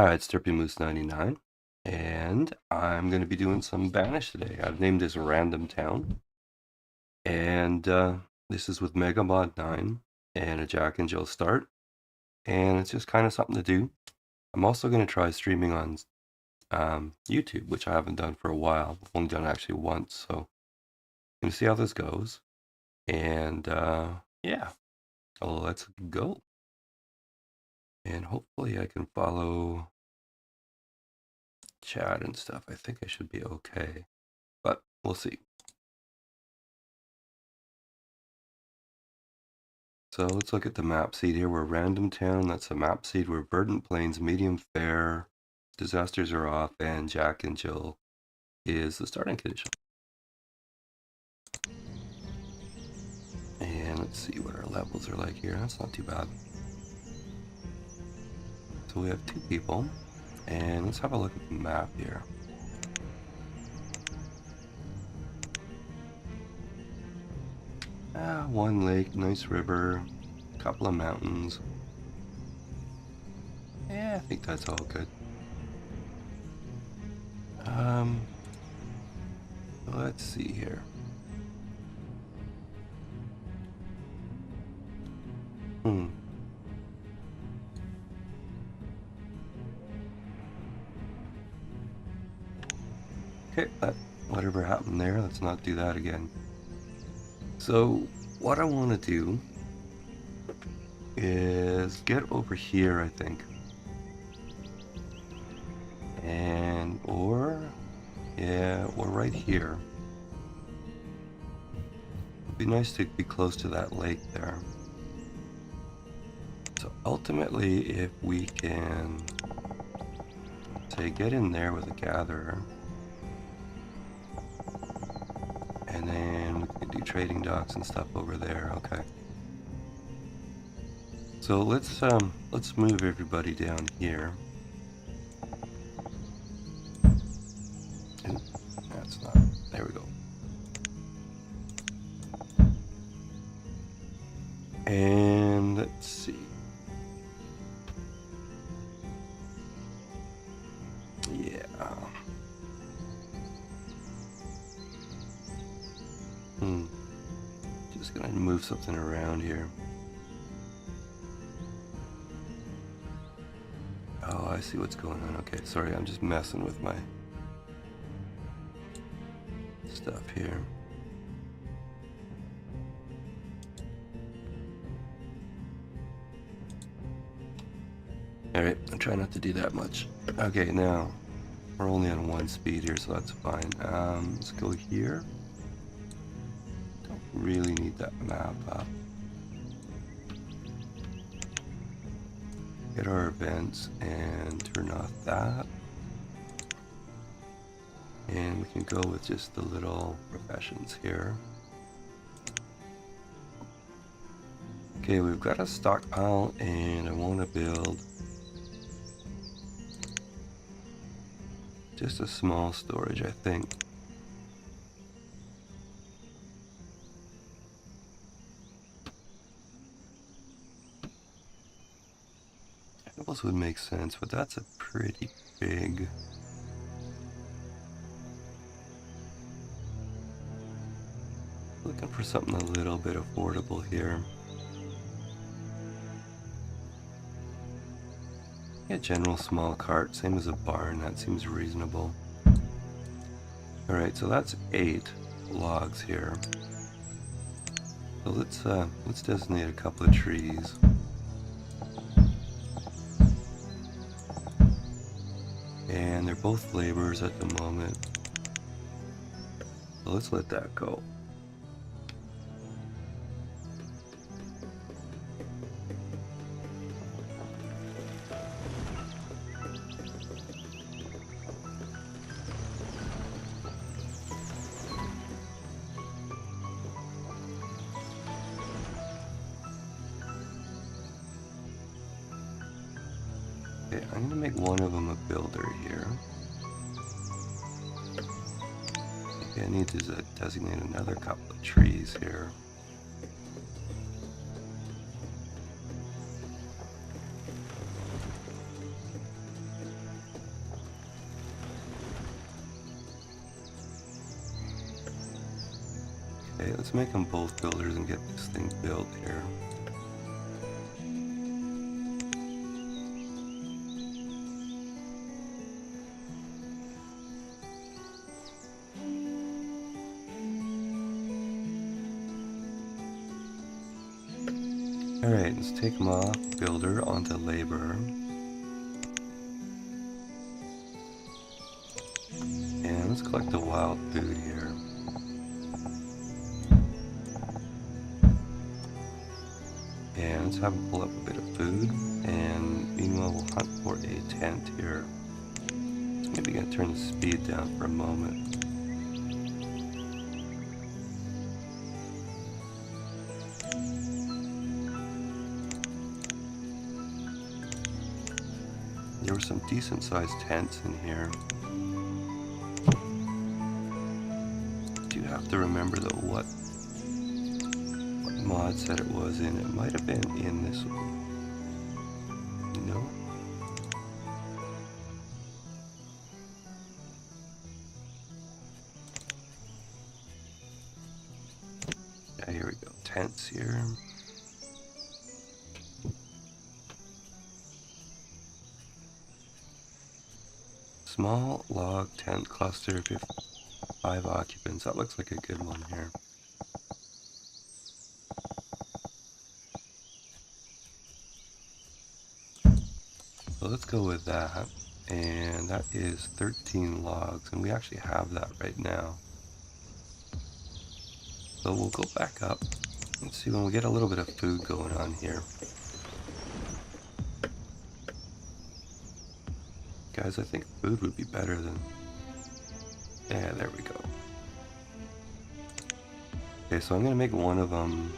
Hi, it's Moose 99, and I'm going to be doing some Banished today. I've named this Random Town, and this is with megamod 9 and a Jack and Jill start, and it's just kind of something to do. I'm also going to try streaming on YouTube, which I haven't done for a while. I've only done it actually once, so I'm going to see how this goes, and yeah, let's go. And hopefully I can follow chat and stuff. I think I should be okay, but we'll see. So let's look at the map seed here. We're Random Town, that's a map seed. We're Verdant Plains, Medium Fair, Disasters are off, and Jack and Jill is the starting condition. And let's see what our levels are like here. That's not too bad. So we have 2 people, and let's have a look at the map here. One lake, nice river, couple of mountains. Yeah, I think that's all good. Let's see here. Okay, whatever happened there, let's not do that again. So what I want to do is get over here, I think. And, or right here. It'd be nice to be close to that lake there. So ultimately, if we can, say, get in there with a gatherer, and then we could do trading docks and stuff over there. Okay. So let's move everybody down here. And that's not. There we go. And let's see. Yeah. Just gonna move something around here. Oh, I see what's going on. Okay, sorry, I'm just messing with my stuff here. Alright, I'll try not to do that much. Okay, now, we're only on 1 speed here, so that's fine. Let's go here. Don't really need that map up. Get our events and turn off that. And we can go with just the little professions here. Okay, we've got a stockpile, and I want to build just a small storage, I think. Tables would make sense, but that's a pretty big... Looking for something a little bit affordable here. Yeah, general small cart, same as a barn, that seems reasonable. Alright, so that's 8 logs here. So let's designate a couple of trees. And they're both laborers at the moment. So let's let that go. Okay, I'm gonna make one of them a builder here. Okay, I need to designate another couple of trees here. let's make them both builders and get this thing built here. Alright, let's take them off builder onto laborer. And let's collect the wild food here. And let's have them pull up a bit of food. And meanwhile, we'll hunt for a tent here. So maybe gonna turn the speed down for a moment. There were some decent sized tents in here. Do have to remember though what mod said it was in. It might have been in this one. No? Yeah, here we go. Tents here. Small log tent cluster, 5 occupants. That looks like a good one here. So let's go with that. And that is 13 logs, and we actually have that right now. So we'll go back up. Let's see when we get a little bit of food going on here. Guys, I think food would be better than... Yeah, there we go. Okay, so I'm going to make one of them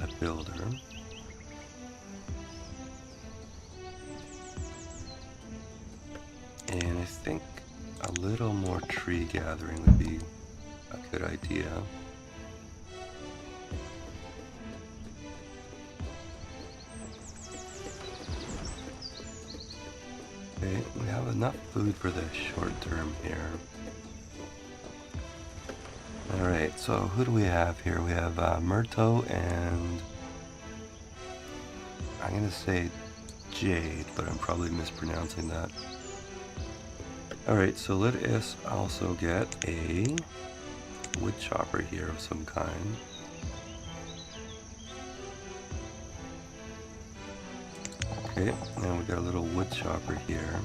a builder. And I think a little more tree gathering would be a good idea. Okay, we have enough food for the short term here. Alright, so who do we have here? We have Myrto and I'm going to say Jade, but I'm probably mispronouncing that. Alright, so let us also get a wood chopper here of some kind. Okay, now we got a little wood chopper here.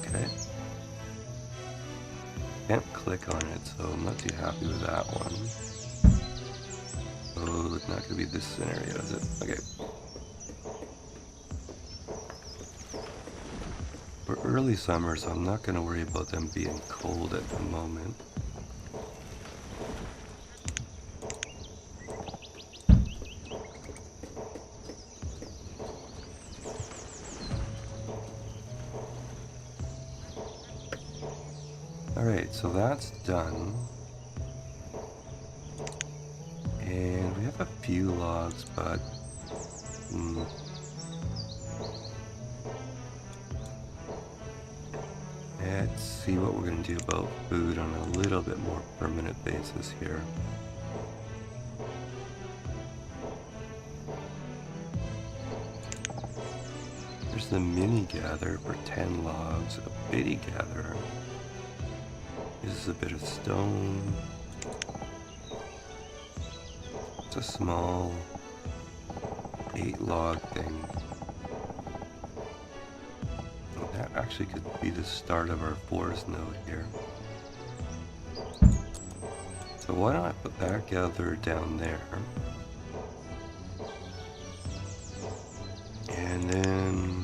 Okay. Can't click on it, so I'm not too happy with that one. Oh, it's not going to be this scenario, is it? Okay. For early summer, so I'm not going to worry about them being cold at the moment. Alright, so that's done. And we have a few logs, but... Let's see what we're going to do about food on a little bit more permanent basis here. There's the mini gather for 10 logs, a bitty gatherer. This is a bit of stone. It's a small 8 log thing. Oh, that actually could be the start of our forest node here. So why don't I put that gatherer down there? And then...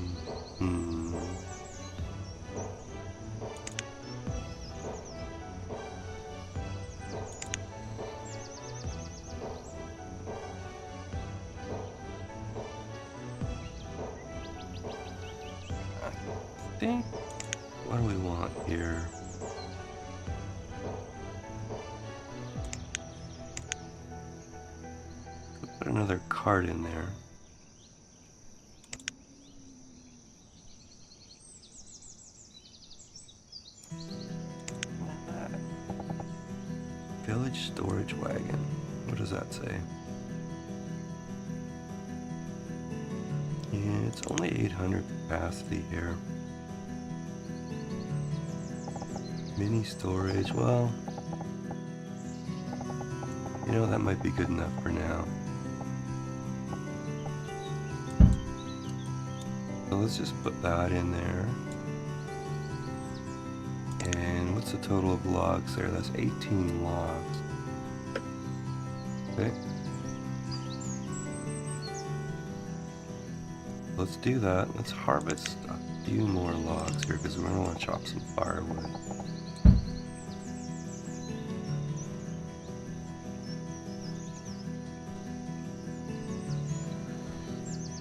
I think, what do we want here? Put another cart in there. Village storage wagon. What does that say? Yeah, it's only 800 capacity here. Mini storage, well, you know, that might be good enough for now. So let's just put that in there. And what's the total of logs there? That's 18 logs. Okay. Let's do that. Let's harvest a few more logs here because we're going to want to chop some firewood.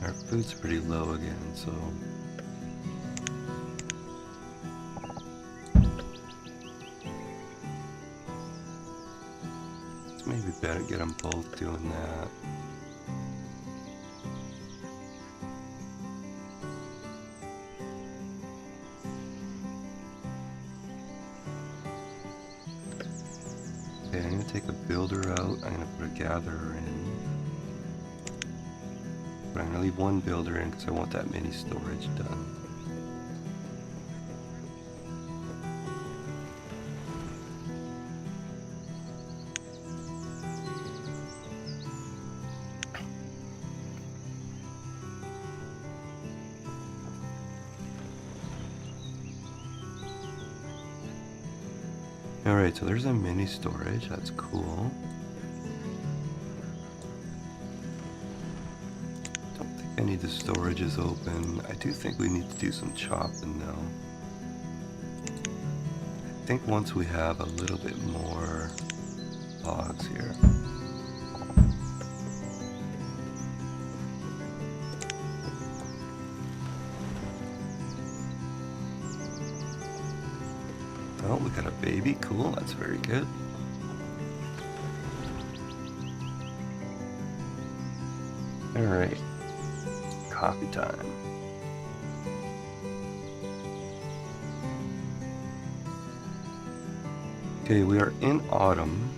Our food's pretty low again, so it's maybe better get them both doing that. Okay, I'm going to take a builder out. I'm going to put a gatherer in. But I'm going to leave one builder in because I want that mini storage done. Alright, so there's a mini storage. That's cool. I need the storages open. I do think we need to do some chopping though. I think once we have a little bit more logs here. Oh, we got a baby. Cool, that's very good. Alright. Coffee time. Okay, we are in autumn,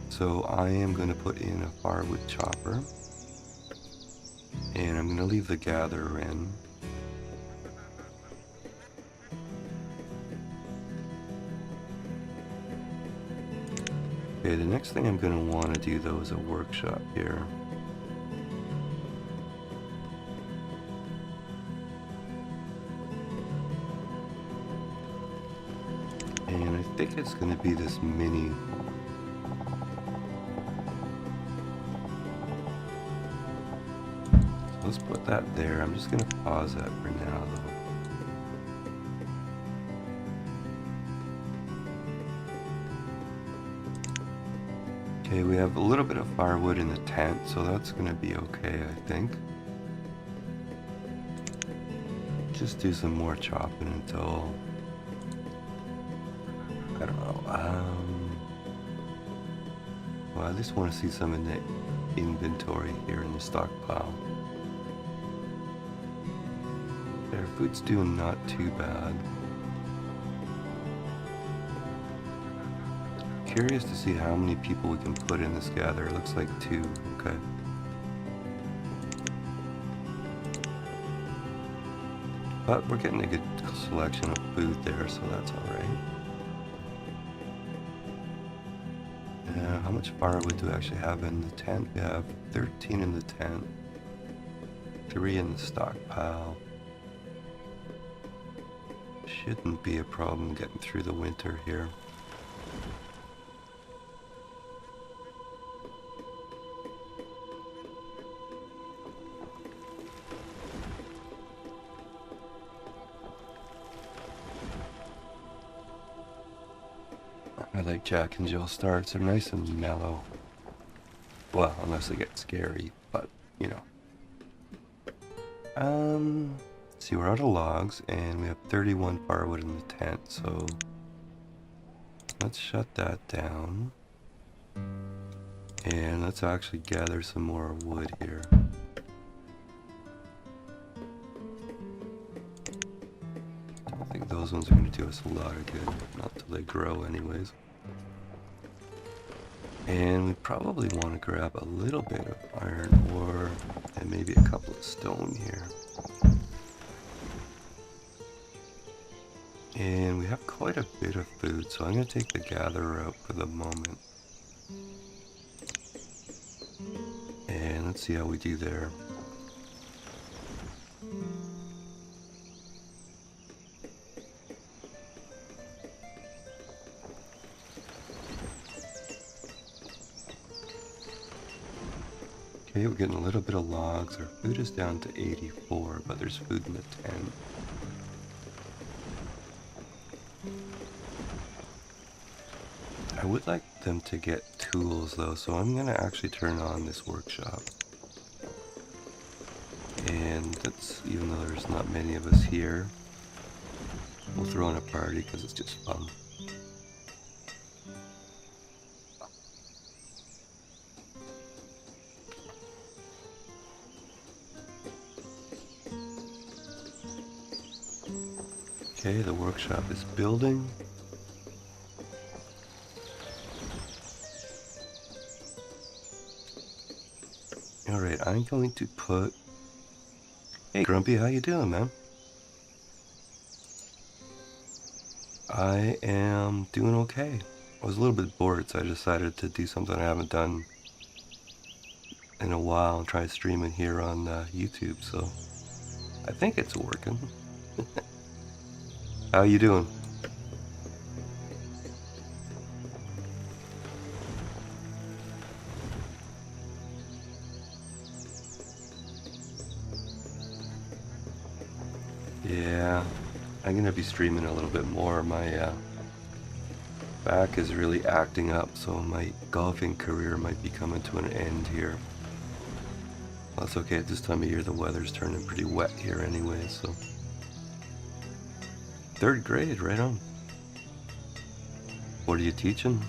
so I am going to put in a firewood chopper, and I'm going to leave the gatherer in. Okay, the next thing I'm going to want to do though is a workshop here. And I think it's going to be this mini. So let's put that there. I'm just going to pause that for now though. Okay, we have a little bit of firewood in the tent, so that's going to be okay, I think. Just do some more chopping until, I don't know, well, I just want to see some in the inventory here in the stockpile. Their food's doing not too bad. Curious to see how many people we can put in this gather. It looks like 2. Okay. But we're getting a good selection of food there, so that's alright. How much firewood do we actually have in the tent? We have 13 in the tent, 3 in the stockpile. Shouldn't be a problem getting through the winter here. I like Jack and Jill starts. They're nice and mellow. Well, unless they get scary, but you know. Let's see, we're out of logs and we have 31 firewood in the tent, so let's shut that down. And let's actually gather some more wood here. I don't think those ones are going to do us a lot of good, not till they grow anyways. And we probably want to grab a little bit of iron ore and maybe a couple of stone here. And we have quite a bit of food, so I'm going to take the gatherer out for the moment. And let's see how we do there. Okay, we're getting a little bit of logs. Our food is down to 84, but there's food in the tent. I would like them to get tools though, so I'm going to actually turn on this workshop. And that's, even though there's not many of us here, we'll throw in a party because it's just fun. Okay, the workshop is building. Alright, I'm going to put... Hey Grumpy, how you doing, man? I am doing okay. I was a little bit bored, so I decided to do something I haven't done in a while and try streaming here on YouTube, so I think it's working. How you doing? Yeah, I'm gonna be streaming a little bit more. My back is really acting up, so my golfing career might be coming to an end here. Well, that's okay, at this time of year the weather's turning pretty wet here anyway, so... 3rd grade, right on. What are you teaching?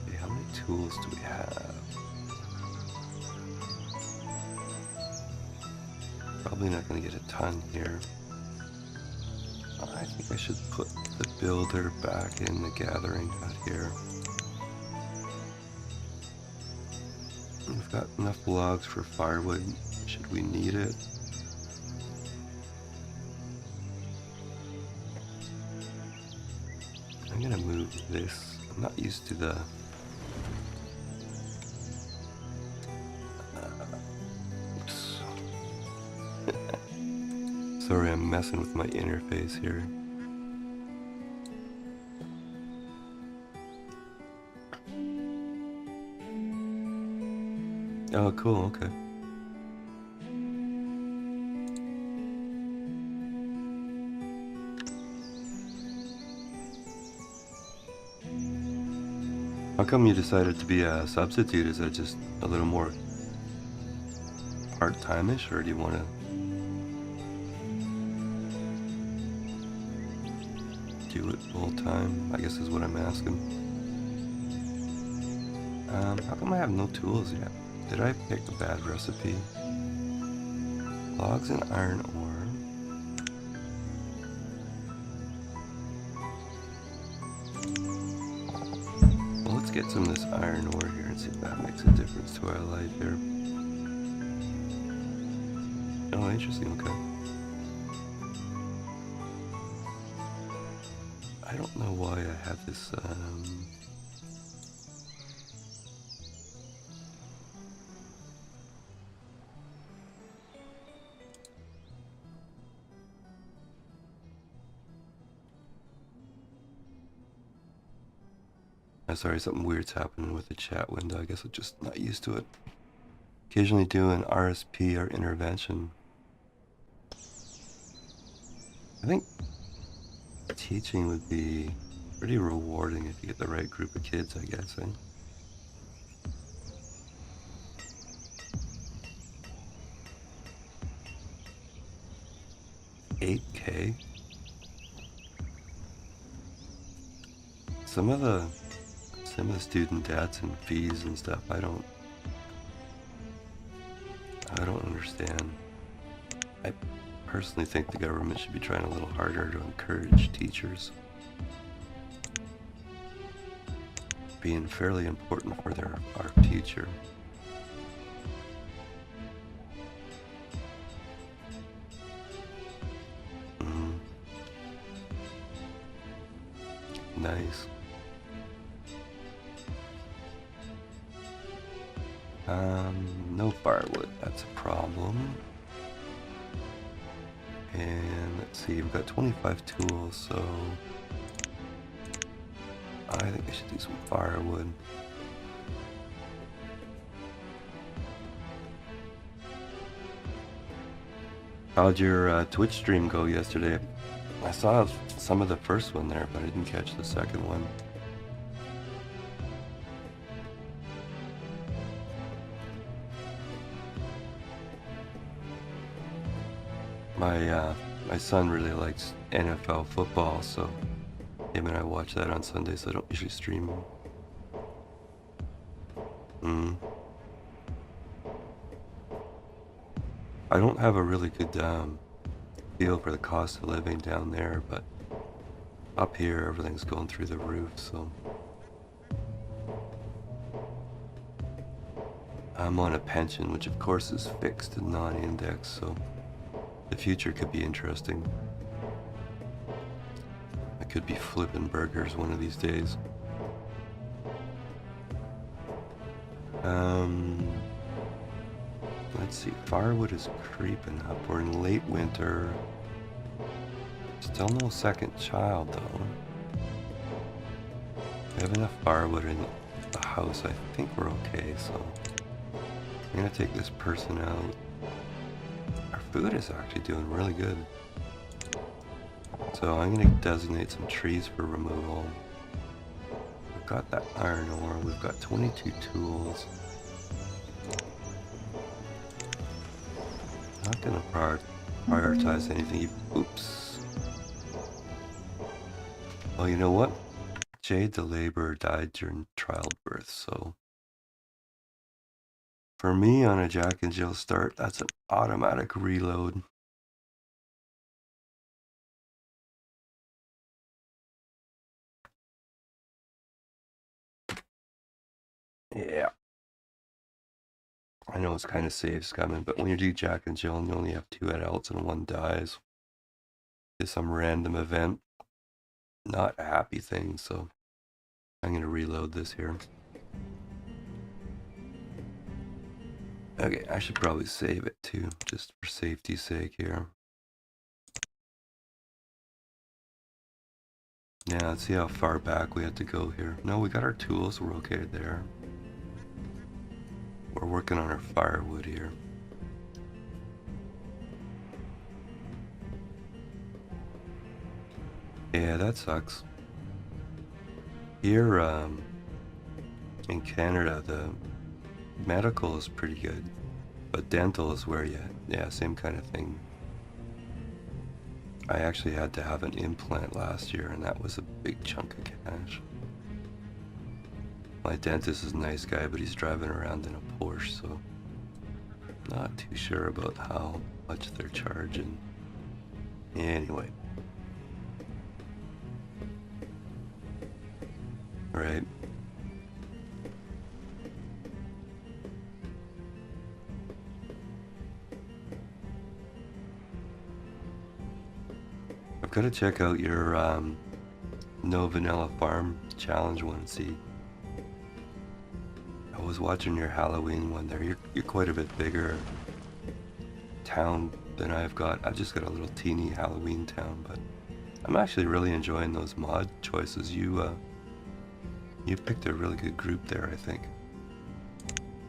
Okay, how many tools do we have? Probably not going to get a ton here. I think I should put the builder back in the gathering hut here. We've got enough logs for firewood, should we need it. I'm gonna move this. I'm not used to the... Oops. Sorry, I'm messing with my interface here. Oh, cool, okay. How come you decided to be a substitute? Is that just a little more part-time-ish, or do you want to do it full-time? I guess is what I'm asking. How come I have no tools yet? Did I pick a bad recipe? Logs and iron ore. Well, let's get some of this iron ore here and see if that makes a difference to our life here. Oh, interesting, okay. I don't know why I have this, sorry, something weird's happening with the chat window. I guess I'm just not used to it. Occasionally do an RSP or intervention. I think teaching would be pretty rewarding if you get the right group of kids, I guess, eh? $8K? Some of the student debts and fees and stuff, I don't understand. I personally think the government should be trying a little harder to encourage teachers. Being fairly important for our future. Nice. No firewood, that's a problem. And let's see, we've got 25 tools, so I think I should do some firewood. How'd your Twitch stream go yesterday? I saw some of the first one there, but I didn't catch the second one. My son really likes NFL football, so him and I watch that on Sundays. I don't usually stream them. I don't have a really good feel for the cost of living down there, but up here everything's going through the roof, so I'm on a pension, which of course is fixed and non-indexed, so the future could be interesting. I could be flipping burgers one of these days. Let's see, firewood is creeping up. We're in late winter. Still no second child though. We have enough firewood in the house. I think we're okay, so I'm gonna take this person out. Our food is actually doing really good. So I'm gonna designate some trees for removal. We've got that iron ore. We've got 22 tools. Not gonna prioritize anything. Oops. Well, you know what? Jade the laborer died during childbirth, so for me on a Jack and Jill start, that's an automatic reload. Yeah. I know it's kind of safe scumming, but when you do Jack and Jill and you only have 2 adults and 1 dies, it's some random event. Not a happy thing, so I'm going to reload this here. Okay, I should probably save it too, just for safety's sake here. Yeah, let's see how far back we have to go here. No, we got our tools, we're okay there. We're working on our firewood here. Yeah, that sucks. Here, in Canada, the medical is pretty good, but dental is where yeah, same kind of thing. I actually had to have an implant last year, and that was a big chunk of cash. My dentist is a nice guy, but he's driving around in a Porsche, so not too sure about how much they're charging. Anyway. Right. I've got to check out your No Vanilla Farm challenge one. See, I was watching your Halloween one there. You're quite a bit bigger town than I've got. I've just got a little teeny Halloween town, but I'm actually really enjoying those mod choices. You picked a really good group there, I think.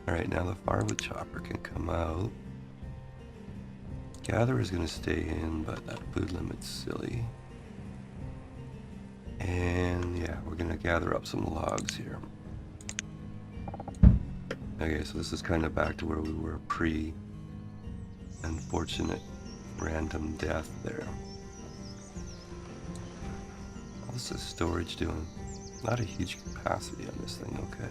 Alright, now the firewood chopper can come out. Gatherer is going to stay in, but that food limit's silly. And yeah, we're going to gather up some logs here. Okay, so this is kind of back to where we were pre-unfortunate random death there. What's this storage doing? Not a huge capacity on this thing, okay.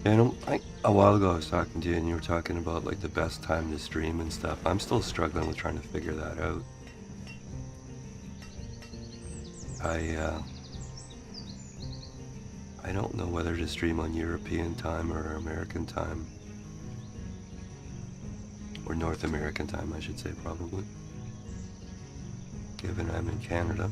And a while ago I was talking to you and you were talking about like the best time to stream and stuff. I'm still struggling with trying to figure that out. I don't know whether to stream on European time or American time. Or North American time, I should say, probably. Given I'm in Canada.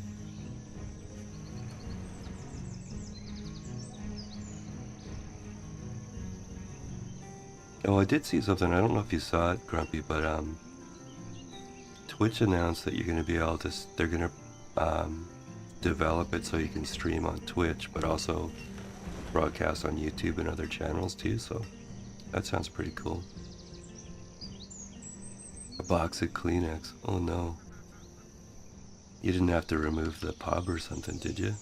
Oh, I did see something. I don't know if you saw it, Grumpy, but Twitch announced that you're going to be able to. They're going to develop it so you can stream on Twitch, but also broadcast on YouTube and other channels too. So that sounds pretty cool. A box of Kleenex. Oh no. You didn't have to remove the pub or something, did you?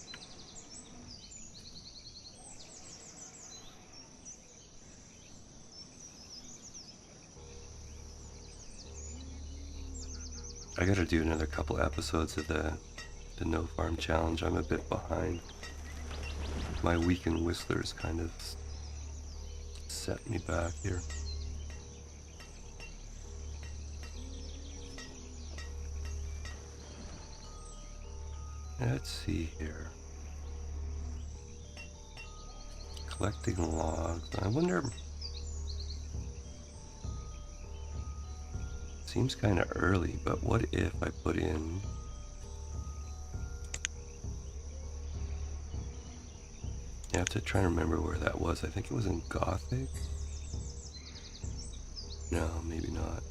I gotta do another couple episodes of the No Farm Challenge. I'm a bit behind. My weekend whistlers kind of set me back here. Let's see here. Collecting logs. I wonder. Seems kind of early, but what if I put in. I have to try and remember where that was. I think it was in Gothic. No, maybe not.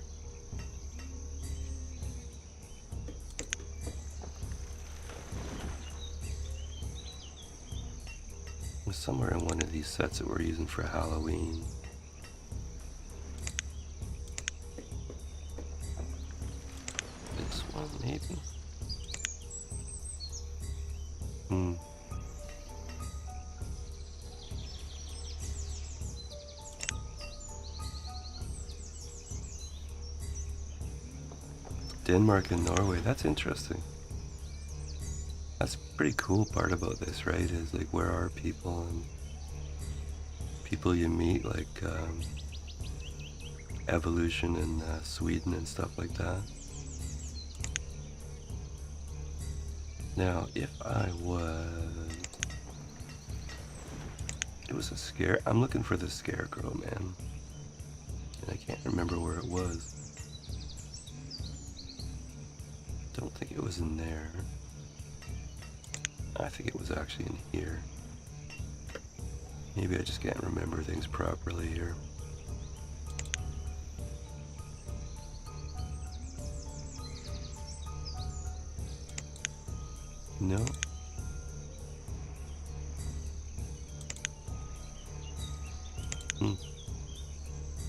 It was somewhere in one of these sets that we're using for Halloween. This one, maybe? Denmark and Norway, that's interesting. That's a pretty cool part about this, right? Is like where are people and people you meet, like Evolution in Sweden and stuff like that. Now, if I was... It was a scare... I'm looking for the scarecrow, man. And I can't remember where it was. Don't think it was in there. I think it was actually in here. Maybe I just can't remember things properly here. No.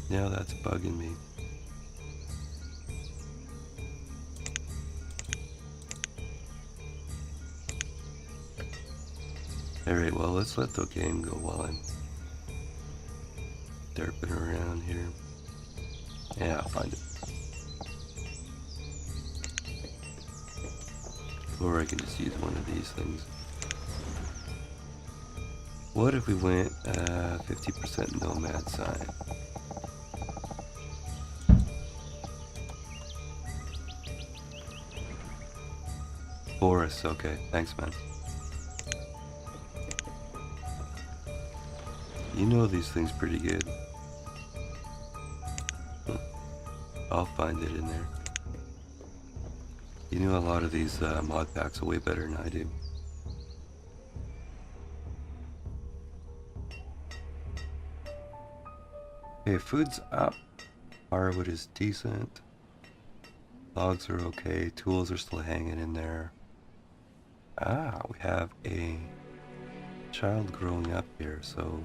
Now that's bugging me. Alright, well, let's let the game go while I'm derping around here. Yeah, I'll find it. Or I can just use one of these things. What if we went 50% nomad sign? Forest, okay. Thanks, man. You know these things pretty good. I'll find it in there. You know a lot of these mod packs are way better than I do. Okay, food's up. Firewood is decent. Logs are okay. Tools are still hanging in there. Ah, we have a child growing up here, so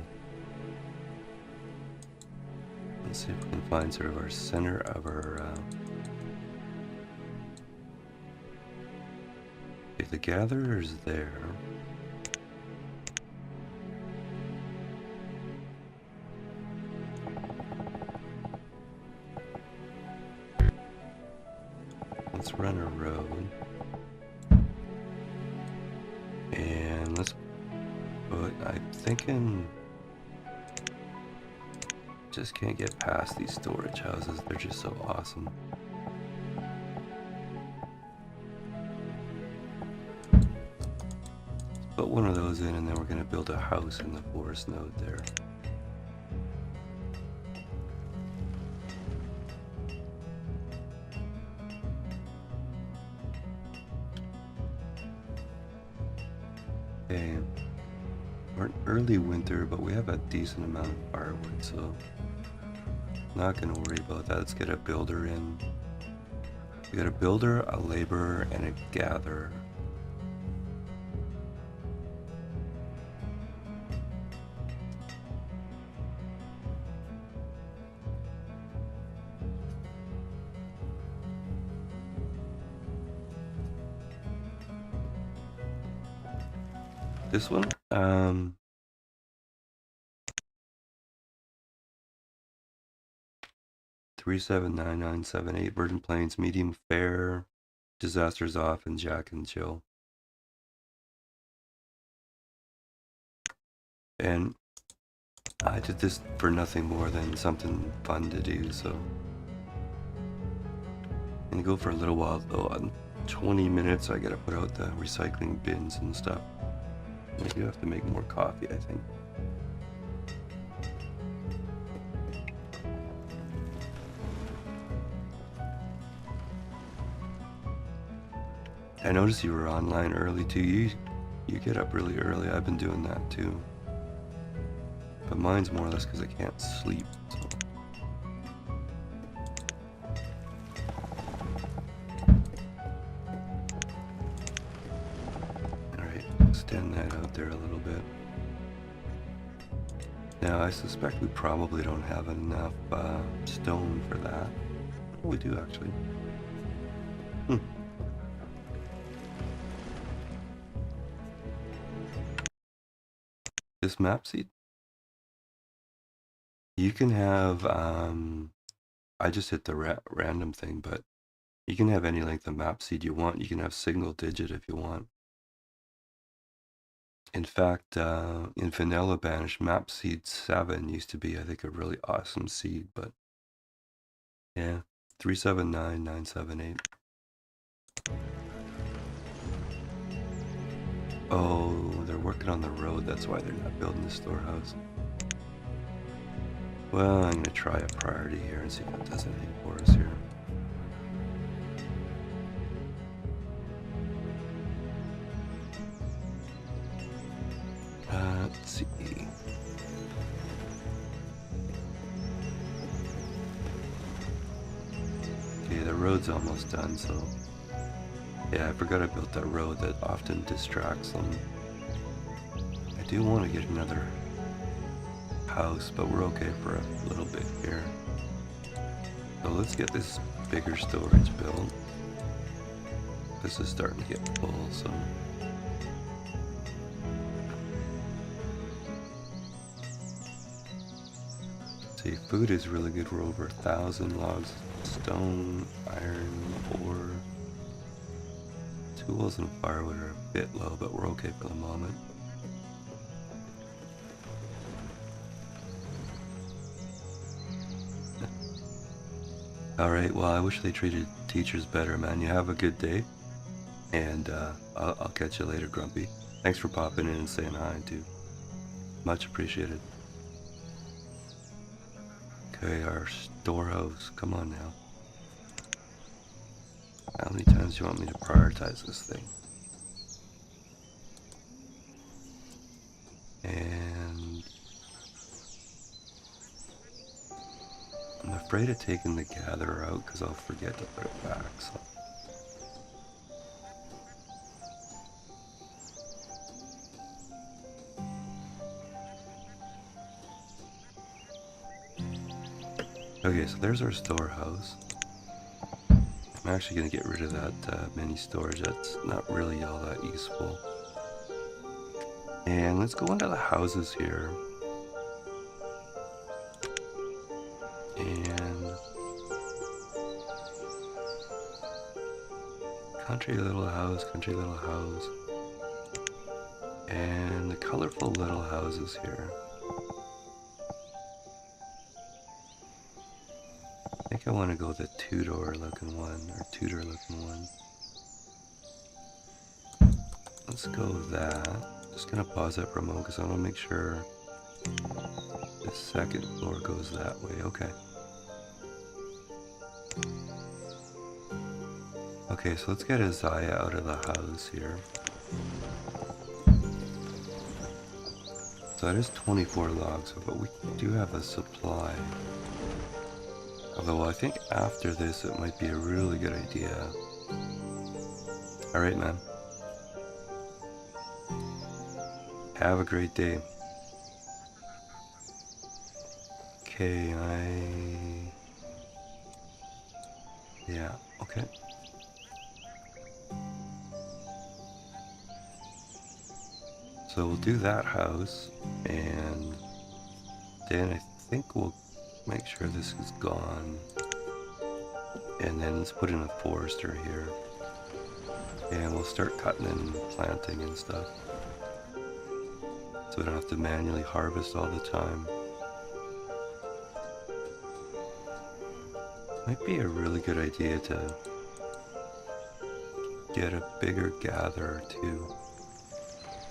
let's see if we can find sort of our center of our okay, the gatherer's there. Let's run a road. And let's put, I'm thinking just can't get past these storage houses. They're just so awesome. Put one of those in, and then we're going to build a house in the forest node there. Okay, we're in early winter, but we have a decent amount of firewood, so not going to worry about that. Let's get a builder in. We got a builder, a laborer, and a gatherer. This one, 379978 Virgin Plains, medium fare, disasters off, and Jack and Jill. And I did this for nothing more than something fun to do, so I'm gonna go for a little while though. On 20 minutes I gotta put out the recycling bins and stuff. I do have to make more coffee, I think. I noticed you were online early too. You get up really early. I've been doing that too. But mine's more or less because I can't sleep. So. Alright, extend that out there a little bit. Now I suspect we probably don't have enough stone for that. Oh, we do actually. This map seed? You can have, I just hit the random thing, but you can have any length of map seed you want. You can have single digit if you want. In fact, in vanilla Banished, map seed 7 used to be, I think, a really awesome seed, but yeah, 379978. Oh, they're working on the road, that's why they're not building the storehouse. Well, I'm gonna try a priority here and see if it does anything for us here. Let's see. Okay, the road's almost done, so yeah, I forgot I built that road that often distracts them. I do want to get another house, but we're okay for a little bit here. So let's get this bigger storage built. This is starting to get full, so. See, food is really good. We're over 1,000 logs, stone, iron, ore. Tools and firewood are a bit low, but we're okay for the moment. Alright, well, I wish they treated teachers better, man. You have a good day, and I'll catch you later, Grumpy. Thanks for popping in and saying hi, too. Much appreciated. Okay, our storehouse. Come on now. How many times do you want me to prioritize this thing? And I'm afraid of taking the gatherer out because I'll forget to put it back. So. Okay, so there's our storehouse. I'm actually going to get rid of that mini storage. That's not really all that useful. And let's go into the houses here. And country little house, country little house. And the colorful little houses here. I want to go with a two-door looking one, or Tudor looking one. Let's go with that. Just gonna pause that for a moment because I want to make sure the second floor goes that way. Okay. Okay, so let's get Isaiah out of the house here. So that is 24 logs, but we do have a supply. Although I think after this it might be a really good idea. Alright, man. Have a great day. Okay, yeah, okay. So we'll do that house, and then I think we'll make sure this is gone. And then let's put in a forester here. And we'll start cutting and planting and stuff. So we don't have to manually harvest all the time. Might be a really good idea to get a bigger gatherer too.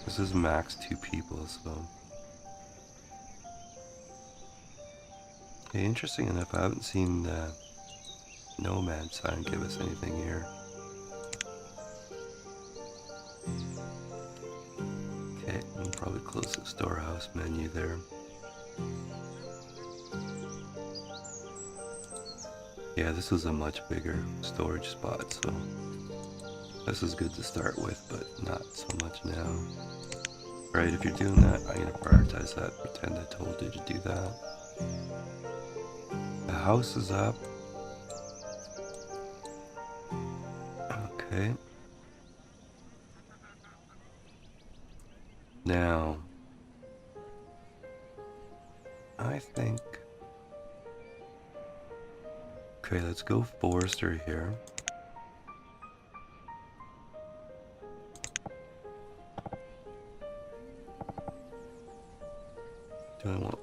This is max 2 people, so. Okay, interesting enough, I haven't seen the nomad sign give us anything here. Okay, we'll probably close the storehouse menu there. Yeah, this is a much bigger storage spot, so this is good to start with, but not so much now. Alright, if you're doing that, I'm going to prioritize that. Pretend I told you to do that. The house is up. Okay. Now, I think... Okay, let's go forester here.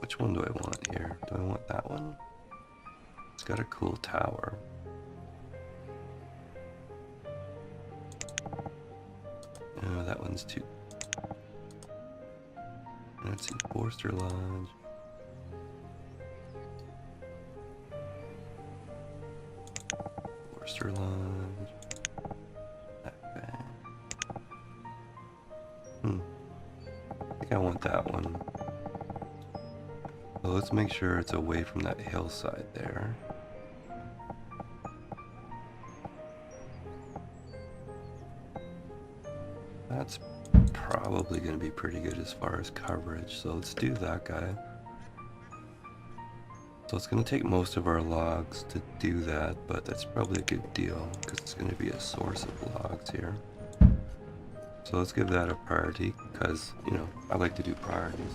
Which one do I want here? Do I want that one? It's got a cool tower. No, that one's too... Let's see, Forester Lodge. Forester Lodge. That guy. I think I want that one. So let's make sure it's away from that hillside there. That's probably going to be pretty good as far as coverage, so let's do that guy. So it's going to take most of our logs to do that, but that's probably a good deal because it's going to be a source of logs here. So let's give that a priority because, you know, I like to do priorities.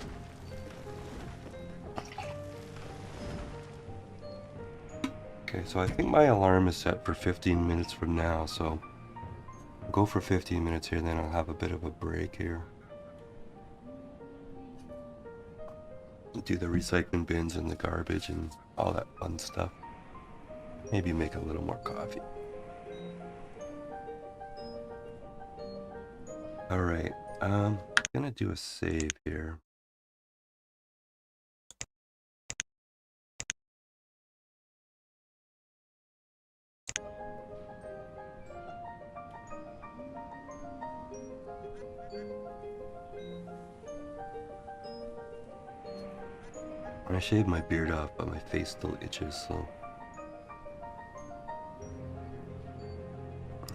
Okay, so I think my alarm is set for 15 minutes from now, so I'll go for 15 minutes here, then I'll have a bit of a break here. Do the recycling bins and the garbage and all that fun stuff. Maybe make a little more coffee. Alright, I'm gonna do a save here. I shaved my beard off, but my face still itches, so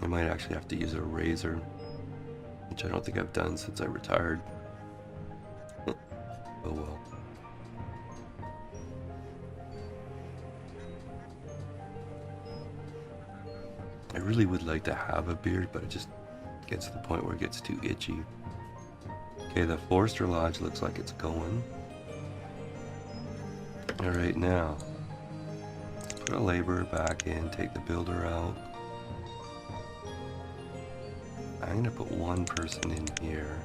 I might actually have to use a razor, which I don't think I've done since I retired. Oh well. I really would like to have a beard, but it just gets to the point where it gets too itchy. Okay, the Forester Lodge looks like it's going. Alright, now, let's put a laborer back in, take the builder out. I'm going to put one person in here.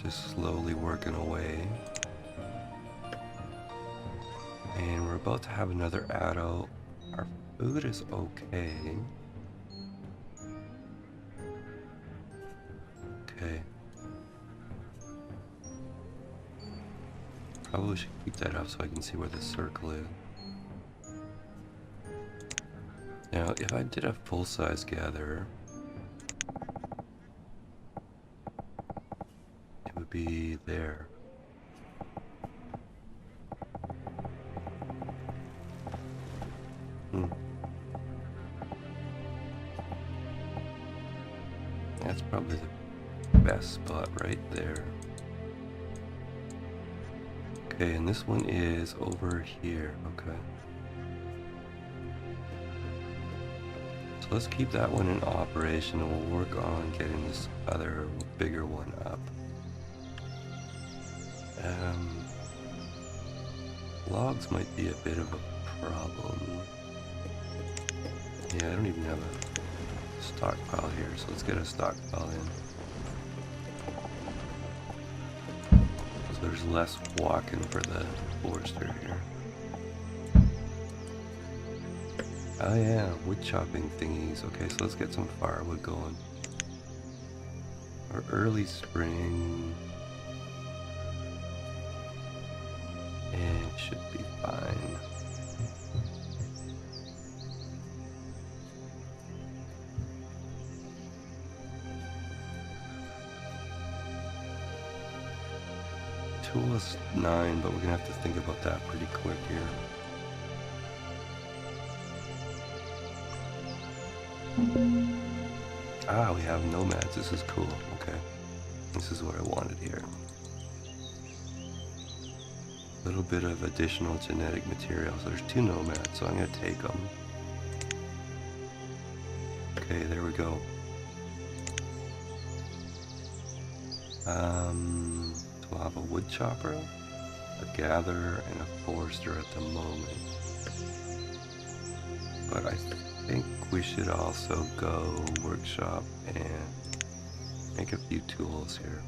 Just slowly working away. And we're about to have another adult. Our food is okay. Okay. Probably should keep that up so I can see where the circle is. Now, if I did a full-size gatherer, it would be there. That's probably the best spot right there. Okay, and this one is over here. Okay. So let's keep that one in operation and we'll work on getting this other bigger one up. Logs might be a bit of a problem. Yeah, I don't even have a stockpile here, so let's get a stockpile in. So there's less walking for the forester here. Oh yeah, wood chopping thingies. Okay, so let's get some firewood going. Or early spring. And it should be fine. Tool is 9, but we're gonna have to think about that pretty quick here. Ah, we have nomads. This is cool. Okay. This is what I wanted here. A little bit of additional genetic material. So there's 2 nomads, so I'm going to take them. Okay, there we go. So we'll have a wood chopper, a gatherer, and a forester at the moment. But I think we should also go workshop and make a few tools here.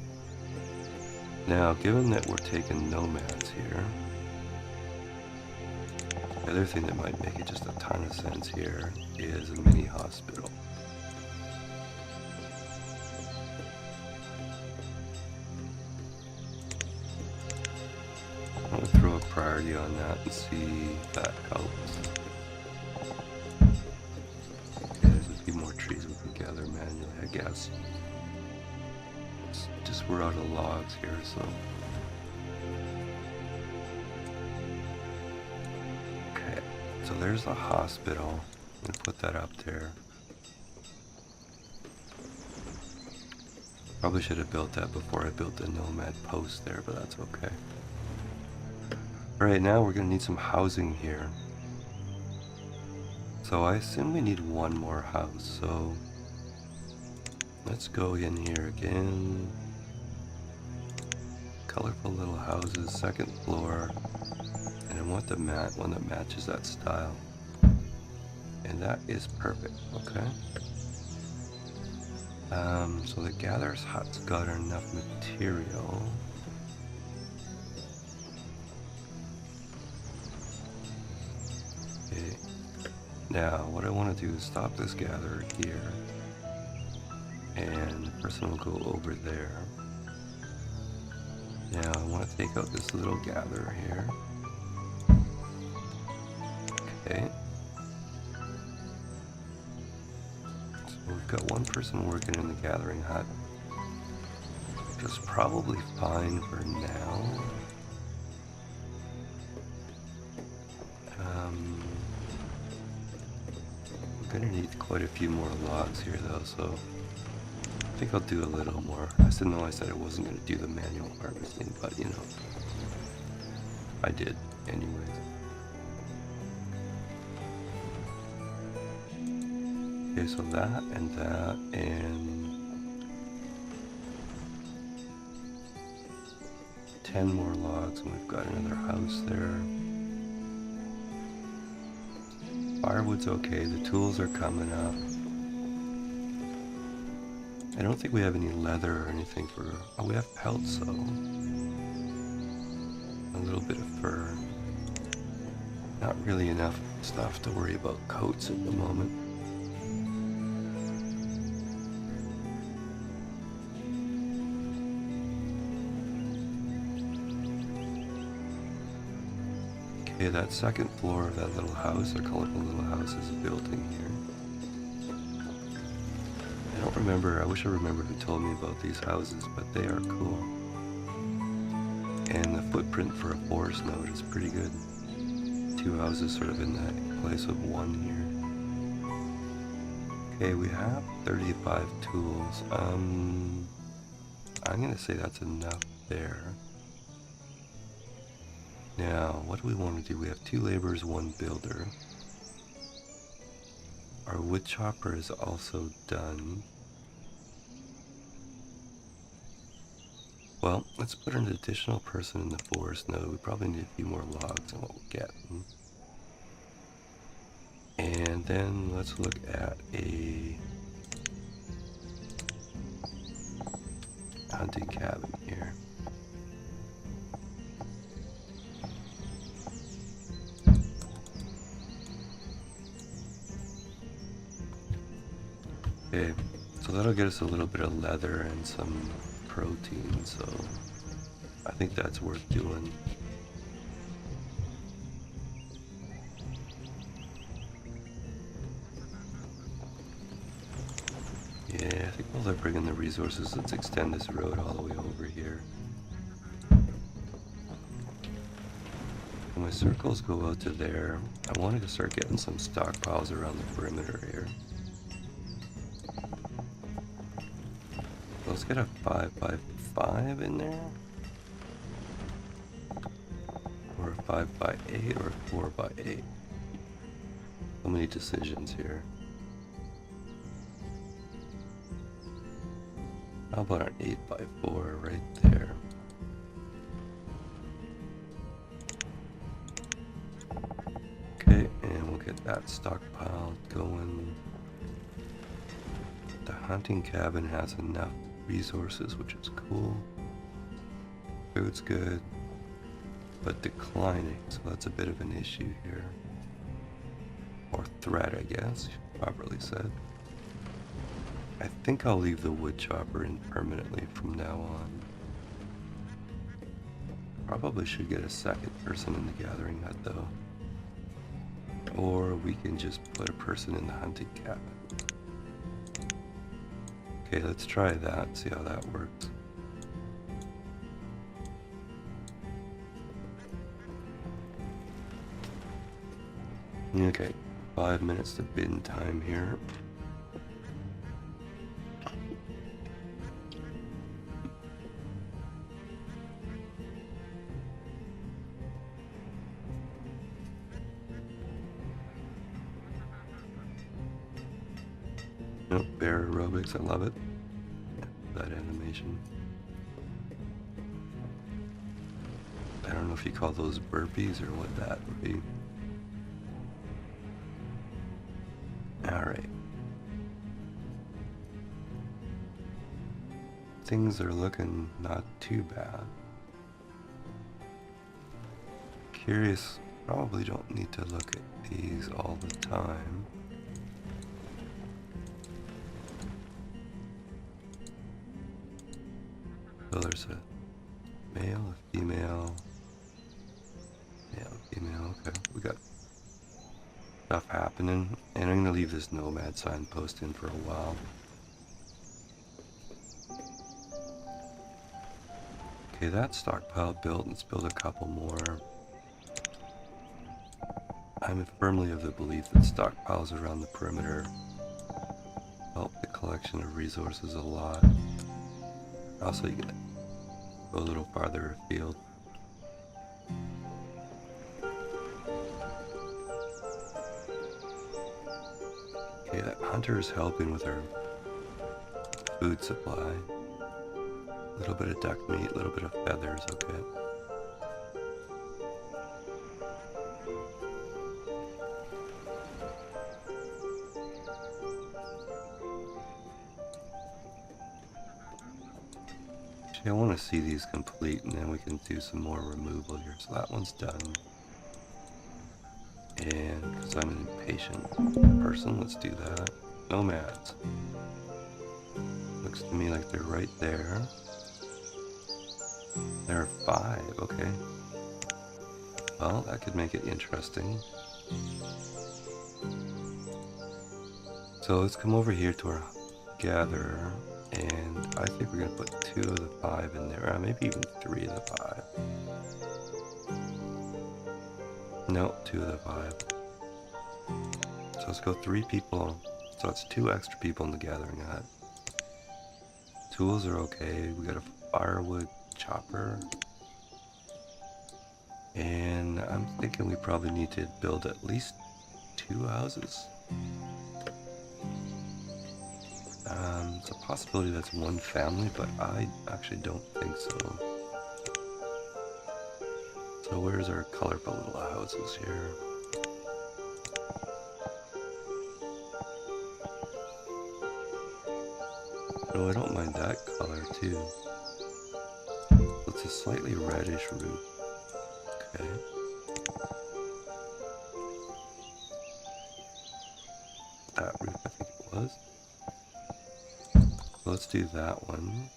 Now, given that we're taking nomads here, the other thing that might make it just a ton of sense here is a mini hospital. I'm going to throw a priority on that and see if that helps. Okay, there's a few more trees we can gather manually, I guess. It's just we're out of logs here, so. Okay, so there's the hospital. I'm gonna put that up there. Probably should have built that before I built the nomad post there, but that's okay. Alright, now we're gonna need some housing here. So I assume we need one more house, so let's go in here again. Colorful little houses, 2nd floor. And I want the one that matches that style. And that is perfect, okay? So the gatherer's hut's got enough material. Okay. Now, what I want to do is stop this gatherer here. And the person will go over there. Now, I want to take out this little gatherer here. Okay. So we've got one person working in the gathering hut. Which is probably fine for now. We're gonna need quite a few more logs here though, so I think I'll do a little more. I didn't know I said I wasn't gonna do the manual harvesting, but you know, I did anyways. Okay, so that and 10 more logs, and we've got another house there. Firewood's okay, the tools are coming up. I don't think we have any leather or anything for... Oh, we have pelts, though. A little bit of fur. Not really enough stuff to worry about coats at the moment. Okay, that second floor of that little house, a colorful little house, is built in here. I don't remember, I wish I remembered who told me about these houses, but they are cool. And the footprint for a forest node is pretty good. Two houses sort of in that place of one here. Okay, we have 35 tools. I'm gonna say that's enough there. Now, what do we want to do? We have 2 laborers, 1 builder. Our wood chopper is also done. Well, let's put an additional person in the forest node. We probably need a few more logs than what we're getting. And then let's look at a hunting cabin here. Okay, so that'll get us a little bit of leather and some protein, so I think that's worth doing. Yeah, I think while they're bringing the resources, let's extend this road all the way over here. When my circles go out to there, I wanted to start getting some stockpiles around the perimeter here. Let's get a 5x5 in there. Or a 5x8 or a 4x8. So many decisions here. How about an 8x4 right there? Okay, and we'll get that stockpile going. The hunting cabin has enough resources, which is cool. Food's good, but declining, so that's a bit of an issue here. Or threat, I guess, properly said. I think I'll leave the wood chopper in permanently from now on. Probably should get a second person in the gathering hut though. Or we can just put a person in the hunting cabin. Okay, let's try that, see how that works. Okay, 5 minutes to bin time here. Nope, bear aerobics, I love it. That animation. I don't know if you call those burpees or what that would be. Alright. Things are looking not too bad. Curious, probably don't need to look at these all the time. So there's a male, a female, okay, we got stuff happening, and I'm gonna leave this nomad signpost in for a while. Okay, that stockpile built, let's build a couple more. I'm firmly of the belief that stockpiles around the perimeter help the collection of resources a lot. Also, you can go a little farther afield. Okay, that hunter is helping with our food supply. A little bit of duck meat, a little bit of feathers, okay. Actually, I want to see these complete and then we can do some more removal here. So that one's done. And because I'm an impatient person, let's do that. Nomads. Looks to me like they're right there. There are 5, okay. Well, that could make it interesting. So let's come over here to our gatherer, and I think we're gonna put 2 of the 5 in there, maybe even 3 of the 5. No, 2 of the 5. So let's go 3 people. So it's 2 extra people in the gathering hut. Tools are okay. We got a firewood chopper. And I'm thinking we probably need to build at least 2 houses. It's a possibility that's one family, but I actually don't think so. So where's our colorful little houses here? No, I don't mind that color too. It's a slightly reddish roof. Okay. That roof, I think it was. So let's do that one.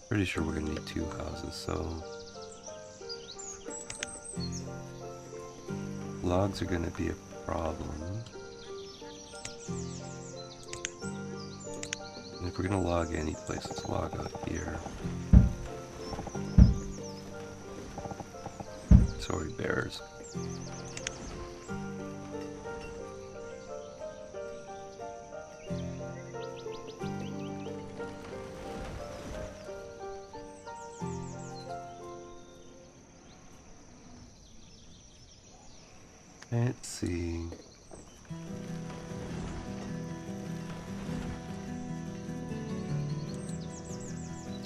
Pretty sure we're gonna need 2 houses, so logs are gonna be a problem. And if we're gonna log any place, let's log out here. Sorry, bears. Let's see.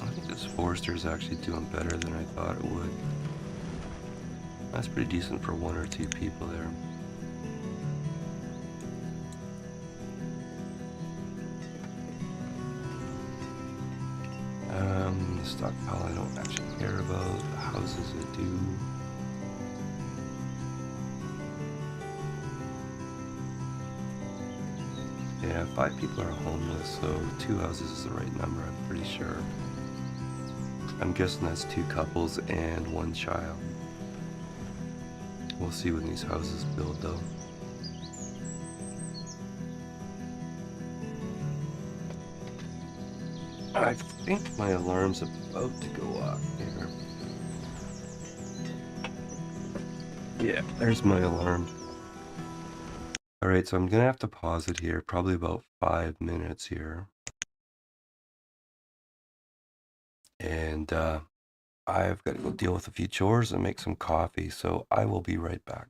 I think this forester is actually doing better than I thought it would. That's pretty decent for 1 or 2 people there. The stockpile I don't actually care about. The houses I do. Yeah, 5 people are homeless, so 2 houses is the right number, I'm pretty sure. I'm guessing that's 2 couples and 1 child. We'll see when these houses build though. I think my alarm's about to go off here. Yeah, there's my alarm. Alright, so I'm gonna have to pause it here, probably about 5 minutes here. And I've got to go deal with a few chores and make some coffee, so I will be right back.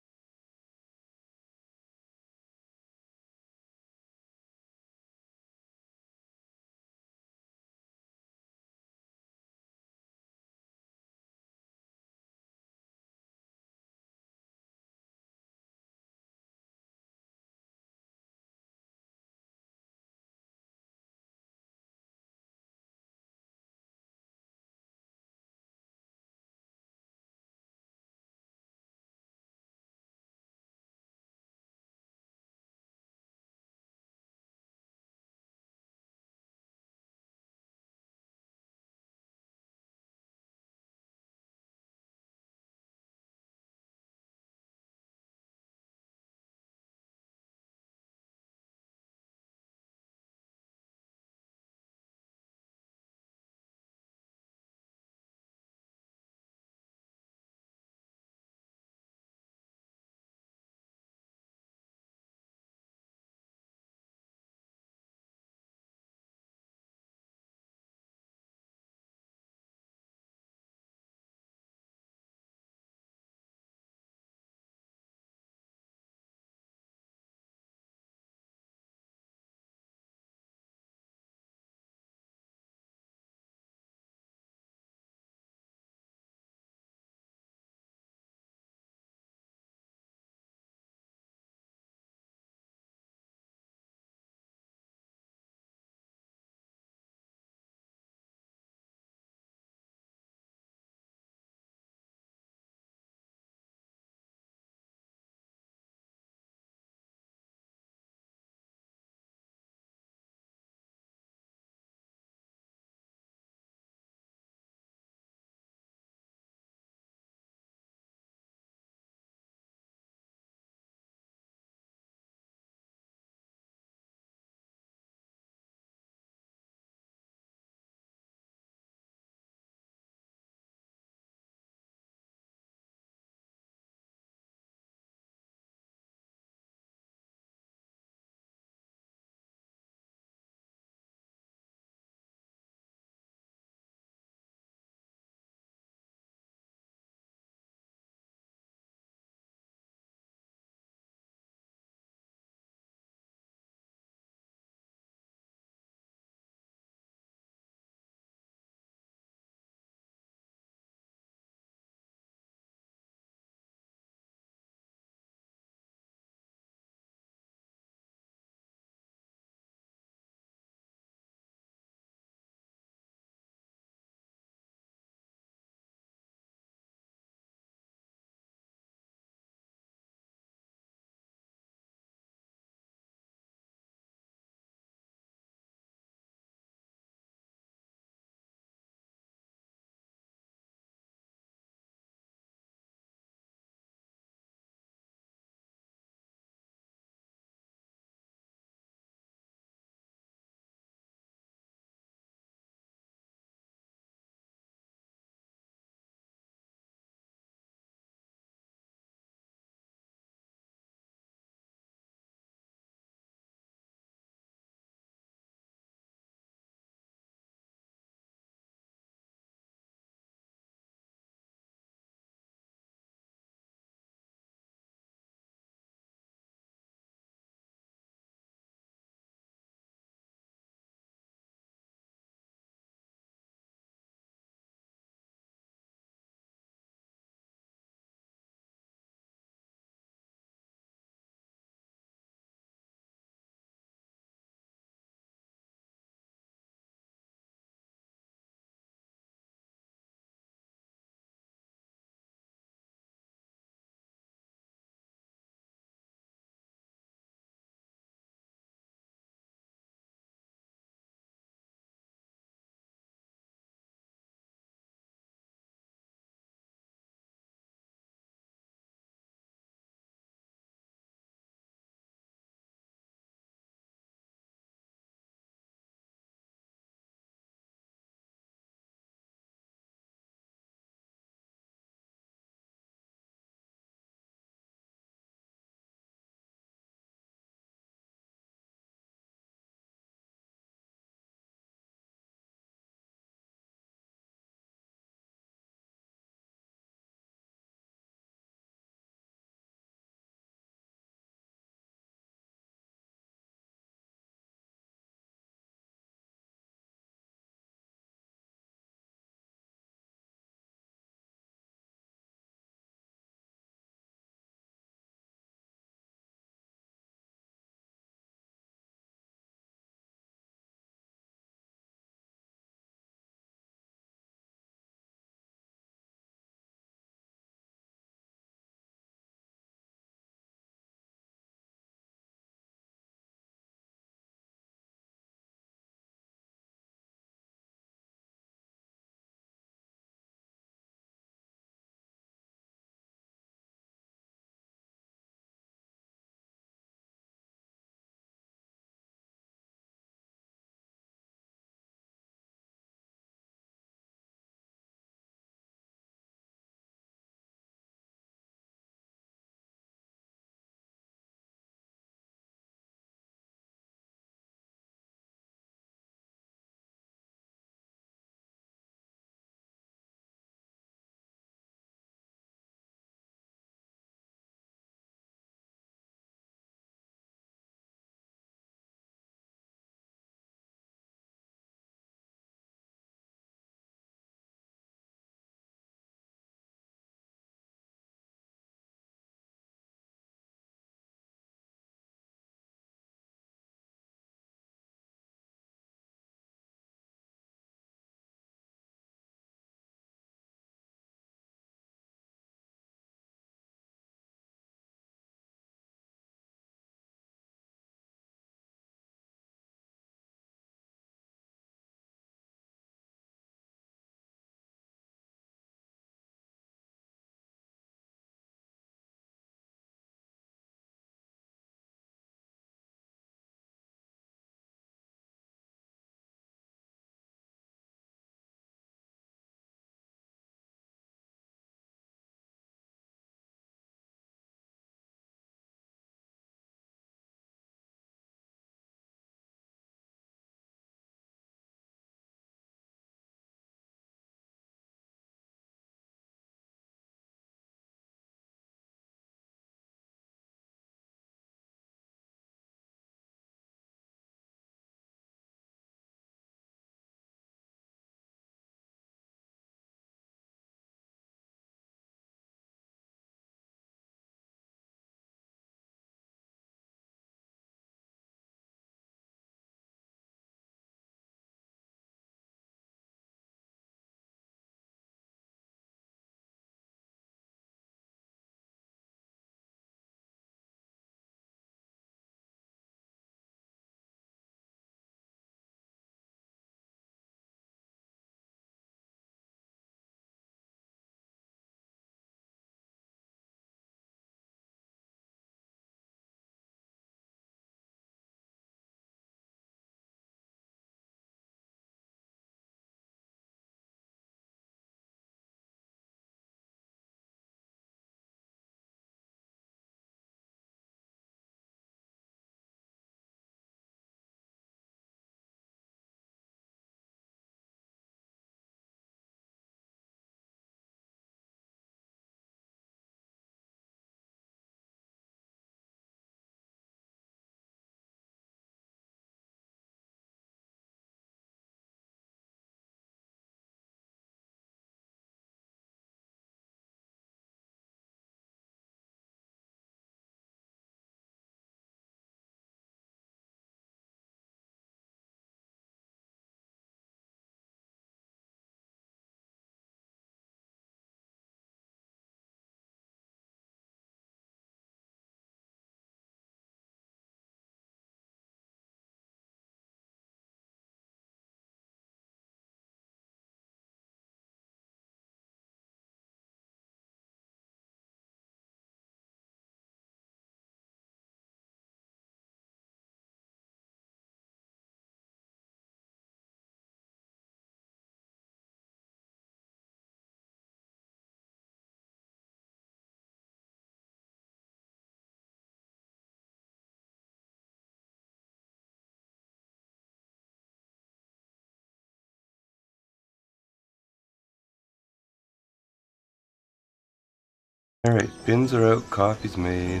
Alright, bins are out, coffee's made.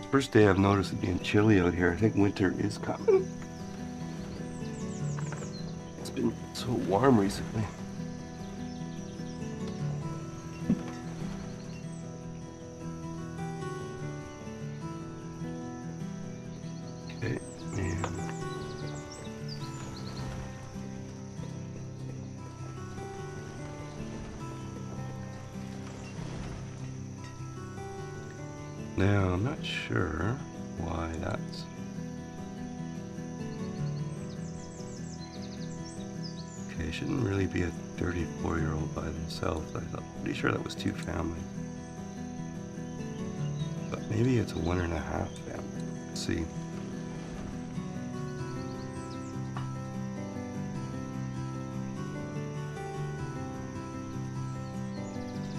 First day I've noticed it being chilly out here. I think winter is coming. It's been so warm recently. Okay, and now I'm not sure why that's. Okay, shouldn't really be a 34-year-old by themselves. I thought, pretty sure that was 2 families. But maybe it's a 1.5 family. Let's see.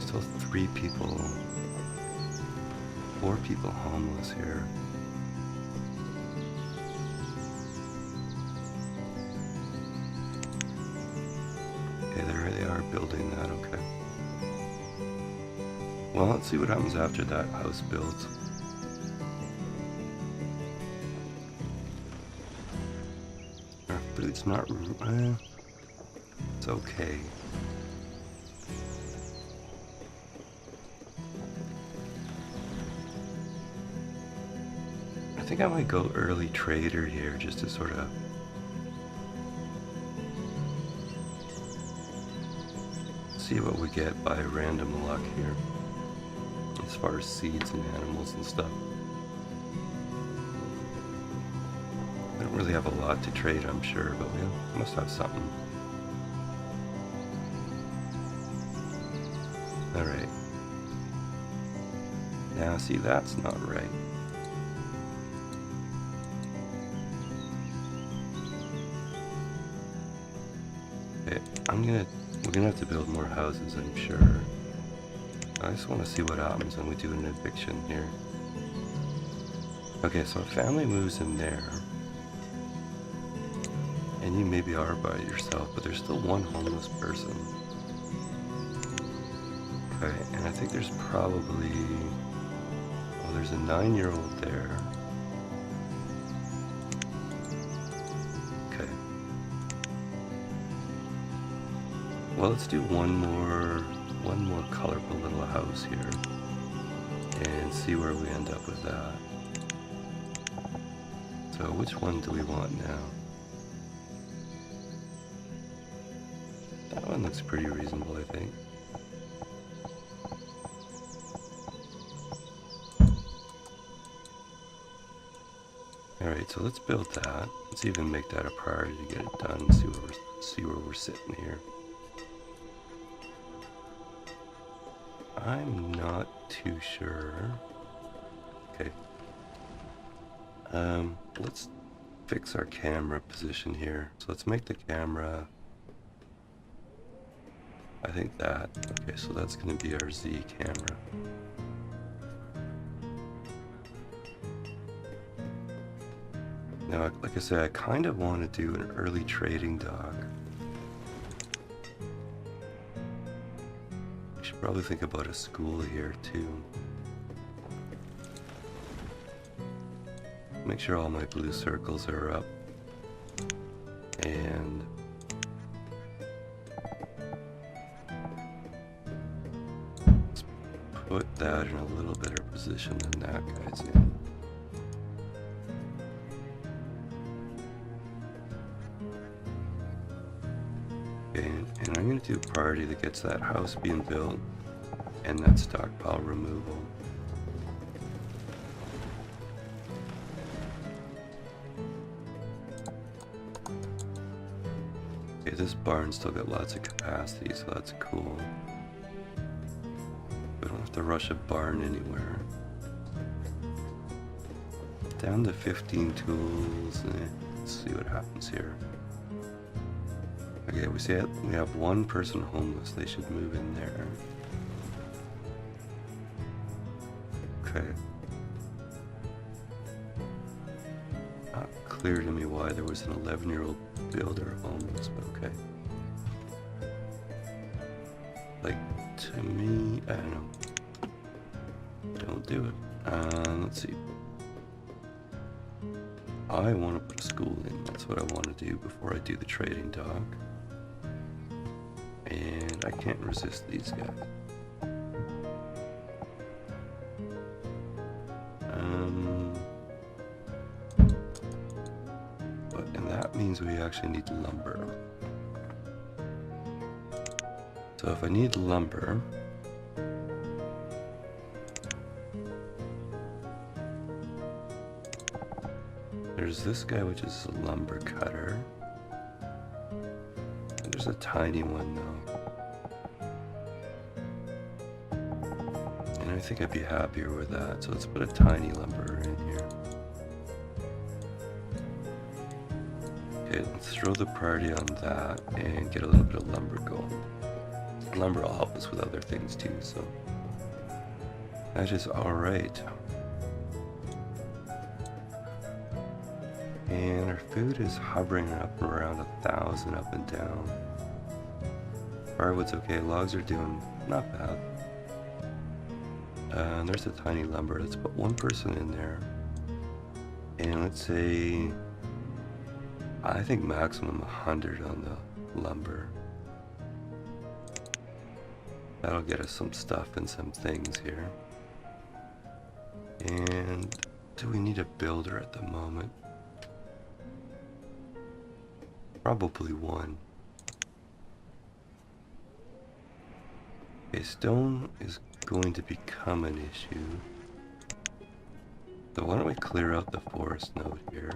Still 3 people, 4 people homeless here. Okay, there they are building that, okay. Well, let's see what happens after that house builds. Our food's not, it's okay. I think I might go early trader here just to sort of see what we get by random luck here as far as seeds and animals and stuff. I don't really have a lot to trade, I'm sure, but we must have something. Alright. Now see, that's not right. Okay, we're gonna have to build more houses, I'm sure. I just want to see what happens when we do an eviction here. Okay, so a family moves in there. And you maybe are by yourself, but there's still 1 homeless person. Okay, and I think there's probably... well, there's a 9-year-old there. Okay. Well, let's do one more colorful little house here. And see where we end up with that. So which one do we want now? That one looks pretty reasonable, I think. Alright, so let's build that. Let's even make that a priority to get it done and see where we're sitting here. I'm not too sure. Okay. Let's fix our camera position here. So let's make the camera, I think that. Okay, so that's going to be our Z camera. Now, like I said, I kind of want to do an early trading dock. I should probably think about a school here too. Make sure all my blue circles are up. And let's put that in a little better position than that guy's in. Okay, and I'm going to do a priority that gets that house being built and that stockpile removal. Okay, this barn's still got lots of capacity, so that's cool. We don't have to rush a barn anywhere. Down to 15 tools. Let's see what happens here. Okay, we have 1 person homeless. They should move in there. Okay. Not clear to me why there was an 11-year-old builder homeless, but okay. Like, to me, I don't know. Don't do it. Let's see. I want to put a school in. That's what I want to do before I do the trading dock. And I can't resist these guys. And that means we actually need lumber. So if I need lumber, there's this guy, which is a lumber cutter. And there's a tiny one though. And I think I'd be happier with that. So let's put a tiny lumberer in here. Okay, let's throw the priority on that and get a little bit of lumber going. Lumber will help us with other things too, so that is alright. And our food is hovering up around 1,000 up and down. Firewood's okay, logs are doing not bad. And there's a tiny lumber. Let's put one person in there. And let's say, I think maximum 100 on the lumber. That'll get us some stuff and some things here. And do we need a builder at the moment? Probably one. Okay, stone is going to become an issue. So why don't we clear out the forest node here?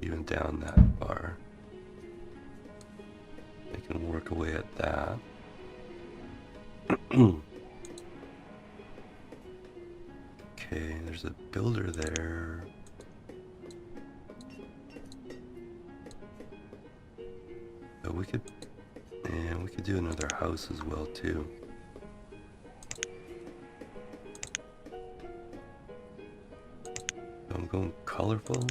Even down that far. I can work away at that. Okay, there's a builder there. So we could do another house as well too. So I'm going colorful.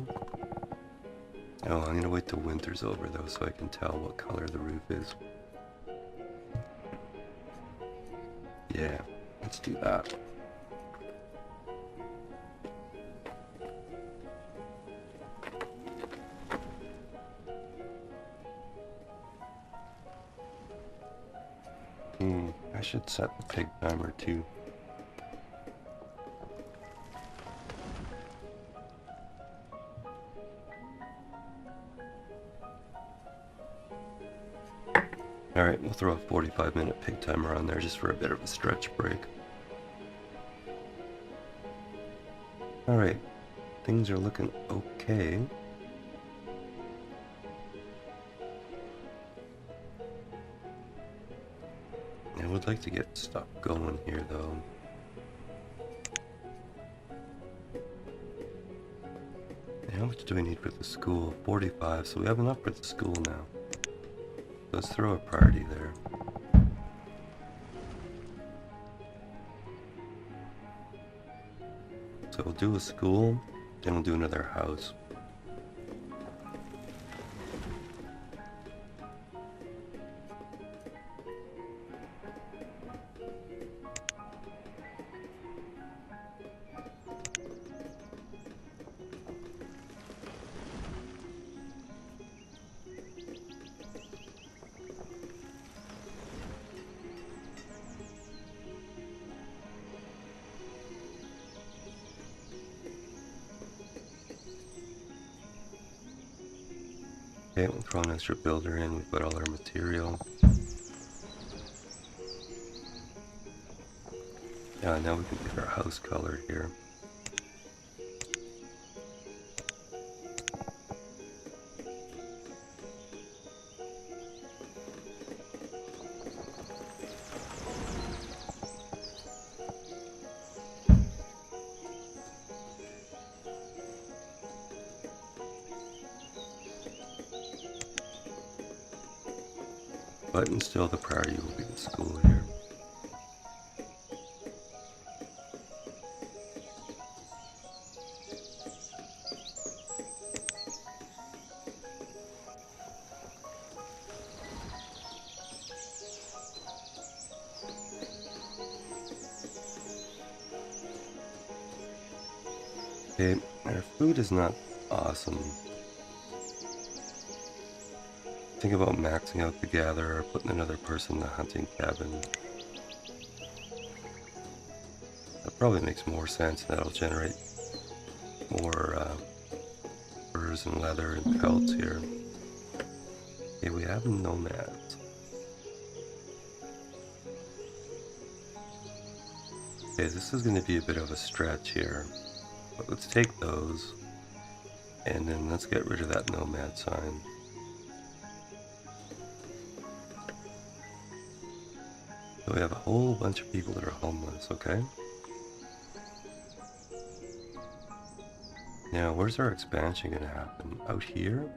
Oh, I'm gonna wait till winter's over though, so I can tell what color the roof is. Yeah, let's do that. I should set the pig timer too. Alright, we'll throw a 45-minute pig timer on there just for a bit of a stretch break. Alright, things are looking okay. I would like to get stuff going here though. How much do we need for the school? 45, so we have enough for the school now. Let's throw a priority there. So we'll do a school, then we'll do another house. Okay, we'll throw an extra builder in, we've got all our material. Yeah, now we can pick our house color here. But still the priority will be the school here. Okay, our food is not awesome. Think about maxing out the gatherer or putting another person in the hunting cabin. That probably makes more sense. That'll generate more furs and leather and pelts here. Okay, we have nomads. Okay, this is going to be a bit of a stretch here. But let's take those. And then let's get rid of that nomad sign. So we have a whole bunch of people that are homeless, okay? Now, where's our expansion going to happen? Out here?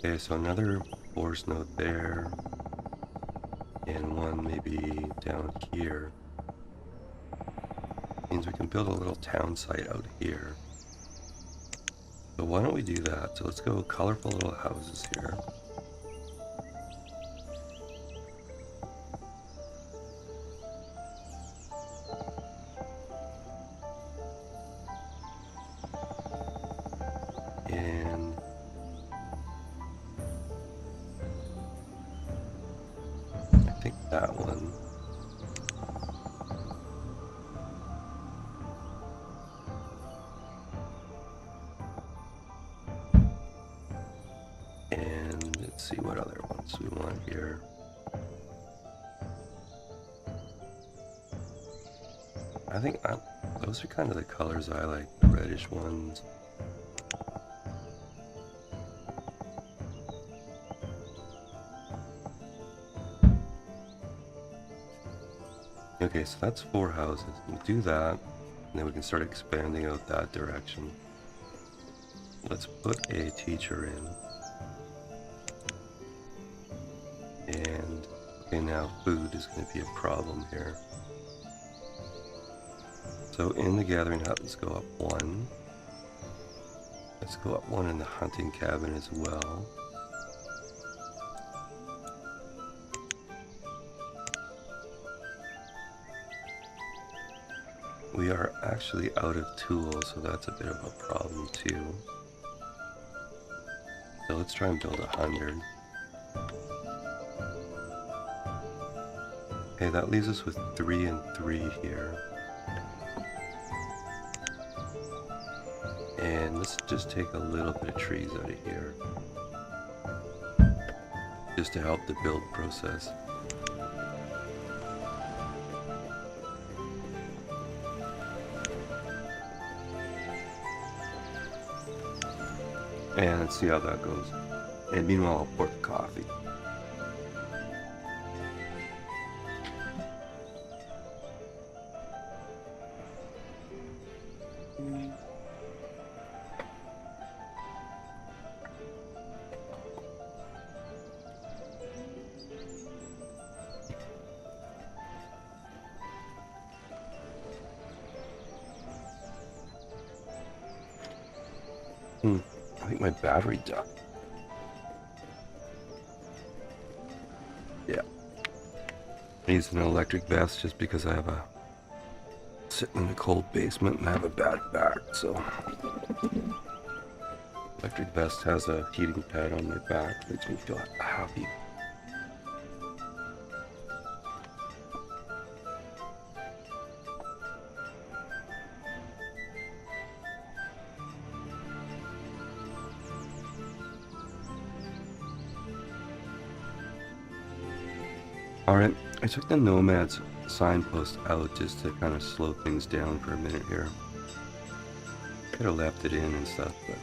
Okay, so another force node there. And one maybe down here. Means we can build a little town site out here. So why don't we do that? So let's go colorful little houses here. And I think that one. And let's see what other ones we want here. I think those are kind of the colors I like, the reddish ones. Okay, so that's 4 houses. We do that, and then we can start expanding out that direction. Let's put a teacher in. And, okay, now food is going to be a problem here. So in the gathering hut, let's go up 1. Let's go up 1 in the hunting cabin as well. We are actually out of tools, so that's a bit of a problem too. So let's try and build 100. Okay, that leaves us with 3 and 3 here. And let's just take a little bit of trees out of here. Just to help the build process. And let's see how that goes. And meanwhile, I'll pour the coffee. I think my battery died. Yeah. I use an electric vest just because I have a sitting in a cold basement and I have a bad back, so electric vest has a heating pad on my back, makes me feel happy. Alright, I took the Nomad's signpost out just to kind of slow things down for a minute here. Could have left it in and stuff, but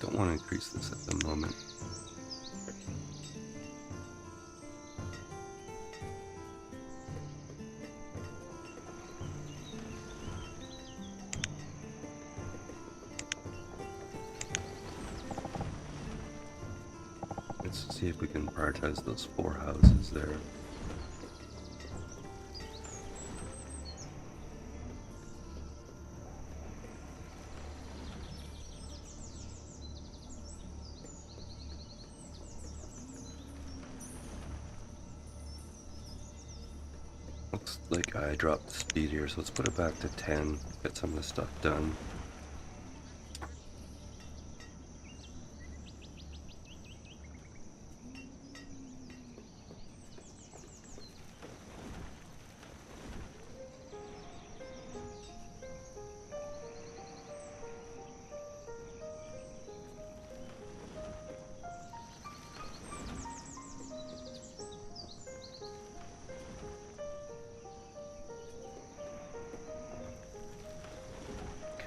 don't want to increase this at the moment. Let's see if we can prioritize those 4 houses there. Looks like I dropped the speed here, so let's put it back to 10, get some of this stuff done.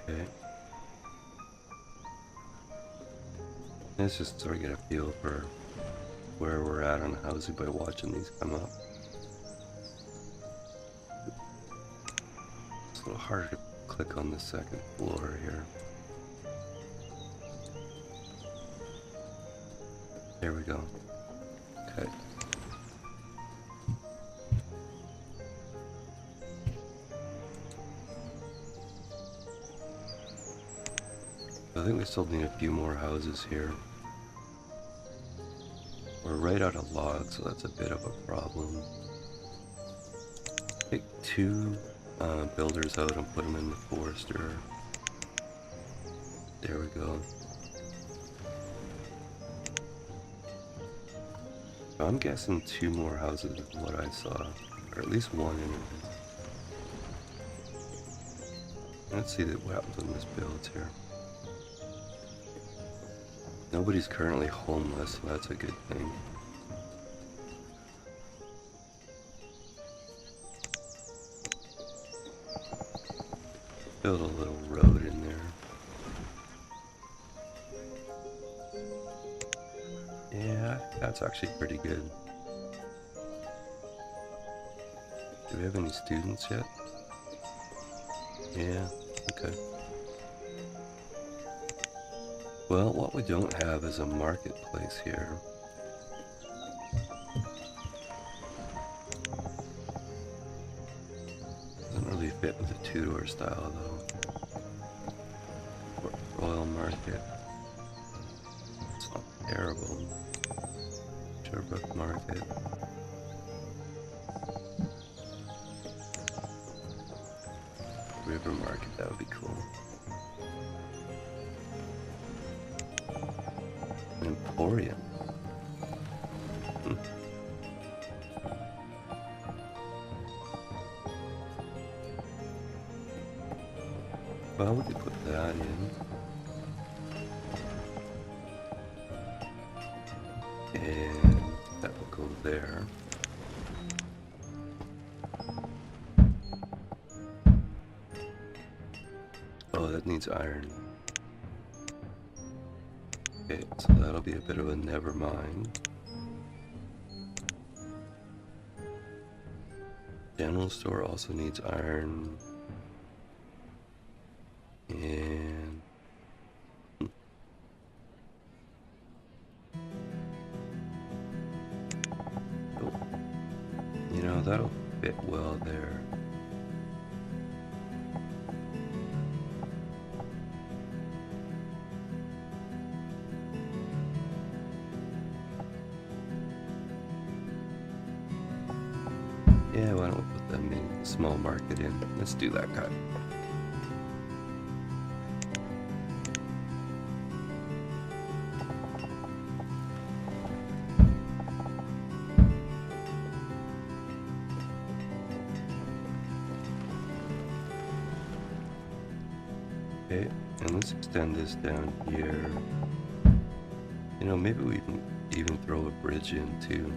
Okay. Let's just sort of get a feel for where we're at on housing by watching these come up. It's a little harder to click on the second floor here. There we go. Okay. I think we still need a few more houses here. We're right out of logs, so that's a bit of a problem. Take 2 builders out and put them in the forester. There we go. So I'm guessing 2 more houses is what I saw, or at least 1 anyway. Let's see what happens when this builds here. Nobody's currently homeless, so that's a good thing. Build a little road in there. Yeah, that's actually pretty good. Do we have any students yet? Yeah, okay. Well, what we don't have is a marketplace here. Doesn't really fit with the Tudor style though. Royal Market. It's not terrible. Sherbrooke Market. River Market, that would be cool. Emporium. Well, we could put that in. And that will go there. Oh, that needs iron. Okay, so that'll be a bit of a never mind. General store also needs iron. And oh, you know, that'll fit well there. Yeah, why don't we put them in small market in? Let's do that guy. Okay, and let's extend this down here. You know, maybe we can even throw a bridge in too.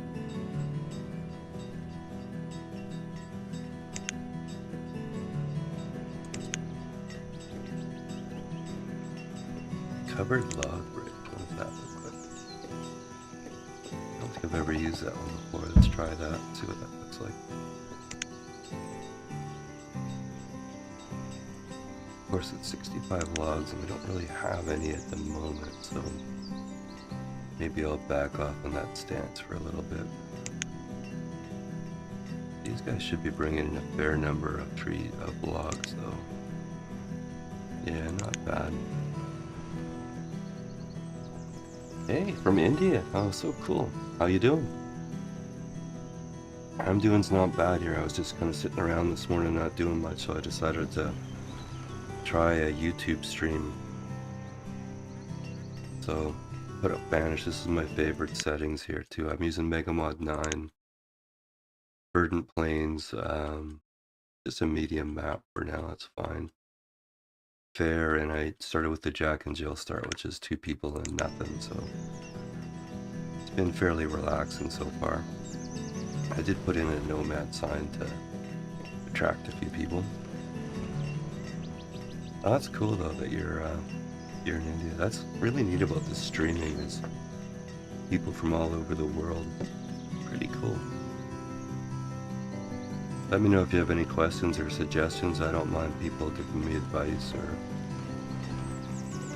Covered log bridge, what does that look like? I don't think I've ever used that one before. Let's try that, see what that looks like. Of course, it's 65 logs and we don't really have any at the moment, so maybe I'll back off on that stance for a little bit. These guys should be bringing in a fair number of logs though. Yeah, not bad. Hey, from India. Oh, so cool. How you doing? I'm doing's not bad here. I was just kind of sitting around this morning not doing much, so I decided to try a YouTube stream. So, put up Banished. This is my favorite settings here too. I'm using megamod 9. Verdant Plains, just a medium map for now, that's fine. Fair, and I started with the Jack and Jill start, which is 2 people and nothing, so it's been fairly relaxing so far. I did put in a nomad sign to attract a few people. Oh, that's cool though that you're in India. That's really neat about this streaming is people from all over the world. Pretty cool. Let me know if you have any questions or suggestions. I don't mind people giving me advice or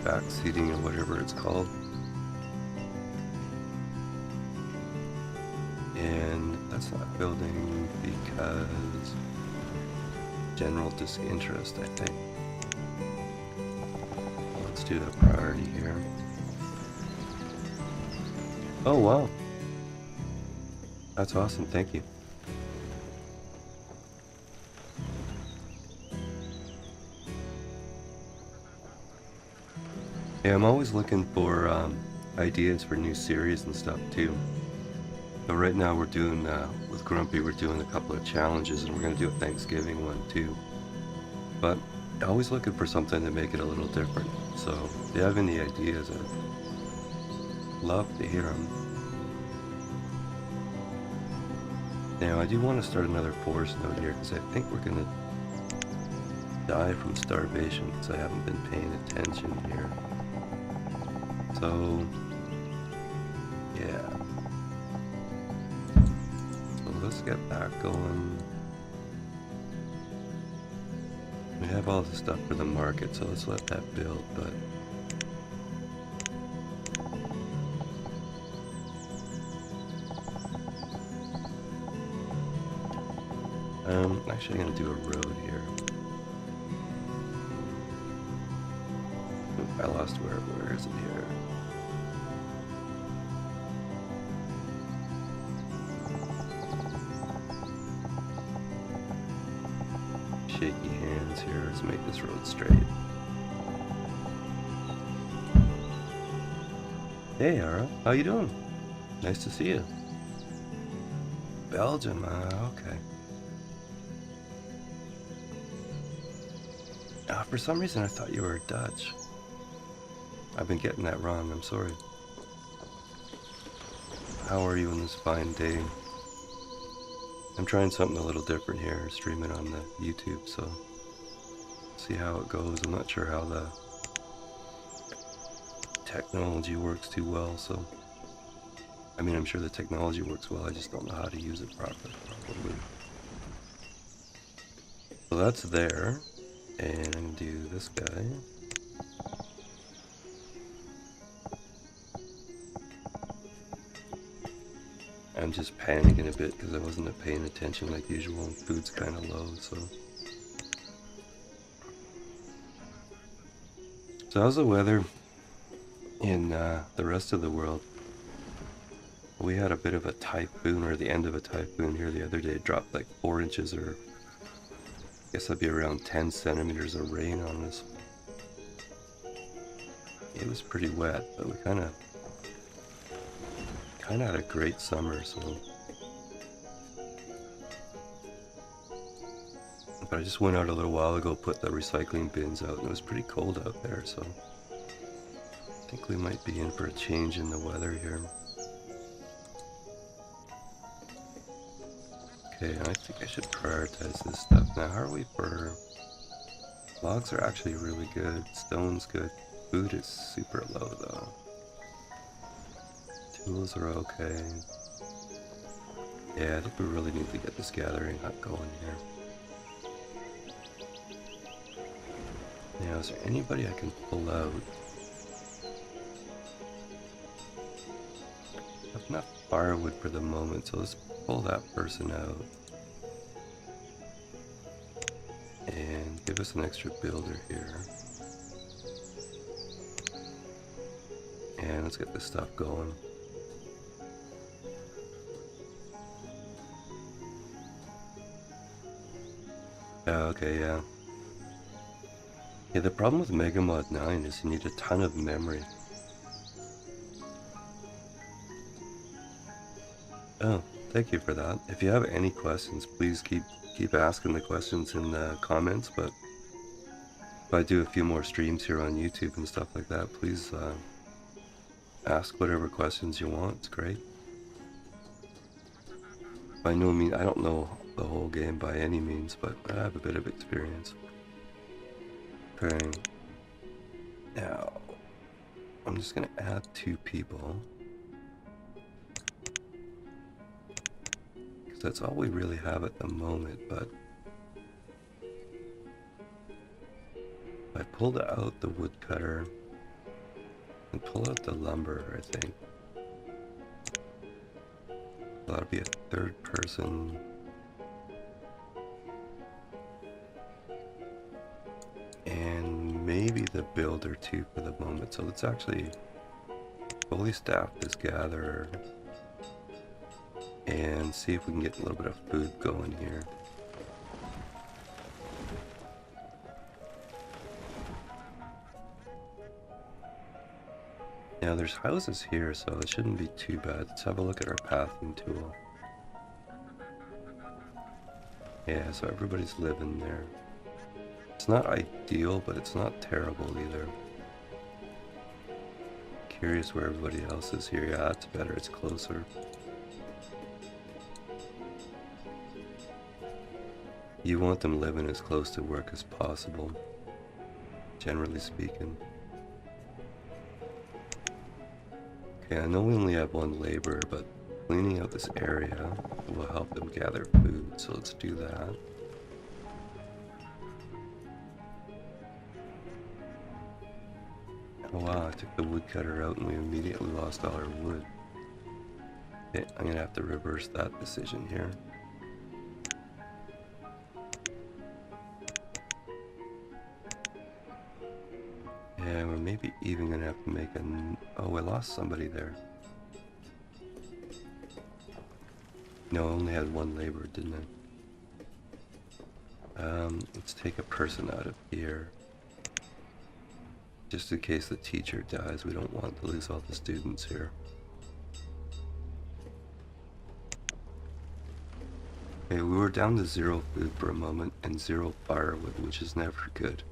backseating or whatever it's called. And that's not building because general disinterest, I think. Let's do the priority here. Oh wow, that's awesome, thank you. Yeah, I'm always looking for ideas for new series and stuff too. So right now we're doing, with Grumpy, we're doing a couple of challenges and we're going to do a Thanksgiving one too. But always looking for something to make it a little different. So if you have any ideas, I'd love to hear them. Now I do want to start another forest node here because I think we're going to die from starvation because I haven't been paying attention here. So yeah. So let's get that going. We have all the stuff for the market, so let's let that build, but actually I'm gonna do a road here. Oop, I lost where is it here? Shaky hands here, let's make this road straight. Hey Ara, how you doing? Nice to see you. Belgium, okay. For some reason I thought you were Dutch. I've been getting that wrong, I'm sorry. How are you on this fine day? I'm trying something a little different here, streaming on the YouTube, so see how it goes. I'm not sure how the technology works too well, so I mean, I'm sure the technology works well, I just don't know how to use it properly. So that's there, and I'm gonna do this guy. I'm just panicking a bit because I wasn't paying attention like usual, and food's kind of low, so. So how's the weather in the rest of the world? We had a bit of a typhoon, or the end of a typhoon here the other day. It dropped like 4 inches, or I guess that'd be around 10 centimeters of rain on us. It was pretty wet, but we kind of had a great summer, so. But I just went out a little while ago, put the recycling bins out, and it was pretty cold out there, so I think we might be in for a change in the weather here. Okay, I think I should prioritize this stuff. Now, how are we for... Logs are actually really good, stone's good, food is super low though. Tools are okay. Yeah, I think we really need to get this gathering hut going here. Now, is there anybody I can pull out? I have enough firewood for the moment, so let's pull that person out. And give us an extra builder here. And let's get this stuff going. Oh, okay, yeah. Yeah, the problem with megamod 9 is you need a ton of memory. Oh, thank you for that. If you have any questions, please keep asking the questions in the comments, but if I do a few more streams here on YouTube and stuff like that, please ask whatever questions you want. It's great. By no means, I don't know the whole game by any means, but I have a bit of experience. Okay. Now, I'm just gonna add 2 people. Because that's all we really have at the moment, but I pulled out the woodcutter and pull out the lumber, I think. That'll be a 3rd person. And maybe the builder too for the moment. So let's actually fully staff this gatherer and see if we can get a little bit of food going here. Now there's houses here, so it shouldn't be too bad. Let's have a look at our pathing tool. Yeah, so everybody's living there. It's not ideal, but it's not terrible either. Curious where everybody else is here. Yeah, it's better, it's closer. You want them living as close to work as possible, generally speaking. Okay, I know we only have 1 laborer, but cleaning out this area will help them gather food, so let's do that. Oh wow, I took the woodcutter out and we immediately lost all our wood. Okay, I'm gonna have to reverse that decision here. Yeah, we're maybe even gonna have to make a... Oh, I lost somebody there. No, I only had 1 laborer, didn't I? Let's take a person out of here. Just in case the teacher dies, we don't want to lose all the students here. Okay, we were down to 0 food for a moment and 0 firewood, which is never good.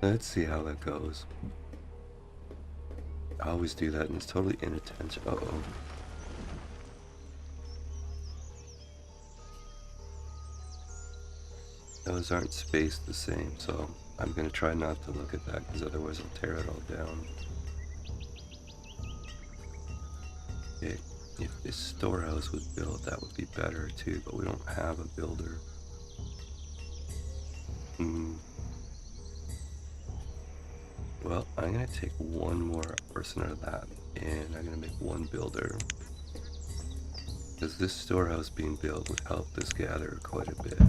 Let's see how that goes. I always do that and it's totally inattentional. Uh-oh. Those aren't spaced the same, so I'm going to try not to look at that because otherwise I'll tear it all down. Okay, if this storehouse was built, that would be better too, but we don't have a builder. Well, I'm going to take 1 more person out of that, and I'm going to make 1 builder. Because this storehouse being built would help this gatherer quite a bit.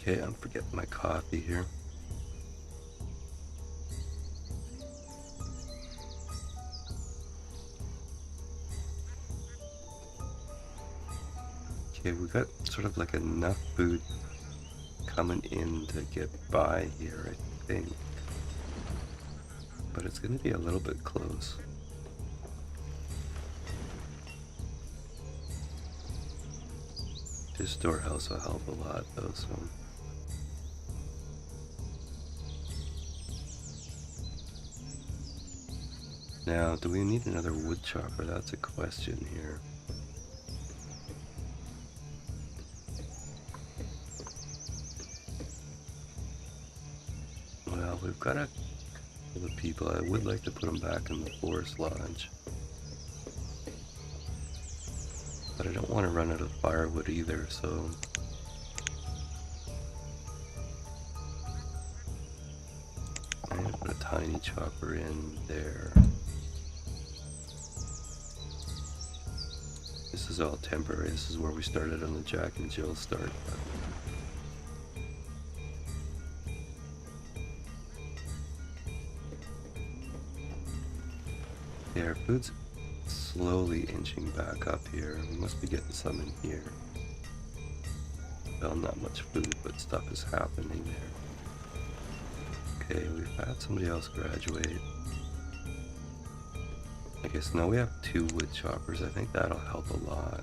Okay, I'm forgetting my coffee here. Okay, we got sort of like enough food coming in to get by here, I think. But it's going to be a little bit close. This storehouse will help a lot though, so... Now, do we need another wood chopper? That's a question here. Well, we've got a couple of people. I would like to put them back in the forest lodge. But I don't want to run out of firewood either, so... I'm going to put a tiny chopper in there. This is all temporary. This is where we started on the Jack and Jill start. Yeah, our food's slowly inching back up here. We must be getting some in here. Well, not much food, but stuff is happening there. Okay, we've had somebody else graduate. I guess now we have 2 wood choppers. I think that'll help a lot.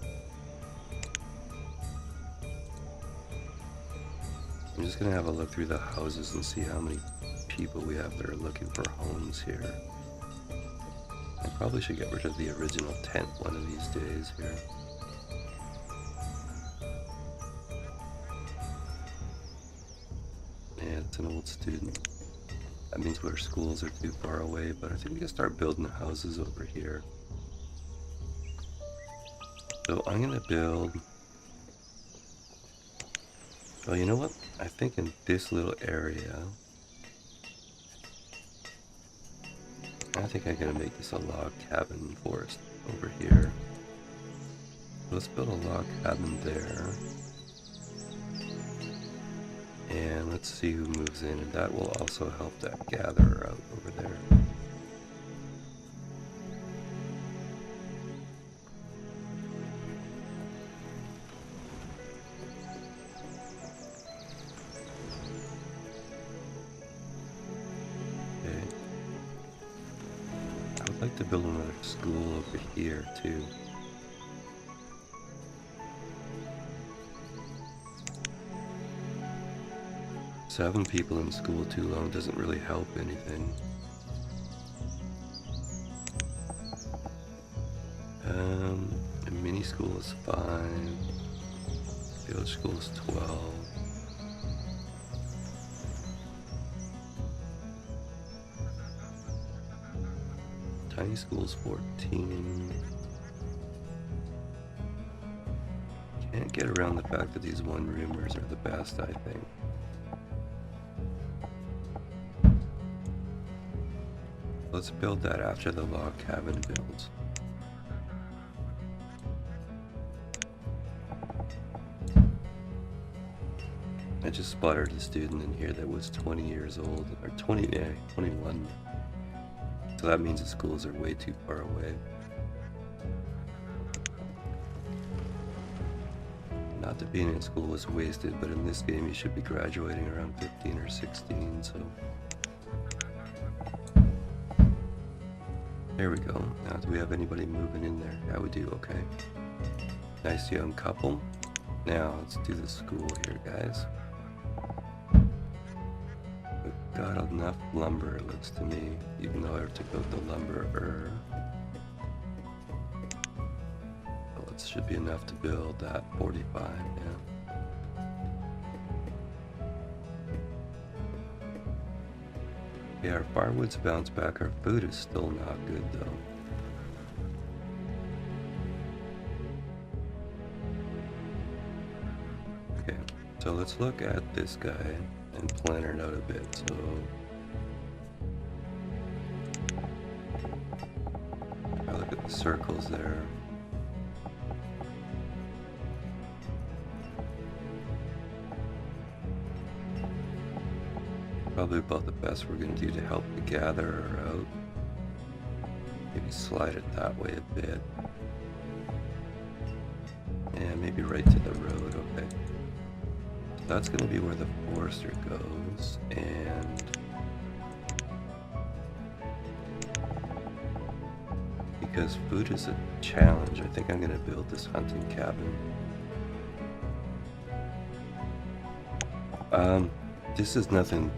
I'm just gonna have a look through the houses and see how many people we have that are looking for homes here. I probably should get rid of the original tent one of these days here. Yeah, it's an old student. That means our schools are too far away, but I think we can start building houses over here. So I'm gonna build... Well, you know what? I think in this little area... I think I'm gonna make this a log cabin forest over here. Let's build a log cabin there. And let's see who moves in, and that will also help that gatherer out over there. Okay. I would like to build another school over here too. Seven people in school too long doesn't really help anything. A mini school is 5. Village school is 12. Tiny school is 14. Can't get around the fact that these one-roomers are the best, I think. Let's build that after the log cabin builds. I just spotted a student in here that was 20 years old, or 21. So that means the schools are way too far away. Not that being in school was wasted, but in this game you should be graduating around 15 or 16, so... There we go. Now, do we have anybody moving in there? Yeah, we do. Okay. Nice young couple. Now, let's do the school here, guys. We've got enough lumber, it looks to me, even though I have to go to the lumberer. Well, it should be enough to build that 45, yeah. Yeah, our firewood's bounced back. Our food is still not good, though. Okay, so let's look at this guy and plan it out a bit. So, if I look at the circles there. Probably about the best we're going to do to help the gatherer out. Maybe slide it that way a bit. And maybe right to the road, okay. So that's going to be where the forester goes, and... because food is a challenge, I think I'm going to build this hunting cabin. This is nothing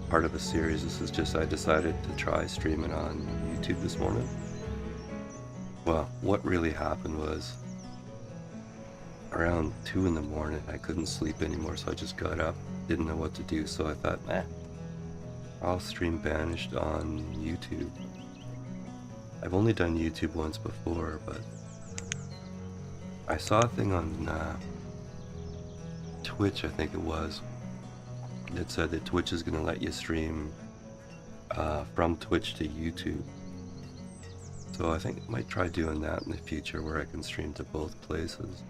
part of a series. This is just I decided to try streaming on YouTube this morning. Well, what really happened was around 2 in the morning I couldn't sleep anymore, so I just got up, didn't know what to do, so I thought, I'll stream Banished on YouTube. I've only done YouTube once before, but I saw a thing on Twitch, I think it was, that said that Twitch is going to let you stream from Twitch to YouTube. So I think I might try doing that in the future, where I can stream to both places.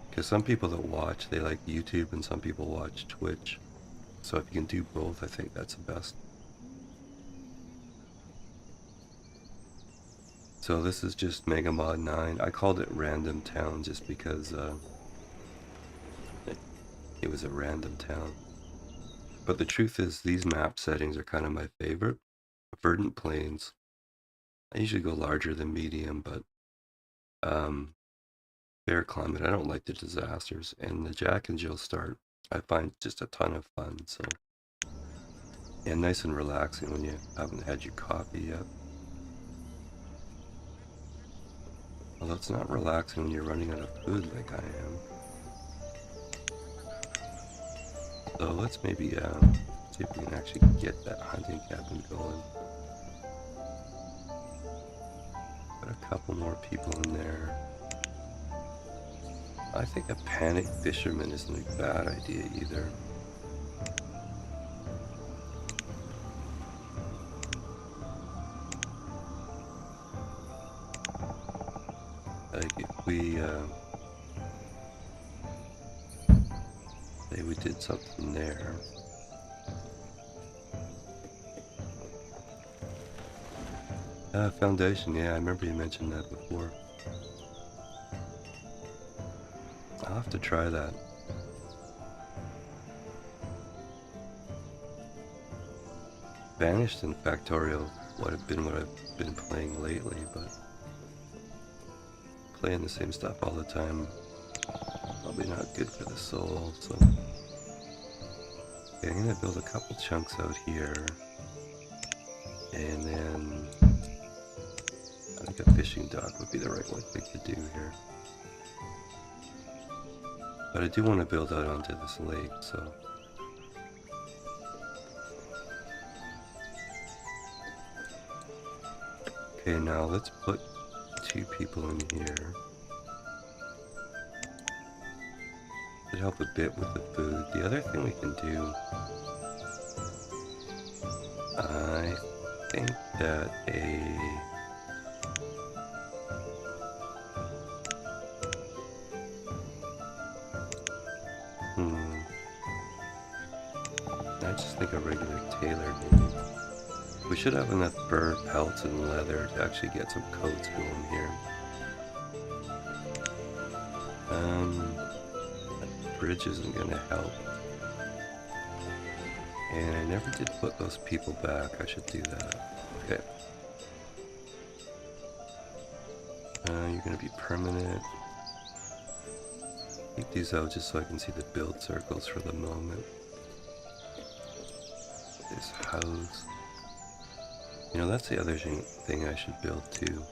Because some people that watch, they like YouTube, and some people watch Twitch. So if you can do both, I think that's the best. So this is just megamod 9. I called it random town just because it was a random town. But the truth is these map settings are kind of my favorite. Verdant plains. I usually go larger than medium, but fair climate. I don't like the disasters. And the Jack and Jill start, I find just a ton of fun. So, and nice and relaxing when you haven't had your coffee yet. Although it's not relaxing when you're running out of food like I am. So let's maybe see if we can actually get that hunting cabin going. Put a couple more people in there. I think a panic fisherman isn't a bad idea either. Like if we say we did something there. Foundation, yeah, I remember you mentioned that before. I'll have to try that. Banished and Factorial would have been what I've been playing lately, but playing the same stuff all the time, probably not good for the soul, so. Okay, I'm gonna build a couple chunks out here, and then I think a fishing dock would be the right thing to do here. But I do want to build out onto this lake, so. Okay, now let's put 2 people in here. Should help a bit with the food. The other thing we can do, I think that I just think a regular tailor maybe. We should have enough fur, pelts, and leather to actually get some coats going here. That bridge isn't gonna help. And I never did put those people back. I should do that. Okay. You're gonna be permanent. Keep these out just so I can see the build circles for the moment. This house. You know, that's the other thing I should build too.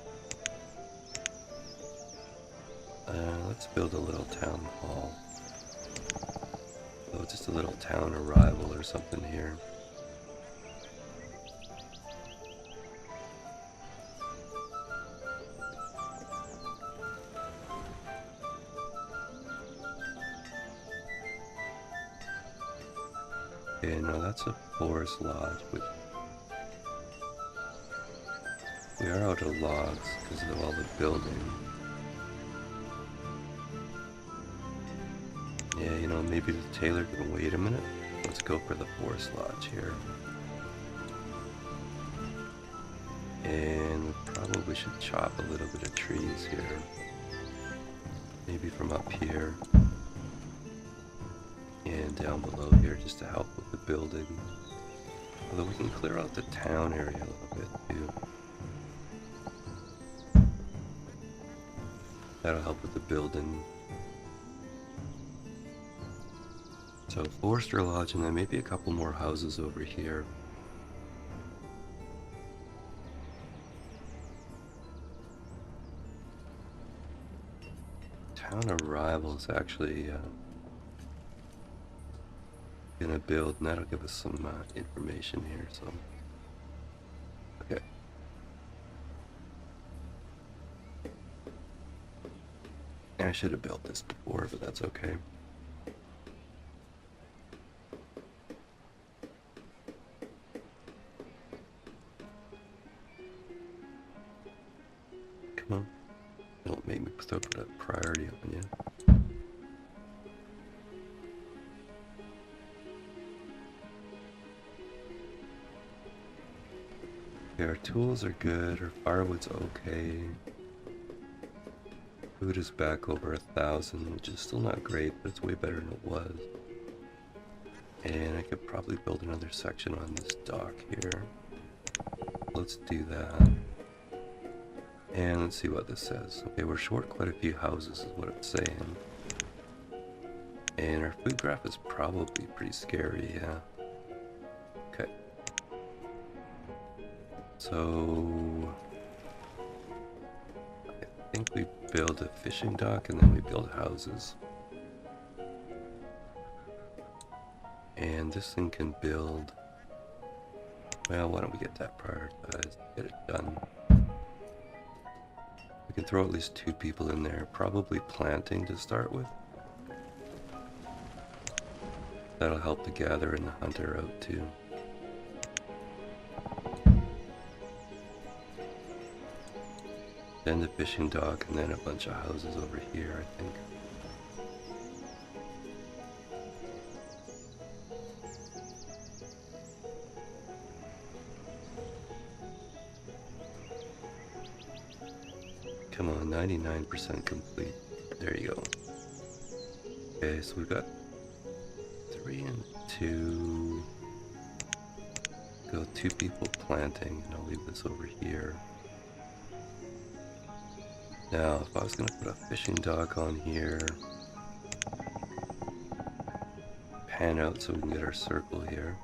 Let's build a little town hall. So just a little town arrival or something here. Okay, now that's a forest lodge, which we are out of logs because of all the building. Yeah, you know, maybe the tailor can wait a minute. Let's go for the forest lodge here. And we probably should chop a little bit of trees here. Maybe from up here. And down below here just to help with the building. Although we can clear out the town area a little bit too. That'll help with the building. So Forester Lodge and then maybe a couple more houses over here. Town Arrival is actually gonna build, and that'll give us some information here. So, okay. I should have built this before, but that's okay. Come on. Don't make me put a priority on you. Okay, our tools are good, our firewood's okay. Food is back over 1,000, which is still not great, but it's way better than it was. And I could probably build another section on this dock here. Let's do that. And let's see what this says. Okay, we're short quite a few houses is what it's saying. And our food graph is probably pretty scary, yeah. Okay. So I think we build a fishing dock and then we build houses. And this thing can build... Well, why don't we get that prioritized, get it done. We can throw at least 2 people in there, probably planting to start with. That'll help the gatherer and the hunter out too. Then the fishing dock, and then a bunch of houses over here, I think. Come on, 99% complete. There you go. Okay, so we've got 3 and 2. Go 2 people planting, and I'll leave this over here. Now, if I was gonna put a fishing dock on here, pan out so we can get our circle here.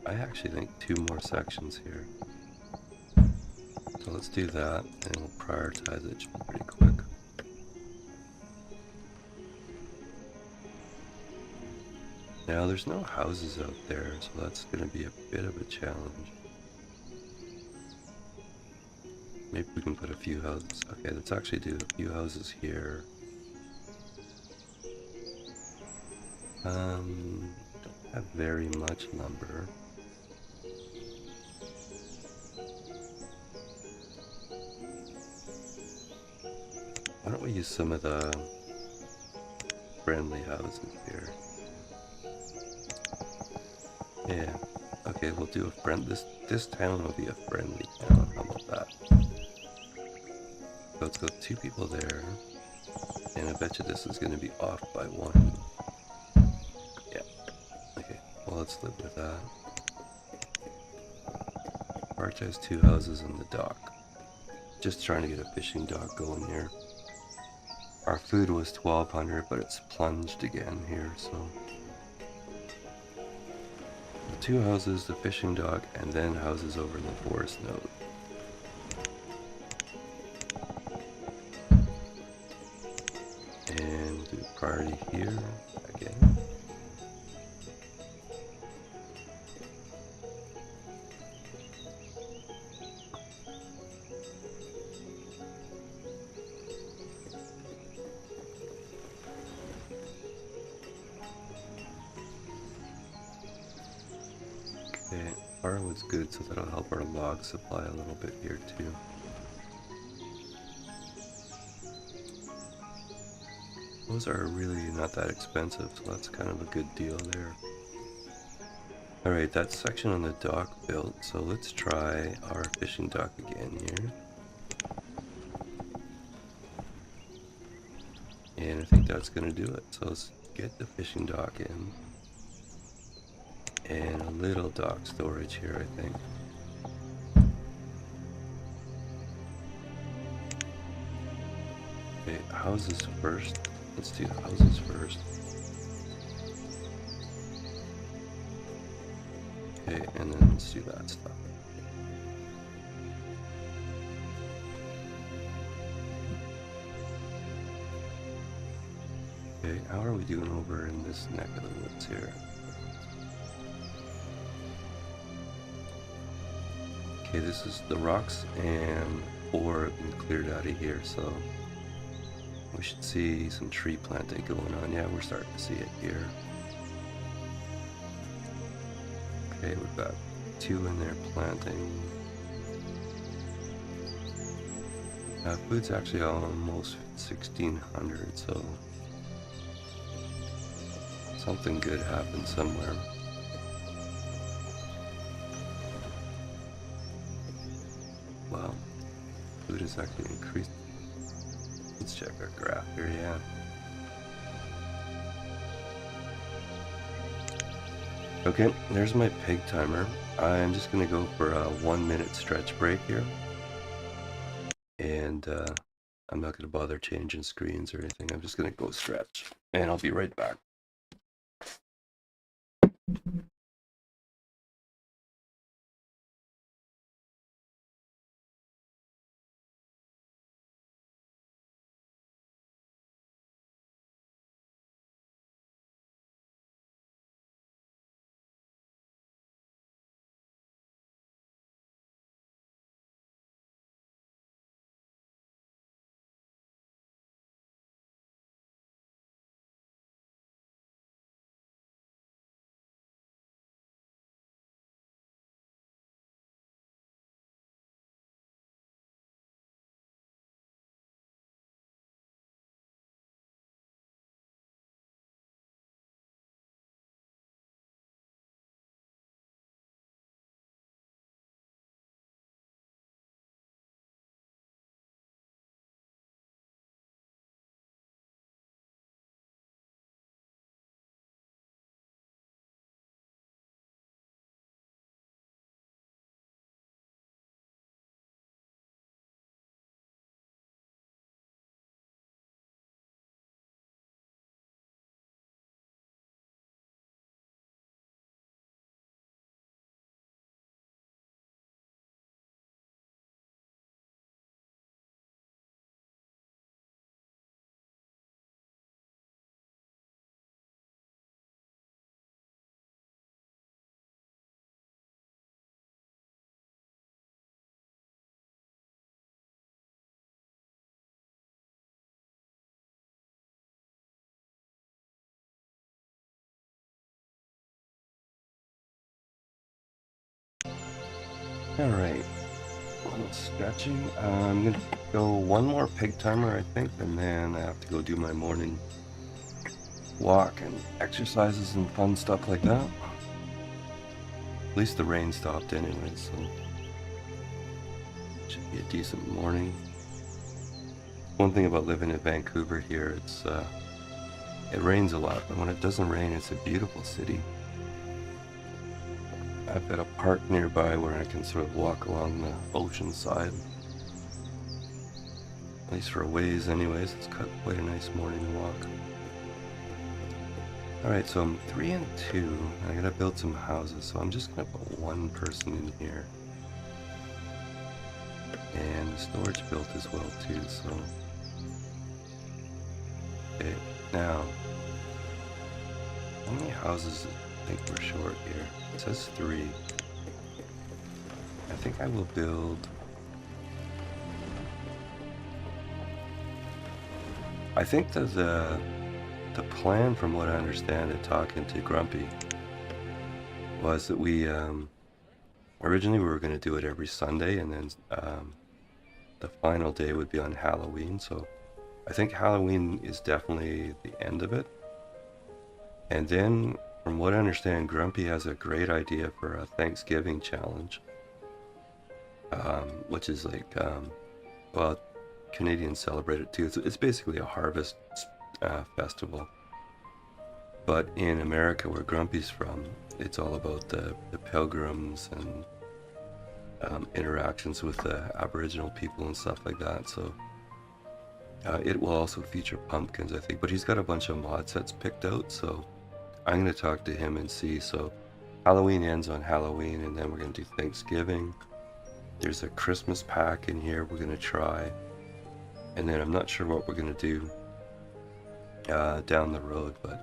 I actually think 2 more sections here. So let's do that, and we'll prioritize it pretty quick. Now, there's no houses out there, so that's going to be a bit of a challenge. Maybe we can put a few houses. Okay, let's actually do a few houses here. Don't have very much lumber. Why don't we use some of the friendly houses here? Yeah. Okay, we'll do a friend. This town will be a friendly town. How about that? So let's go 2 people there, and I bet you this is going to be off by 1. Yeah. Okay. Well, let's live with that. Arch has 2 houses in the dock. Just trying to get a fishing dock going here. Our food was 1,200, but it's plunged again here, so. The 2 houses, the fishing dock, and then houses over in the forest node. And we'll do priority here again. Okay, firewood's good, so that'll help our log supply a little bit here too. Those are really not that expensive, so that's kind of a good deal there. Alright, that section on the dock built, so let's try our fishing dock again here. And I think that's going to do it, so let's get the fishing dock in. And a little dock storage here, I think. Okay, houses first. Let's do houses first. Okay, and then let's do that stuff. Okay, how are we doing over in this neck of the woods here? Okay, this is the rocks and ore have been cleared out of here, so we should see some tree planting going on. Yeah, we're starting to see it here. Okay, we've got 2 in there planting. Food's actually almost 1,600, so Something good happened somewhere. Wow. Food is actually increased. Let's check our graph here, yeah. Okay, there's my pig timer. I'm just gonna go for a 1-minute stretch break here. And I'm not gonna bother changing screens or anything. I'm just gonna go stretch. And I'll be right back. Alright, a little stretching. I'm gonna go one more pig timer, I think, and then I have to go do my morning walk and exercises and fun stuff like that. At least the rain stopped anyway, so should be a decent morning. One thing about living in Vancouver here, it rains a lot, but when it doesn't rain, it's a beautiful city. I've got a park nearby where I can sort of walk along the ocean side. At least for a ways anyways, it's quite a nice morning walk. Alright, so I'm 3 and 2, and I gotta build some houses, so I'm just gonna put one person in here. And the storage built as well too, so... Okay, now... How many houses I think we're short here? It says 3. I think I will build... I think that the plan, from what I understand it, talking to Grumpy, was that we, originally we were going to do it every Sunday, and then the final day would be on Halloween, so I think Halloween is definitely the end of it. And then, from what I understand, Grumpy has a great idea for a Thanksgiving challenge, which is like, well, Canadians celebrate it too. It's basically a harvest festival. But in America, where Grumpy's from, it's all about the pilgrims and interactions with the Aboriginal people and stuff like that. So it will also feature pumpkins, I think. But he's got a bunch of mod sets picked out, so I'm going to talk to him and see. So Halloween ends on Halloween, and then we're going to do Thanksgiving. There's a Christmas pack in here we're going to try. And then I'm not sure what we're going to do down the road, but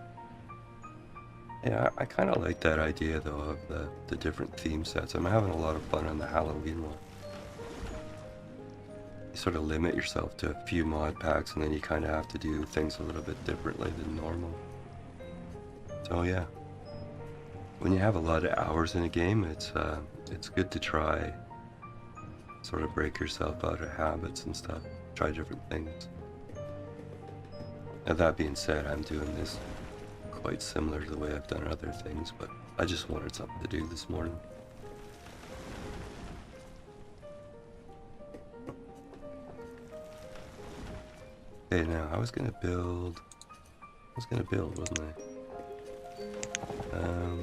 yeah, I kind of like that idea though of the different theme sets. I'm having a lot of fun on the Halloween one. You sort of limit yourself to a few mod packs, and then you kind of have to do things a little bit differently than normal. So yeah, when you have a lot of hours in a game, it's good to try, sort of break yourself out of habits and stuff, try different things. Now that being said, I'm doing this quite similar to the way I've done other things, but I just wanted something to do this morning. Okay, now I was gonna build, wasn't I?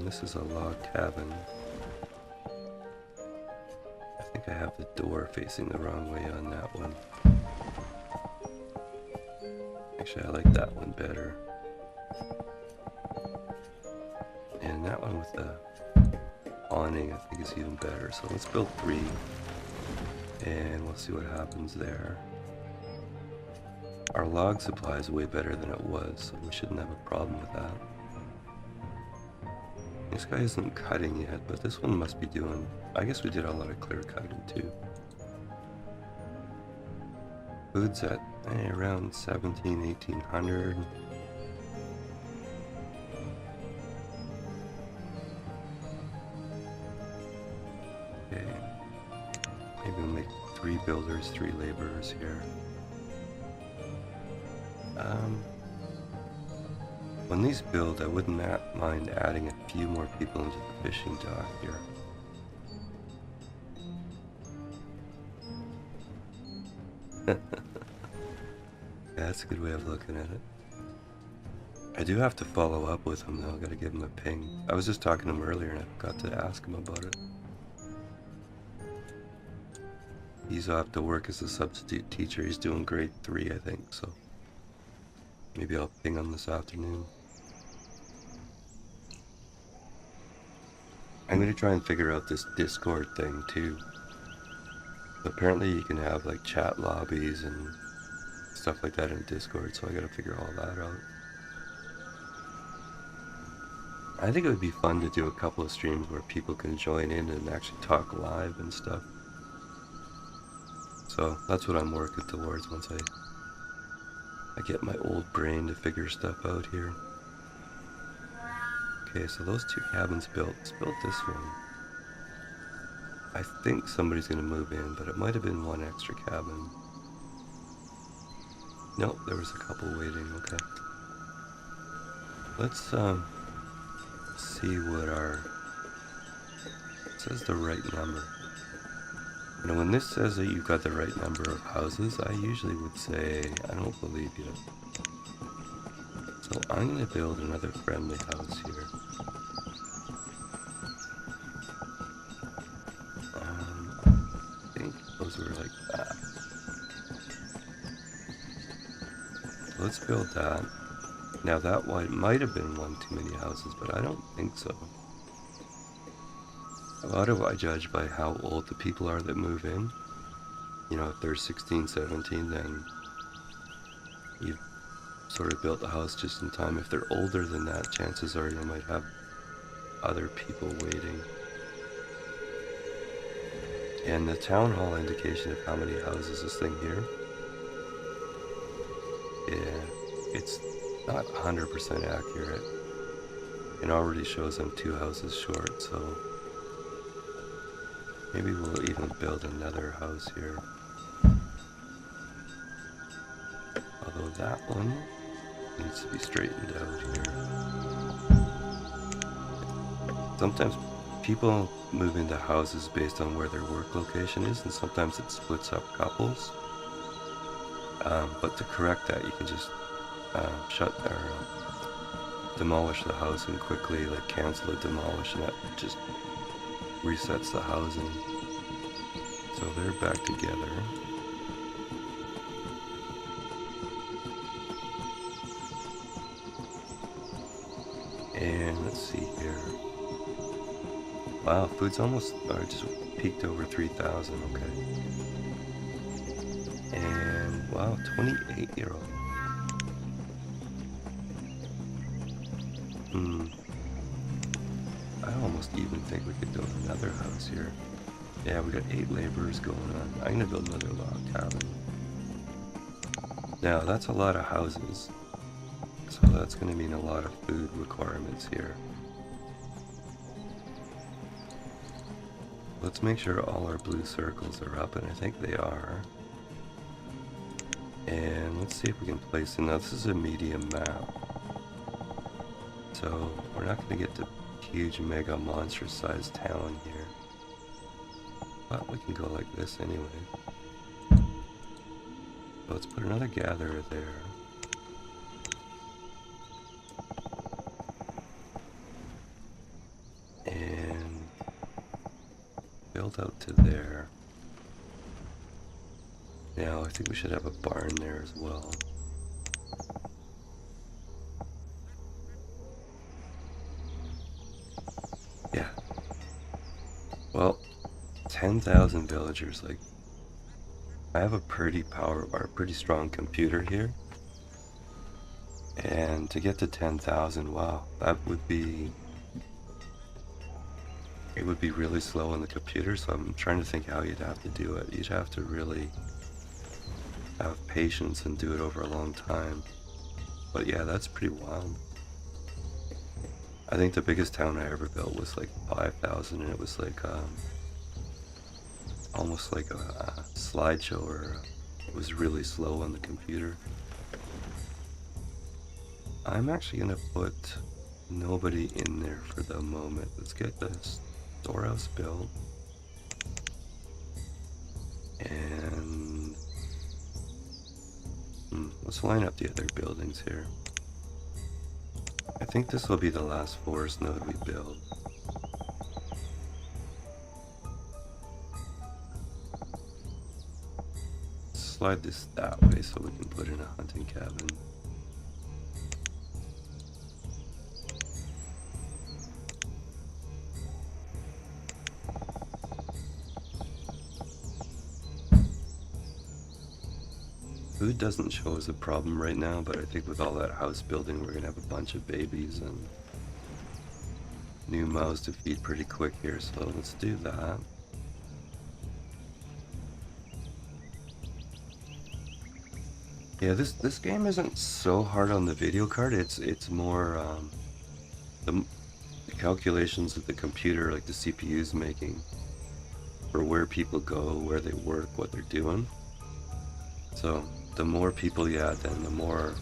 This is a log cabin. I think I have the door facing the wrong way on that one. Actually, I like that one better. And that one with the awning I think is even better. So let's build 3 and we'll see what happens there. Our log supply is way better than it was, so we shouldn't have a problem with that. This guy isn't cutting yet, but this one must be doing... I guess we did a lot of clear cutting too. Food's at around 1800. Okay. Maybe we'll make 3 builders, 3 laborers here. When these build, I wouldn't mind adding a few more people into the fishing dock here. Yeah, that's a good way of looking at it. I do have to follow up with him though, I gotta give him a ping. I was just talking to him earlier and I forgot to ask him about it. He's off to work as a substitute teacher, he's doing grade 3 I think, so maybe I'll ping him this afternoon. I'm gonna try and figure out this Discord thing too. Apparently you can have like chat lobbies and stuff like that in Discord, so I gotta figure all that out. I think it would be fun to do a couple of streams where people can join in and actually talk live and stuff. So that's what I'm working towards once I get my old brain to figure stuff out here. Okay, so those 2 cabins built. Let's build this one. I think somebody's gonna move in, but it might have been 1 extra cabin. Nope, there was a couple waiting, okay. Let's see what our... It says the right number. And when this says that you've got the right number of houses, I usually would say, I don't believe you. So I'm gonna build another friendly house here. I think those were like that. So let's build that. Now that one might have been 1 too many houses, but I don't think so. How do I judge by how old the people are that move in? You know, if they're 16, 17, then you've sort of built the house just in time. If they're older than that, chances are you might have other people waiting. And the town hall indication of how many houses this thing here, yeah, it's not 100% accurate. It already shows I'm 2 houses short, so maybe we'll even build another house here. Although that one needs to be straightened out here. Sometimes people move into houses based on where their work location is, and sometimes it splits up couples. But to correct that, you can just demolish the house and quickly cancel a demolish, and that just resets the housing. So they're back together. And let's see here. Wow, food's almost just peaked over 3,000. Okay. And wow, 28-year-old. I almost even think we could build another house here. Yeah, we got 8 laborers going on. I'm gonna build another log cabin. Now that's a lot of houses, so that's gonna mean a lot of food requirements here. Let's make sure all our blue circles are up, and I think they are. And let's see if we can place in. Now this is a medium map, So we're not going to get the huge mega monster sized town here. But we can go like this anyway. So let's put another gatherer there. And build out to there. Now I think we should have a barn there as well. Yeah. Well, 10,000 villagers, like, I have a pretty strong computer here. And to get to 10,000, wow, that would be, it would be really slow on the computer, so I'm trying to think how you'd have to do it. You'd have to really have patience and do it over a long time. But yeah, that's pretty wild. I think the biggest town I ever built was like 5,000, and it was like almost like a slideshow, or it was really slow on the computer. I'm actually gonna put nobody in there for the moment. Let's get this storehouse built. And let's line up the other buildings here. I think this will be the last forest node we build. Slide this that way so we can put in a hunting cabin. Food doesn't show as a problem right now, but I think with all that house building, we're gonna have a bunch of babies and new mouths to feed pretty quick here, so let's do that. Yeah, this game isn't so hard on the video card. It's more the calculations that the computer, like the CPU, is making for where people go, where they work, what they're doing. So the more people you add, then the more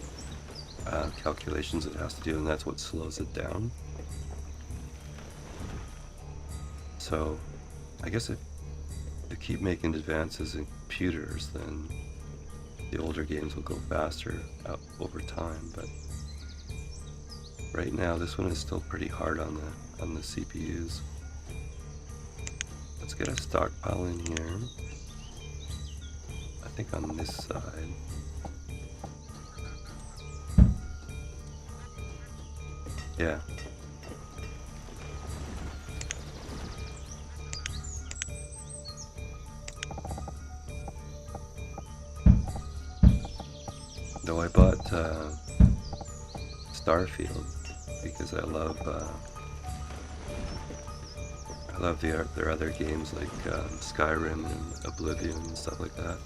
calculations it has to do, and that's what slows it down. So I guess if you keep making advances in computers, then the older games will go faster over time. But right now this one is still pretty hard on the CPUs. Let's get a stockpile in here. I think on this side. Yeah. Though I bought Starfield because I love their other games like Skyrim and Oblivion and stuff like that.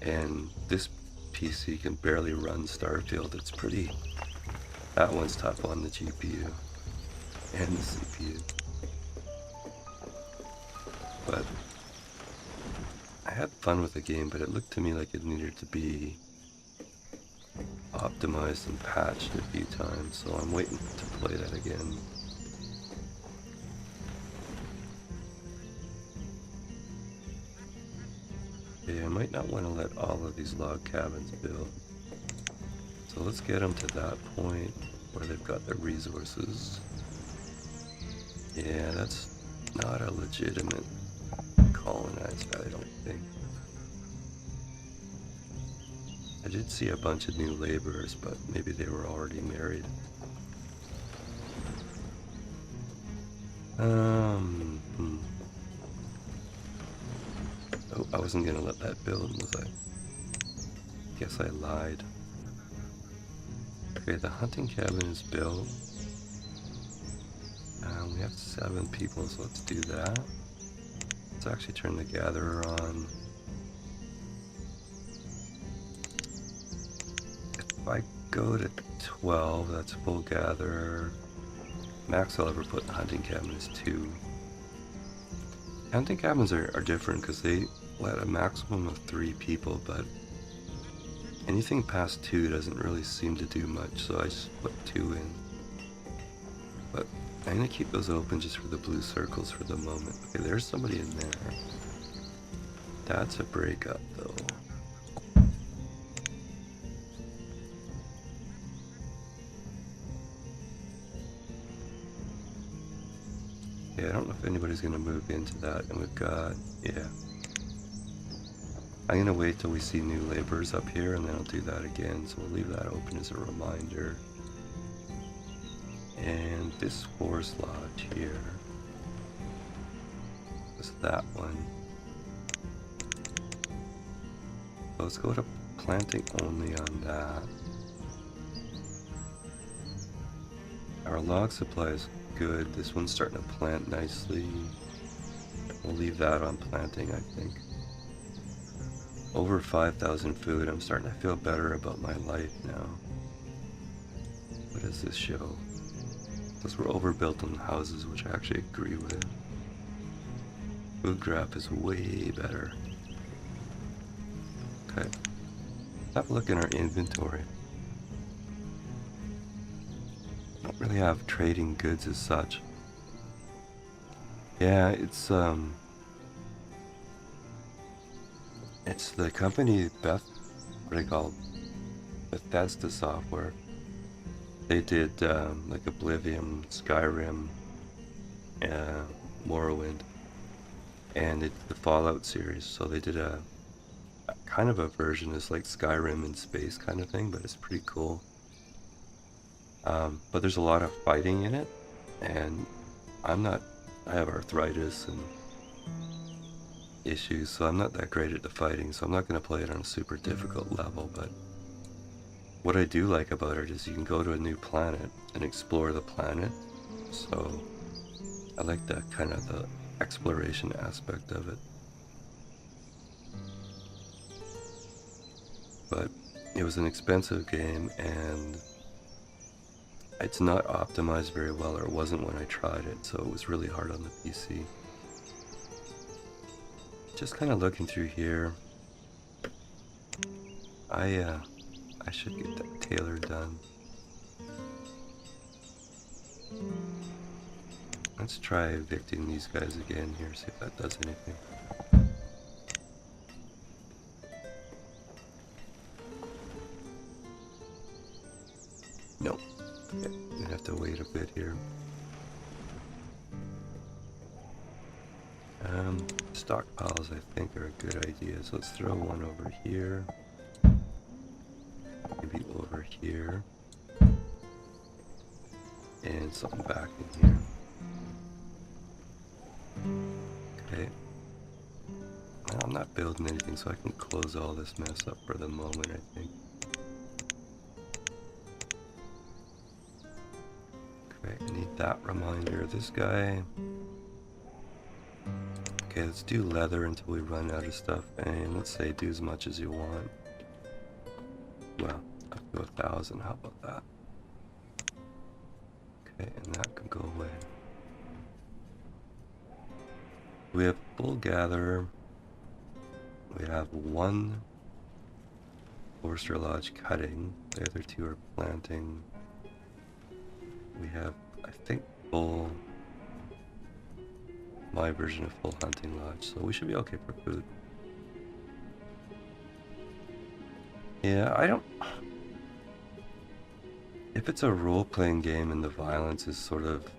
And this PC can barely run Starfield. It's pretty. That one's tough on the GPU and the CPU. But I had fun with the game, but it looked to me like it needed to be optimized and patched a few times, so I'm waiting to play that again. Yeah, I might not want to let all of these log cabins build. So let's get them to that point where they've got their resources. Yeah, that's not a legitimate colonized, I don't think. I did see a bunch of new laborers, but maybe they were already married. Oh, I wasn't gonna let that build, was I? Guess I lied. Okay, the hunting cabin is built. We have 7 people, so let's do that. Let's actually turn the gatherer on. If I go to 12, that's full gatherer. Max I'll ever put in the hunting cabin is 2. Hunting cabins are different because they let a maximum of 3 people, but anything past 2 doesn't really seem to do much, so I just put 2 in. But I'm gonna keep those open just for the blue circles for the moment. Okay, there's somebody in there. That's a breakup though. Yeah, I don't know if anybody's gonna move into that. And we've got, yeah. I'm gonna wait till we see new laborers up here and then I'll do that again. So we'll leave that open as a reminder. And this forest lodge here is that one. So let's go to planting only on that. Our log supply is good. This one's starting to plant nicely. We'll leave that on planting, I think. Over 5,000 food. I'm starting to feel better about my life now. What does this show? Because we're overbuilt on houses, which I actually agree with. Food graph is way better. Okay. Have a look in our inventory. Don't really have trading goods as such. Yeah, it's the company what do they call Bethesda Software. They did like Oblivion, Skyrim, Morrowind, and the Fallout series. So they did a kind of a version that's like Skyrim in space kind of thing, but it's pretty cool. But there's a lot of fighting in it, and I have arthritis and issues, so I'm not that great at the fighting, so I'm not going to play it on a super difficult level. But what I do like about it is you can go to a new planet and explore the planet, so I like that kind of the exploration aspect of it. But it was an expensive game and it's not optimized very well, or it wasn't when I tried it, so it was really hard on the PC. Just kind of looking through here. I should get that tailor done. Let's try evicting these guys again here, see if that does anything. Nope. Okay, I'm gonna have to wait a bit here. Stockpiles I think are a good idea, so let's throw one over here. Maybe over here. And something back in here. Okay. Well, I'm not building anything, so I can close all this mess up for the moment, I think. Okay, I need that reminder. This guy. Okay, let's do leather until we run out of stuff, and let's say do as much as you want. Well, up to 1,000, how about that? Okay, and that can go away. We have full gatherer. We have one forester lodge cutting. The other two are planting. We have, I think, full, my version of full hunting lodge, so we should be okay for food. Yeah, I don't... If it's a role-playing game and the violence is sort of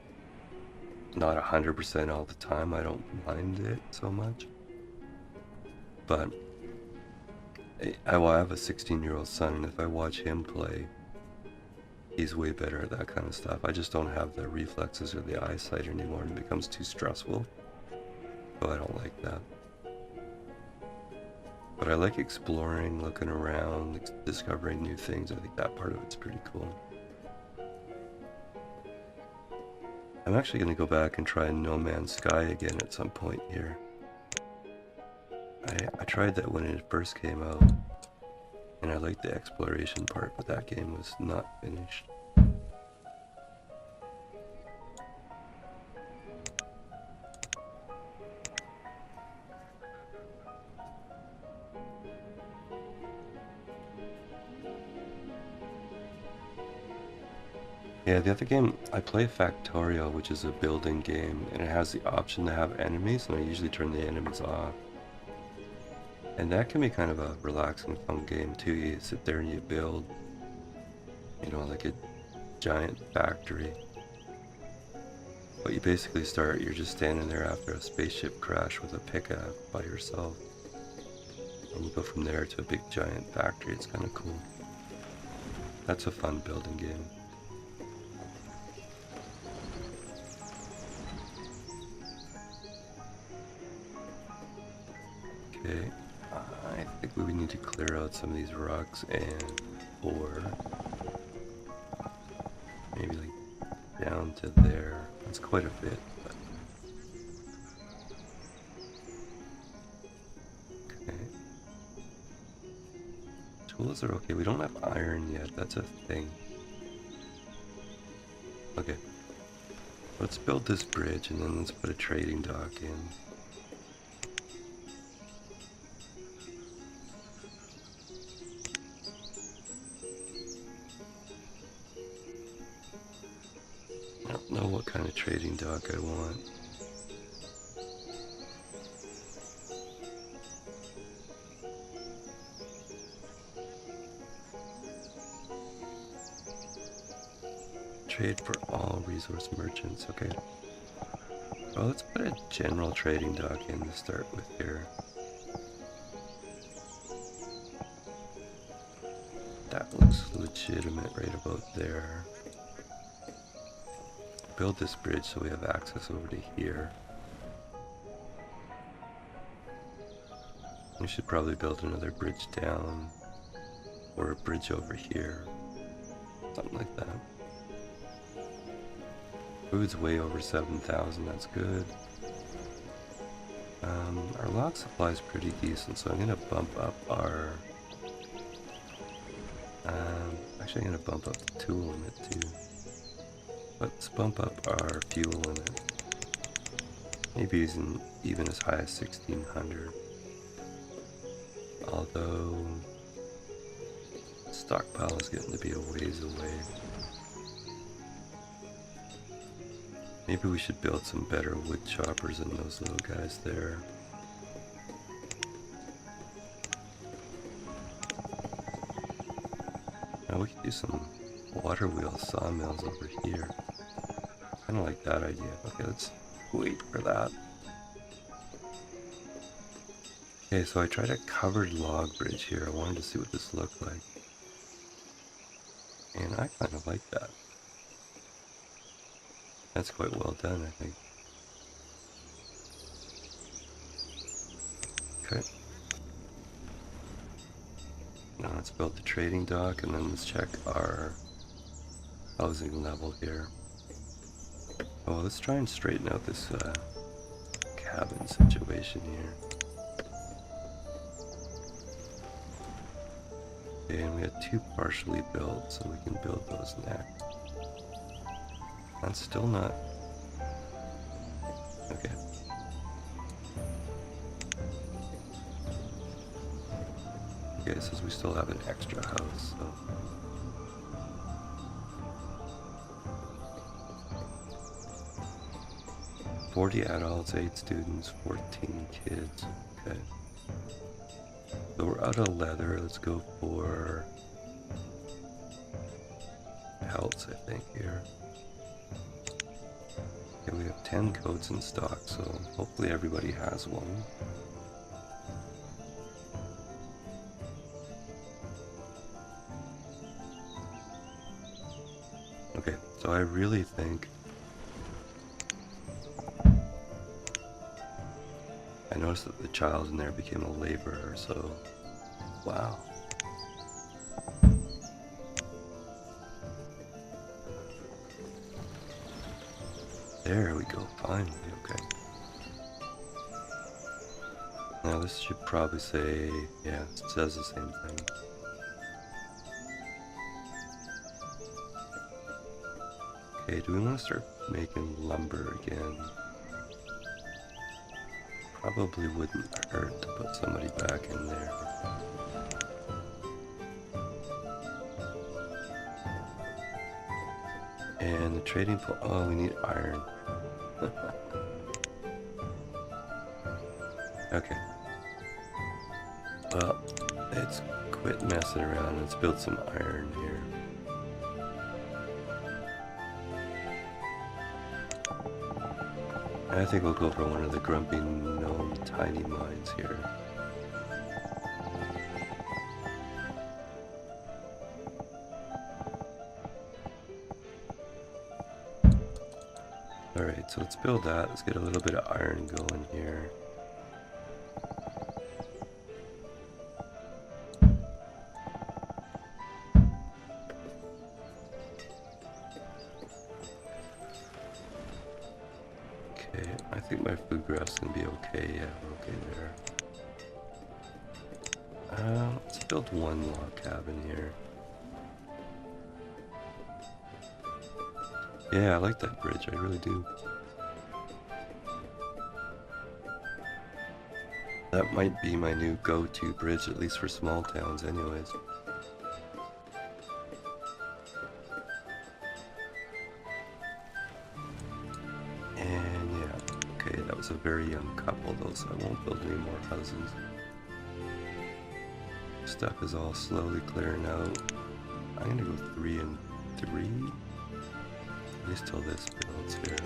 not 100% all the time, I don't mind it so much. But I have a 16-year-old son, and if I watch him play, he's way better at that kind of stuff. I just don't have the reflexes or the eyesight anymore, and it becomes too stressful. So I don't like that. But I like exploring, looking around, discovering new things. I think that part of it's pretty cool. I'm actually going to go back and try No Man's Sky again at some point here. I tried that when it first came out, and I liked the exploration part, but that game was not finished. Yeah, the other game, I play Factorio, which is a building game, and it has the option to have enemies, and I usually turn the enemies off. And that can be kind of a relaxing, fun game too. You sit there and you build, you know, like a giant factory. But you basically start, you're just standing there after a spaceship crash with a pickaxe by yourself. And you go from there to a big giant factory. It's kind of cool. That's a fun building game. Okay, I think we need to clear out some of these rocks and ore. Maybe like down to there. That's quite a bit, but okay. Tools are okay. We don't have iron yet. That's a thing. Okay. Let's build this bridge and then let's put a trading dock in. I don't know what kind of trading dock I want. Trade for all resource merchants, okay. Well, let's put a general trading dock in to start with here. That looks legitimate right about there. Build this bridge so we have access over to here. We should probably build another bridge down, or a bridge over here. Something like that. Food's way over 7,000, that's good. Our log supply is pretty decent, so I'm gonna bump up our... actually I'm gonna bump up the tool limit too. Let's bump up our fuel limit. Maybe even as high as 1,600. Although stockpile is getting to be a ways away. Maybe we should build some better wood choppers than those little guys there. Now we could do some water wheel sawmills over here. Kind of like that idea. Okay, let's wait for that. Okay, so I tried a covered log bridge here. I wanted to see what this looked like. And I kind of like that. That's quite well done, I think. Okay. Now let's build the trading dock and then let's check our housing level here. Oh, let's try and straighten out this cabin situation here. Okay, and we had 2 partially built, so we can build those next. That's still not... Okay. Okay, it says we still have an extra house, so... "40 adults, 8 students, 14 kids." Okay. So we're out of leather. Let's go for pelts, I think, here. Okay, we have 10 coats in stock, so hopefully everybody has one. Okay, so I really think... I noticed that the child in there became a laborer, so... Wow. There we go, finally, okay. Now this should probably say... Yeah, it says the same thing. Okay, do we want to start making lumber again? Probably wouldn't hurt to put somebody back in there. And the trading pool, oh, we need iron. Okay. Well, let's quit messing around. Let's build some iron here. I think we'll go for one of the grumpy gnome tiny mines here. Alright, so let's build that. Let's get a little bit of iron going here. Okay, I think my food graph's gonna be okay. Yeah, we're okay there. Let's build one log cabin here. Yeah, I like that bridge, I really do. That might be my new go-to bridge, at least for small towns anyways. And yeah, okay, that was a very young couple though, so I won't build any more houses. Stuff is all slowly clearing out. I'm gonna go 3 and 3. At least till this builds here.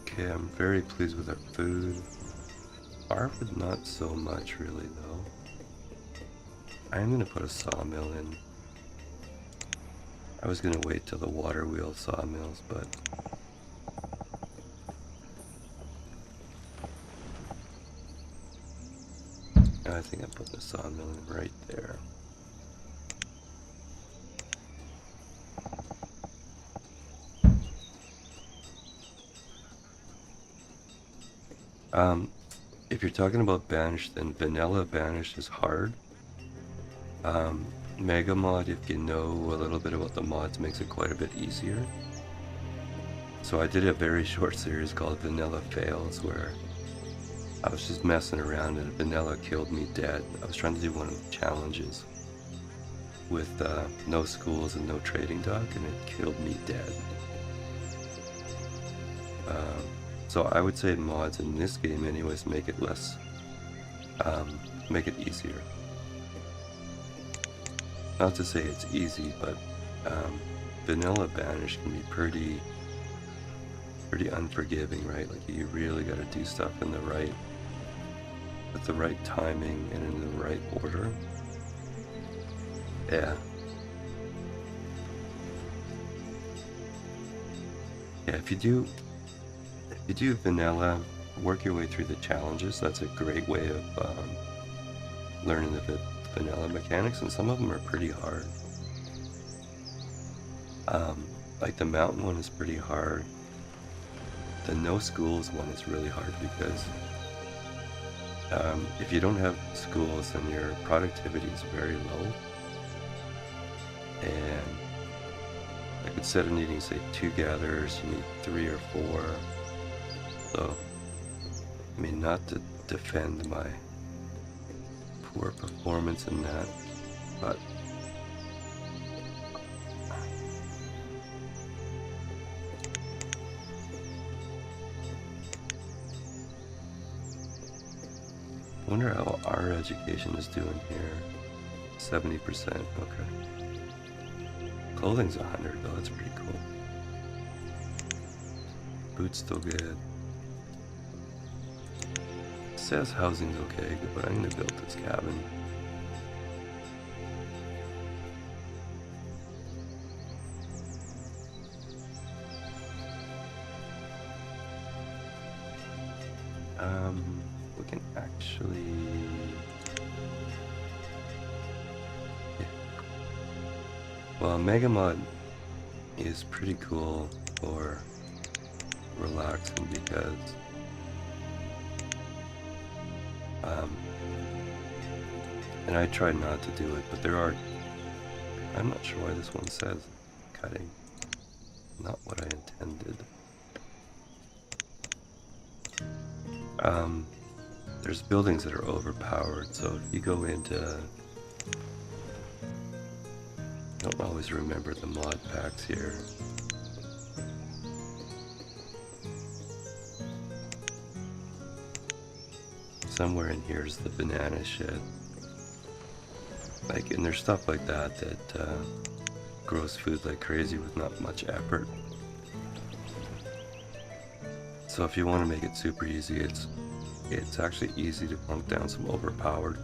Okay, I'm very pleased with our food. Firewood, not so much really though. I'm gonna put a sawmill in. I was gonna wait till the water wheel sawmills, but I think I'm putting the sawmill in right there. If you're talking about Banished, then vanilla Banished is hard. Megamod, if you know a little bit about the mods, makes it quite a bit easier. So I did a very short series called Vanilla Fails, where I was just messing around and vanilla killed me dead. I was trying to do one of the challenges with no schools and no trading dock, and it killed me dead. So I would say mods in this game anyways make it less, make it easier. Not to say it's easy, but vanilla Banish can be pretty unforgiving, right? Like you really got to do stuff in the right, with the right timing and in the right order. Yeah. Yeah, if you do vanilla, work your way through the challenges. That's a great way of learning the vanilla mechanics, and some of them are pretty hard. Like the mountain one is pretty hard. The no schools one is really hard because if you don't have schools, then your productivity is very low. And like instead of needing, say, 2 gatherers, you need 3 or 4. So, I mean, not to defend my poor performance in that, but I wonder how our education is doing here. 70%, okay. Clothing's 100 though, that's pretty cool. Boots still good. Says housing's okay, but I'm gonna build this cabin. We can actually, yeah. Well, megamod is pretty cool for relaxing because And I tried not to do it, but there are... I'm not sure why this one says cutting. Not what I intended. There's buildings that are overpowered, so if you go into... I don't always remember the mod packs here. Somewhere in here is the banana shed. Like, and there's stuff like that that grows food like crazy with not much effort. So if you want to make it super easy, it's actually easy to plunk down some overpowered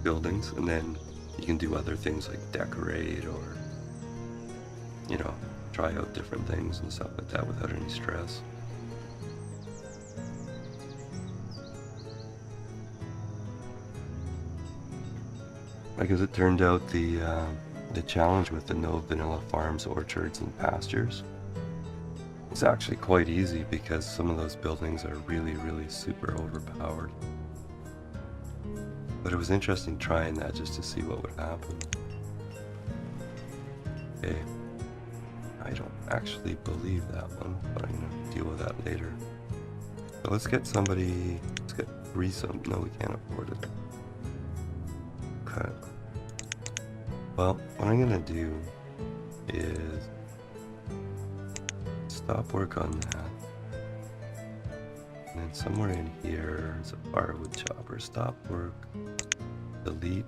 buildings, and then you can do other things like decorate or, you know, try out different things and stuff like that without any stress. Like, as it turned out, the challenge with the no vanilla farms, orchards, and pastures is actually quite easy because some of those buildings are really, really super overpowered. But it was interesting trying that just to see what would happen. Okay, I don't actually believe that one, but I'm gonna deal with that later. So let's get somebody, let's get some, no, we can't afford it. Okay. Well, what I'm gonna do is stop work on that. And then somewhere in here is a firewood chopper. Stop work, delete,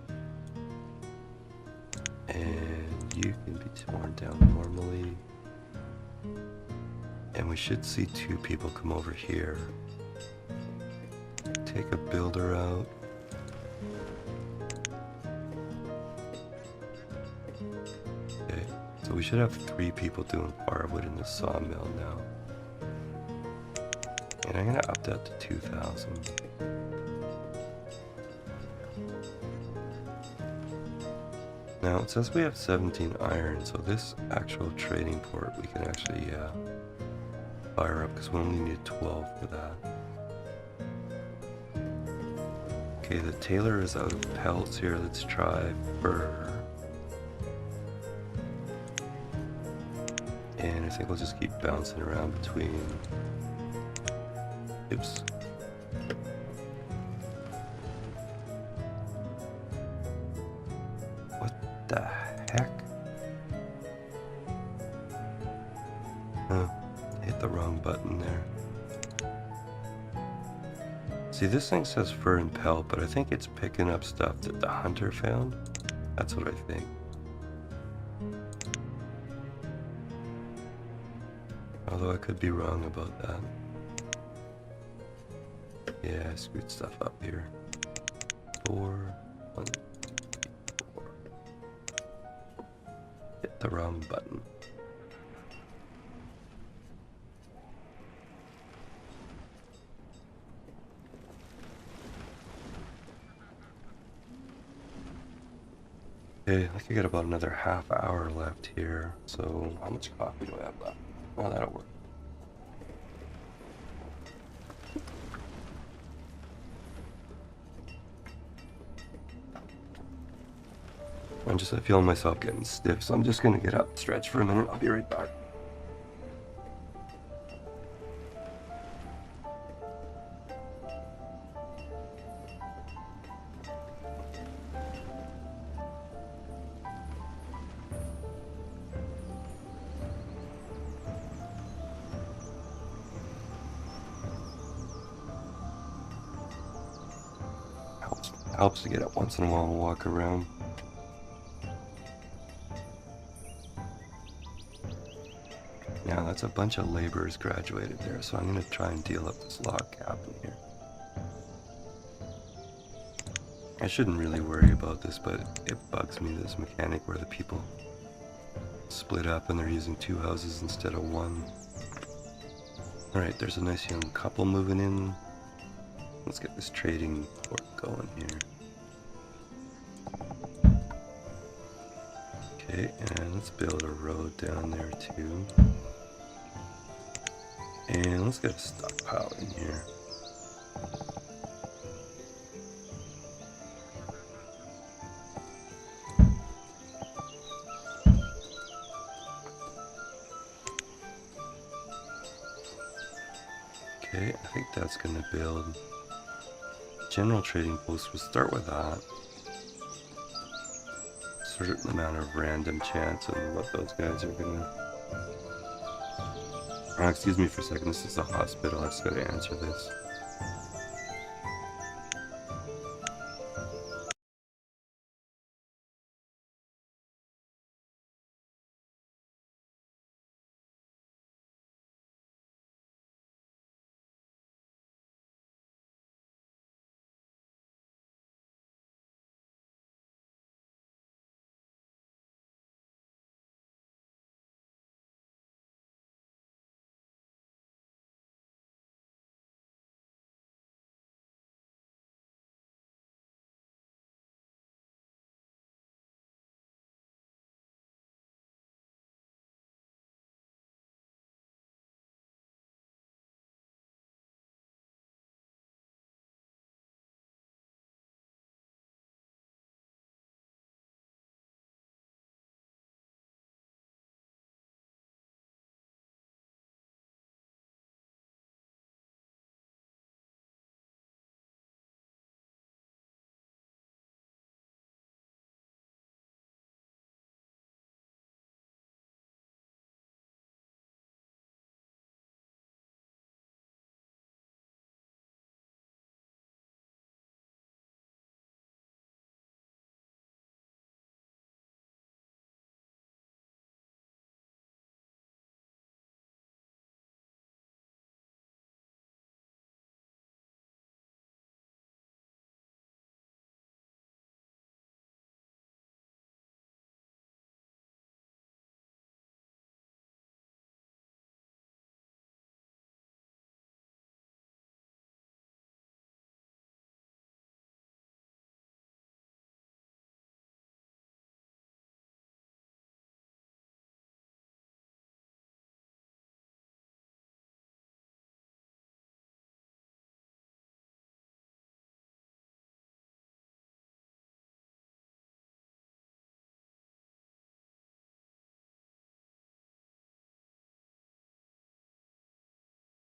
and you can be torn down normally. And we should see two people come over here. Take a builder out. Okay, so we should have 3 people doing firewood in the sawmill now. And I'm gonna up that to 2,000. Now it says we have 17 iron, so this actual trading port we can actually fire up because we only need 12 for that. Okay, the tailor is out of pelts here. Let's try fur. And I think we'll just keep bouncing around between... Oops. What the heck? Huh, hit the wrong button there. See, this thing says fur and pelt, but I think it's picking up stuff that the hunter found. That's what I think. Although I could be wrong about that. Yeah, I screwed stuff up here. 4, 1, 4. Hit the wrong button. Okay, I think I got about another half hour left here. So, how much coffee do I have left? Oh, that'll work. I'm just feeling myself getting stiff, so I'm just gonna get up, stretch for a minute. I'll be right back. Helps to get up once in a while and walk around. Now that's a bunch of laborers graduated there, so I'm going to try and deal up this log cabin here. I shouldn't really worry about this, but it bugs me, this mechanic where the people split up and they're using 2 houses instead of 1. Alright, there's a nice young couple moving in. Let's get this trading port going here. Okay, and let's build a road down there too. And let's get a stockpile in here. . Okay, I think that's gonna build general trading post. We'll start with that. Certain amount of random chance and what those guys are gonna. Excuse me for a second. This is a hospital. I just gotta answer this.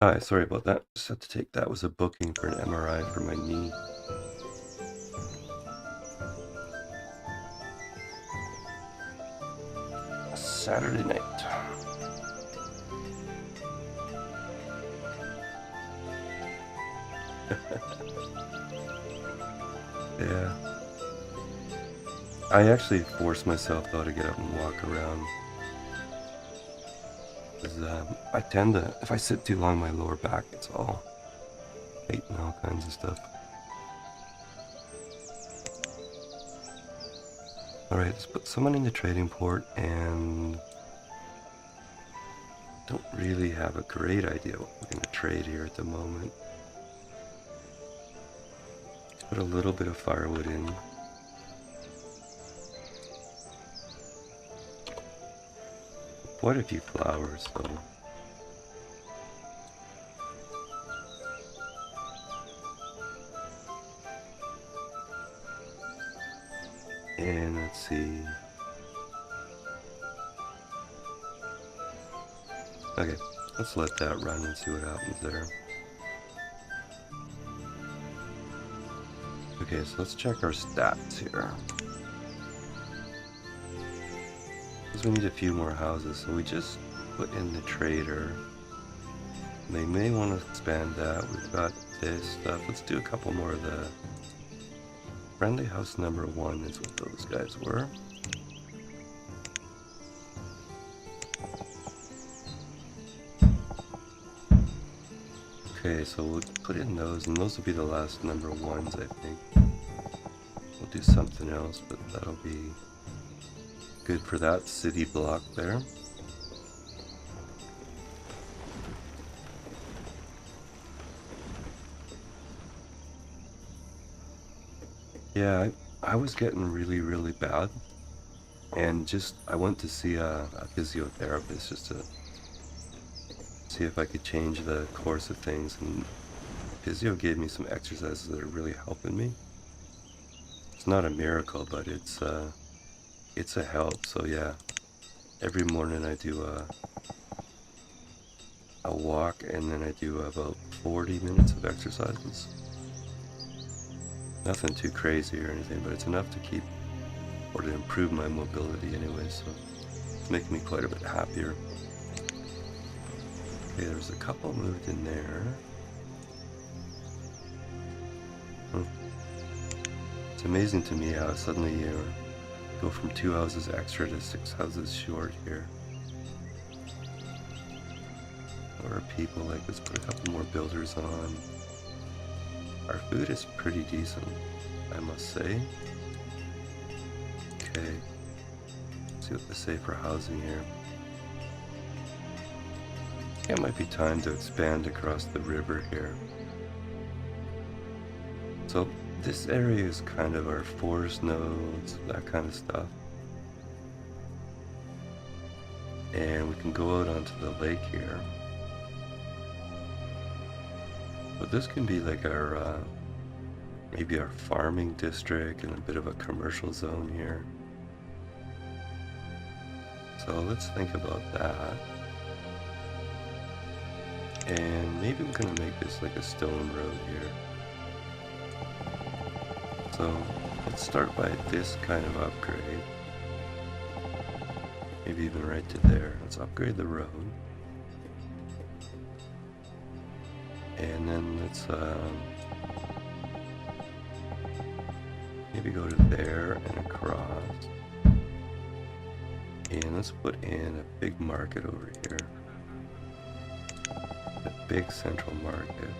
Hi, sorry about that. Just had to take that was a booking for an MRI for my knee. Saturday night. Yeah. I actually force myself though to get up and walk around. Because I tend to, if I sit too long, my lower back gets all ache and all kinds of stuff. Alright, let's put someone in the trading port and don't really have a great idea what we're going to trade here at the moment. Let's put a little bit of firewood in. Quite a few flowers though. And let's see. Okay, let's let that run and see what happens there. Okay, so let's check our stats here. Because we need a few more houses, so we just put in the trader. They may want to expand that. We've got this stuff. Let's do a couple more of the friendly house number 1 is what those guys were. Okay, so we'll put in those, and those will be the last number 1s, I think. We'll do something else, but that'll be good for that city block there. Yeah, I was getting really bad, and just I went to see a physiotherapist just to see if I could change the course of things, and physio gave me some exercises that are really helping me. It's not a miracle, but it's a help. So yeah, every morning I do a walk, and then I do about 40 minutes of exercises. Nothing too crazy or anything, but it's enough to keep or to improve my mobility anyway, so it's making me quite a bit happier. Okay, there's a couple moved in there. It's amazing to me how suddenly you go from 2 houses extra to 6 houses short here. Or people, like, let's put a couple more builders on. Our food is pretty decent, I must say. Okay, let's see what they say for housing here. It might be time to expand across the river here. So this area is kind of our forest nodes, that kind of stuff. And we can go out onto the lake here. But this can be like our, maybe our farming district and a bit of a commercial zone here. So let's think about that. And maybe we're gonna make this like a stone road here. So let's start by this kind of upgrade. Maybe even right to there. Let's upgrade the road. And then let's maybe go to there and across. And let's put in a big market over here. A big central market.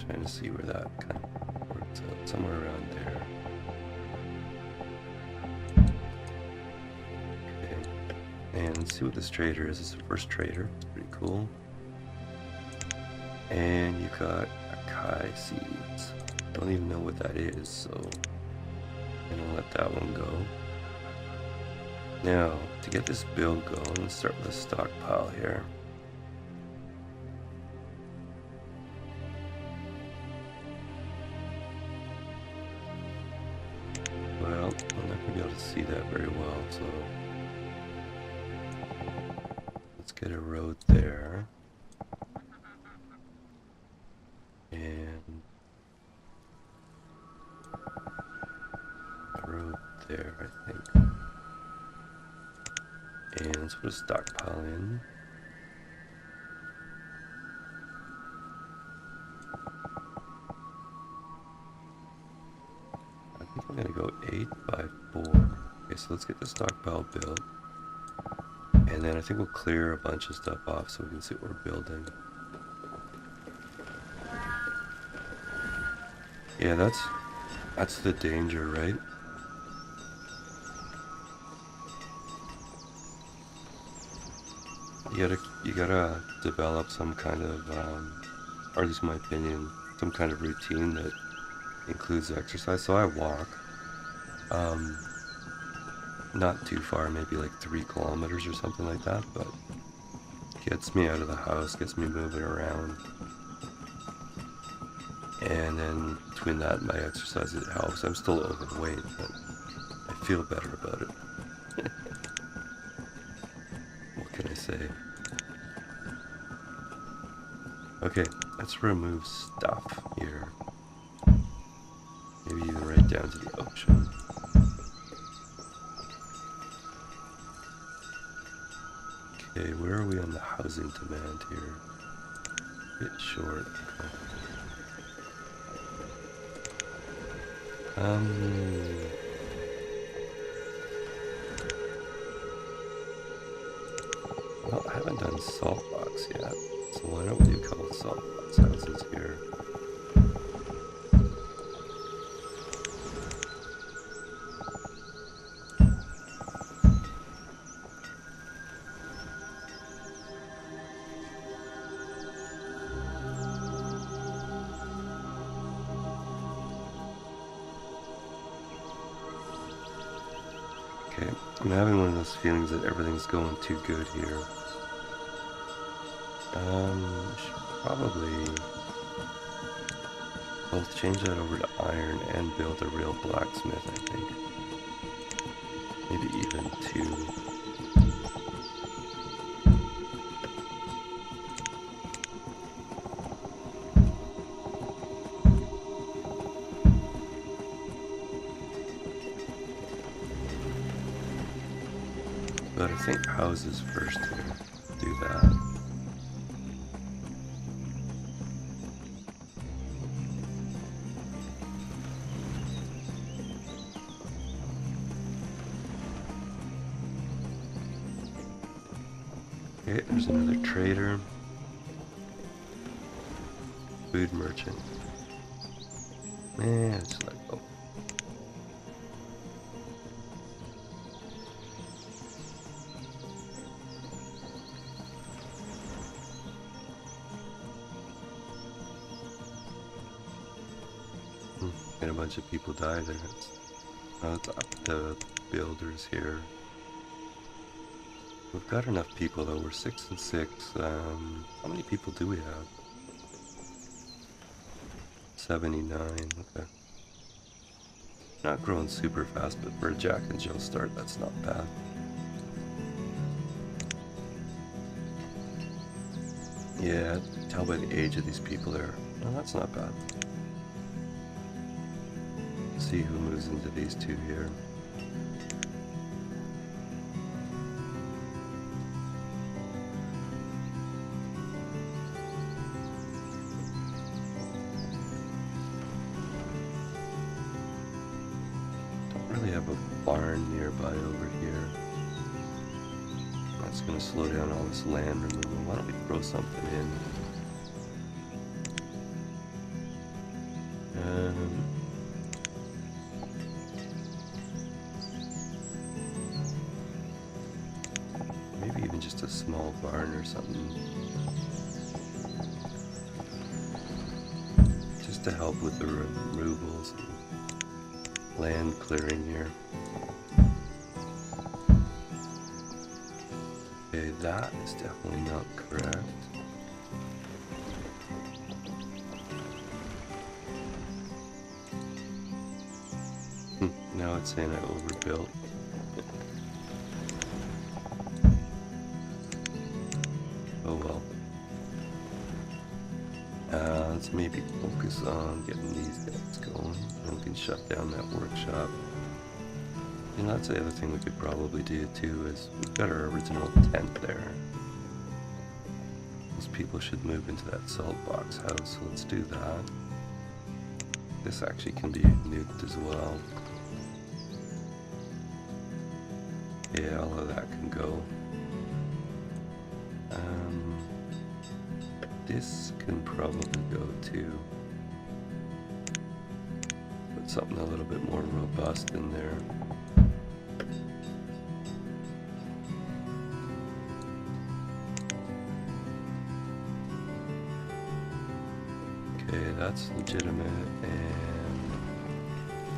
Trying to see where that kind of works out. Somewhere around there. And let's see what this trader is. It's the first trader. It's pretty cool. And you got Akai seeds. Don't even know what that is, so I'm gonna let that one go. Now, to get this build going, let's start with a stockpile here. Well, I'm not gonna be able to see that very well, so let's get a road there. And a road there, I think. And let's put a stockpile in. I think I'm gonna go 8 by 4. Okay, so let's get the stockpile built. And then I think we'll clear a bunch of stuff off so we can see what we're building. Yeah, that's the danger, right? You gotta develop some kind of, or at least in my opinion, some kind of routine that includes exercise. So I walk, not too far, maybe like 3 kilometers or something like that, but gets me out of the house, gets me moving around. And then between that and my exercise, it helps. I'm still overweight, but I feel better about it. What can I say? Okay, let's remove stuff here. Maybe even right down to the ocean. Okay, where are we on the housing demand here? A bit short. Well, I haven't done salt box yet, so why don't we do a couple of salt box houses here? Okay, I'm having one of those feelings that everything's going too good here. Should probably Both change that over to iron and build a real blacksmith, I think. Maybe even two. But I think houses first here. Do that. Okay, there's another trader. Food merchant. Man, it's like, oh. And a bunch of people die there. It's up to builders here. We've got enough people though. We're 6 and 6. How many people do we have? 79. Okay. Not growing super fast, but for a Jack and Jill start, that's not bad. Yeah, tell by the age of these people there. Oh, that's not bad. See who moves into these two here. Really have a barn nearby over here. That's going to slow down all this land removal. Why don't we throw something in? Maybe even just a small barn or something. Just to help with the removals. Land clearing here. Okay, that is definitely not correct. Now it's saying I overbuilt. Oh well. Let's maybe focus on getting these guys going. And we can shut down that workshop. You know, that's the other thing we could probably do too, is we've got our original tent there. Those people should move into that salt box house, so let's do that. This actually can be nuked as well. Yeah, all of that can go. This can probably go too. Put something a little bit more robust in there. Okay, that's legitimate, and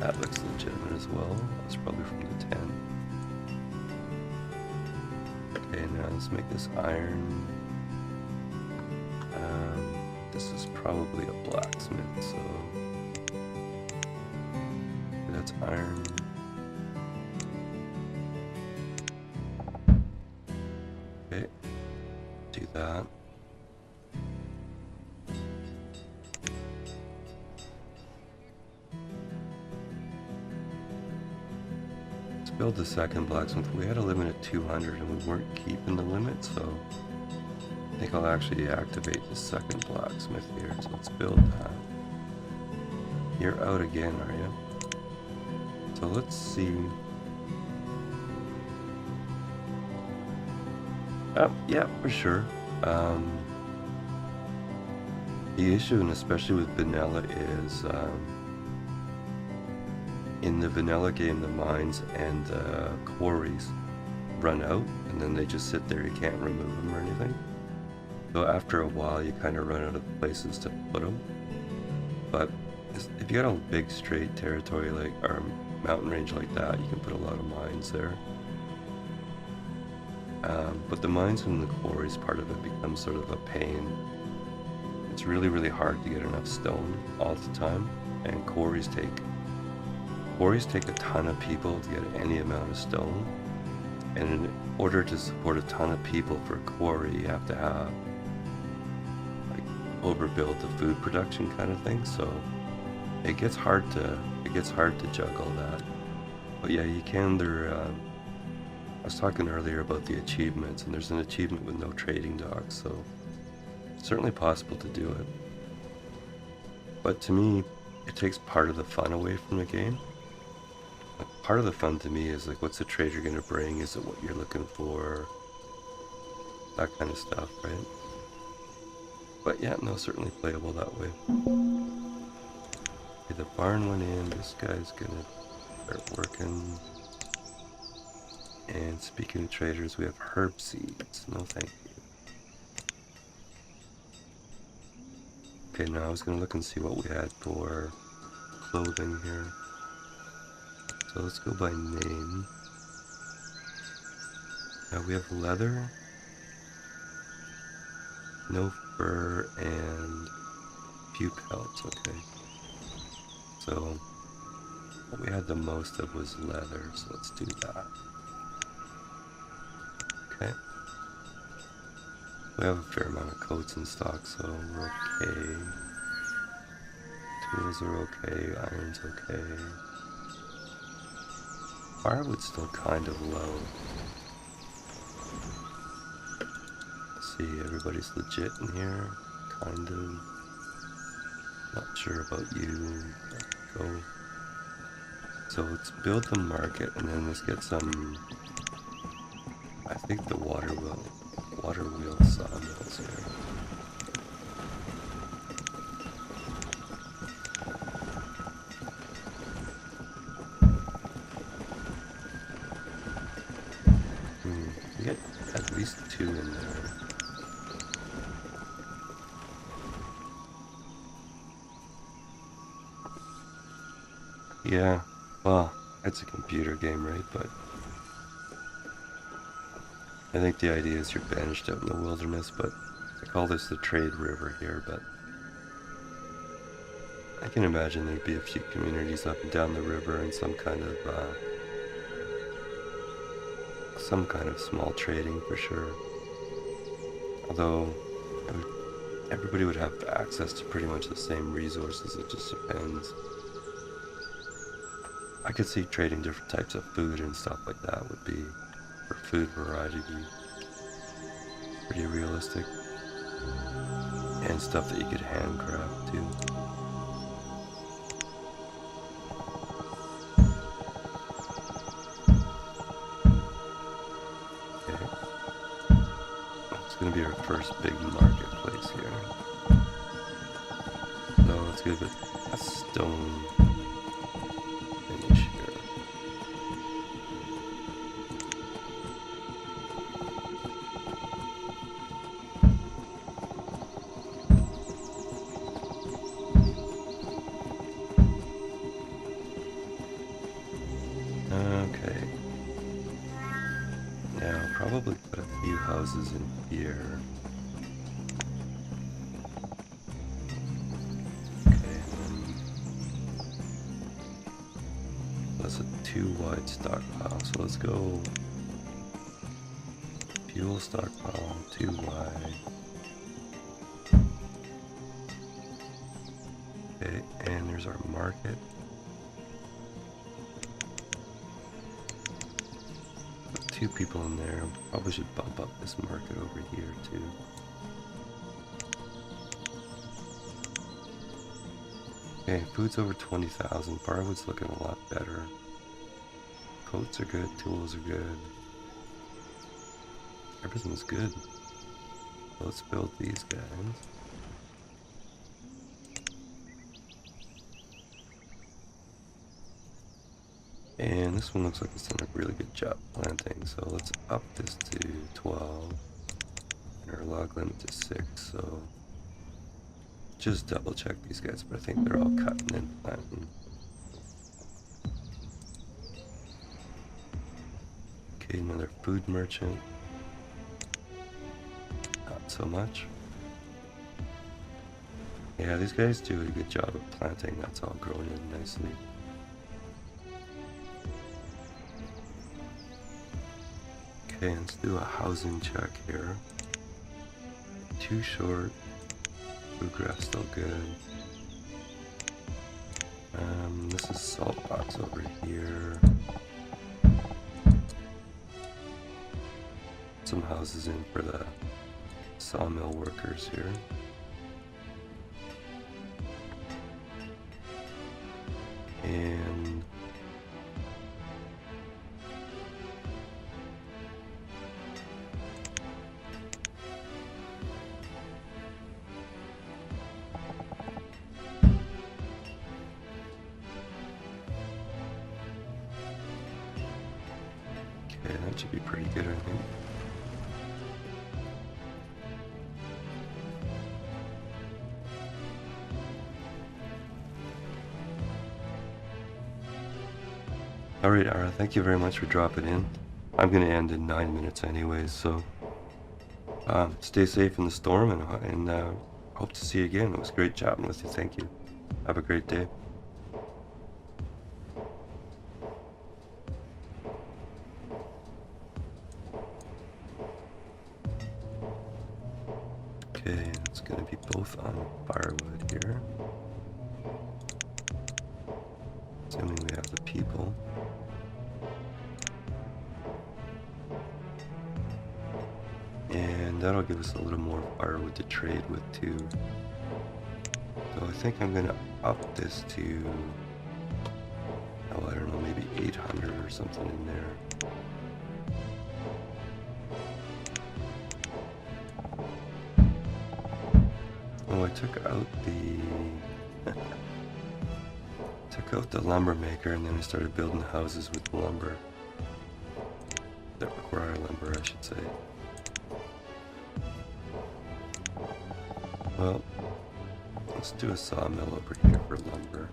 that looks legitimate as well. That's probably from the 10. Okay, now let's make this iron. This is probably a blacksmith, so that's iron. Okay, do that. Let's build the second blacksmith. We had a limit at 200 and we weren't keeping the limit, so I think I'll actually activate the second blacksmith here, so let's build that. You're out again, are you? So let's see. Yeah, for sure. The issue, and especially with vanilla, is in the vanilla game, the mines and the quarries run out, and then they just sit there. You can't remove them or anything. So after a while, you kind of run out of places to put them. But if you got a big straight territory like, or mountain range like that, you can put a lot of mines there. But the mines and the quarries part of it becomes sort of a pain. it's really, really hard to get enough stone all the time, and quarries take a ton of people to get any amount of stone. And in order to support a ton of people for a quarry, you have to have like overbuild the food production kind of thing. So it gets hard to juggle that. But yeah, you can. I was talking earlier about the achievements, and there's an achievement with no trading dogs, so it's certainly possible to do it. But to me, it takes part of the fun away from the game. Like, part of the fun to me is like, what's the trader going to bring? Is it what you're looking for? That kind of stuff, right? But yeah, no, certainly playable that way. Okay, the barn went in. This guy's gonna start working. And speaking of traders, we have herb seeds. No thank you. Okay, now I was gonna look and see what we had for clothing here. So let's go by name. Now we have leather, no fur, and few pelts. Okay. So what we had the most of was leather, so let's do that. Okay. We have a fair amount of coats in stock, so we're okay. Tools are okay, iron's okay. Firewood's still kind of low. Let's see, everybody's legit in here. Kind of. Not sure about you. Go. So let's build the market, and then let's get some. I think the water wheel sawmills here. We get at least 2 in there. Yeah, well, it's a computer game, right? But I think the idea is you're banished out in the wilderness, but I call this the trade river here, but I can imagine there'd be a few communities up and down the river and some kind of small trading for sure. Although everybody would have access to pretty much the same resources, it just depends. I could see trading different types of food and stuff like that would be, for food variety, be pretty realistic. And stuff that you could handcraft too. Okay. It's gonna be our first big marketplace here. So let's give it a stone finish here. Okay. Now probably put a few houses in here. Okay. That's a 2 wide stockpile. So let's go fuel stockpile 2 wide. Okay, and there's our market. Put 2 people in there. Probably should bump up this market over here too. Okay, food's over 20,000. Firewood's looking a lot better. Coats are good, tools are good. Everything's good. So let's build these guys. And this one looks like it's done a really good job planting, so let's up this to 12 and our log limit to 6. So just double check these guys, but I think they're all cutting and planting. Okay, another food merchant. Not so much. Yeah, these guys do a good job of planting. That's all growing in nicely. Okay, let's do a housing check here. Too short. Food grass still good. This is salt box over here. Some houses in for the sawmill workers here. And okay, that should be pretty good, I think. Alright, Ara, thank you very much for dropping in. I'm going to end in 9 minutes anyways, so stay safe in the storm, and hope to see you again. It was great chatting with you. Thank you. Have a great day. Okay, it's going to be both on firewood here. Assuming we have the people. And that'll give us a little more firewood to trade with too. So I think I'm gonna up this to, oh, I don't know, maybe 800 or something in there. Oh, I took out the lumber maker, and then I started building houses with lumber. That require lumber, I should say. Well, let's do a sawmill over here for lumber.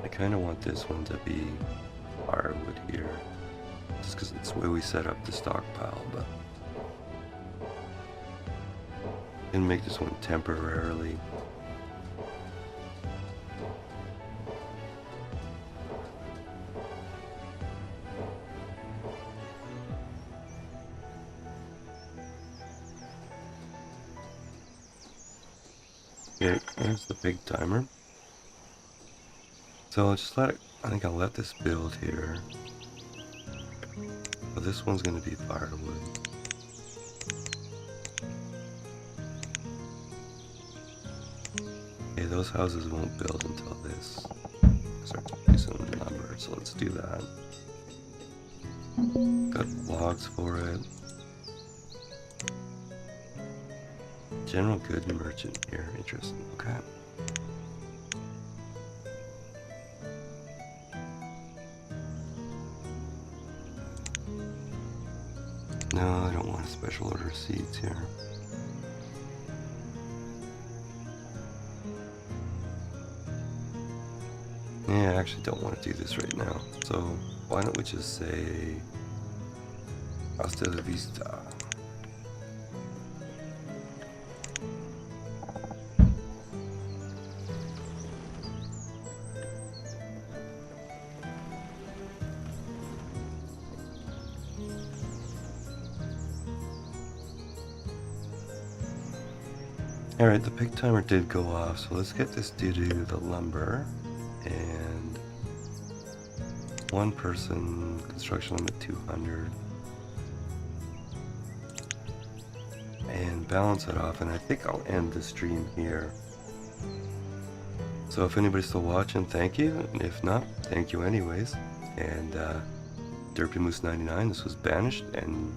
I kind of want this one to be firewood here, just because it's the way we set up the stockpile, but I'm gonna make this one temporarily. Okay, there's the big timer. So I'll just let it, I think I'll let this build here. So this one's gonna be firewood. Okay, those houses won't build until this starts producing lumber, so let's do that. Got logs for it. General good merchant here, interesting, okay. No, I don't want a special order seeds here. Yeah, I actually don't want to do this right now. So why don't we just say hasta la vista. Alright, the pig timer did go off, so let's get this dude to the lumber. And one person, construction limit 200. And balance it off, and I think I'll end the stream here. So if anybody's still watching, thank you, and if not, thank you anyways. And Derpy Moose 99, this was Banished, and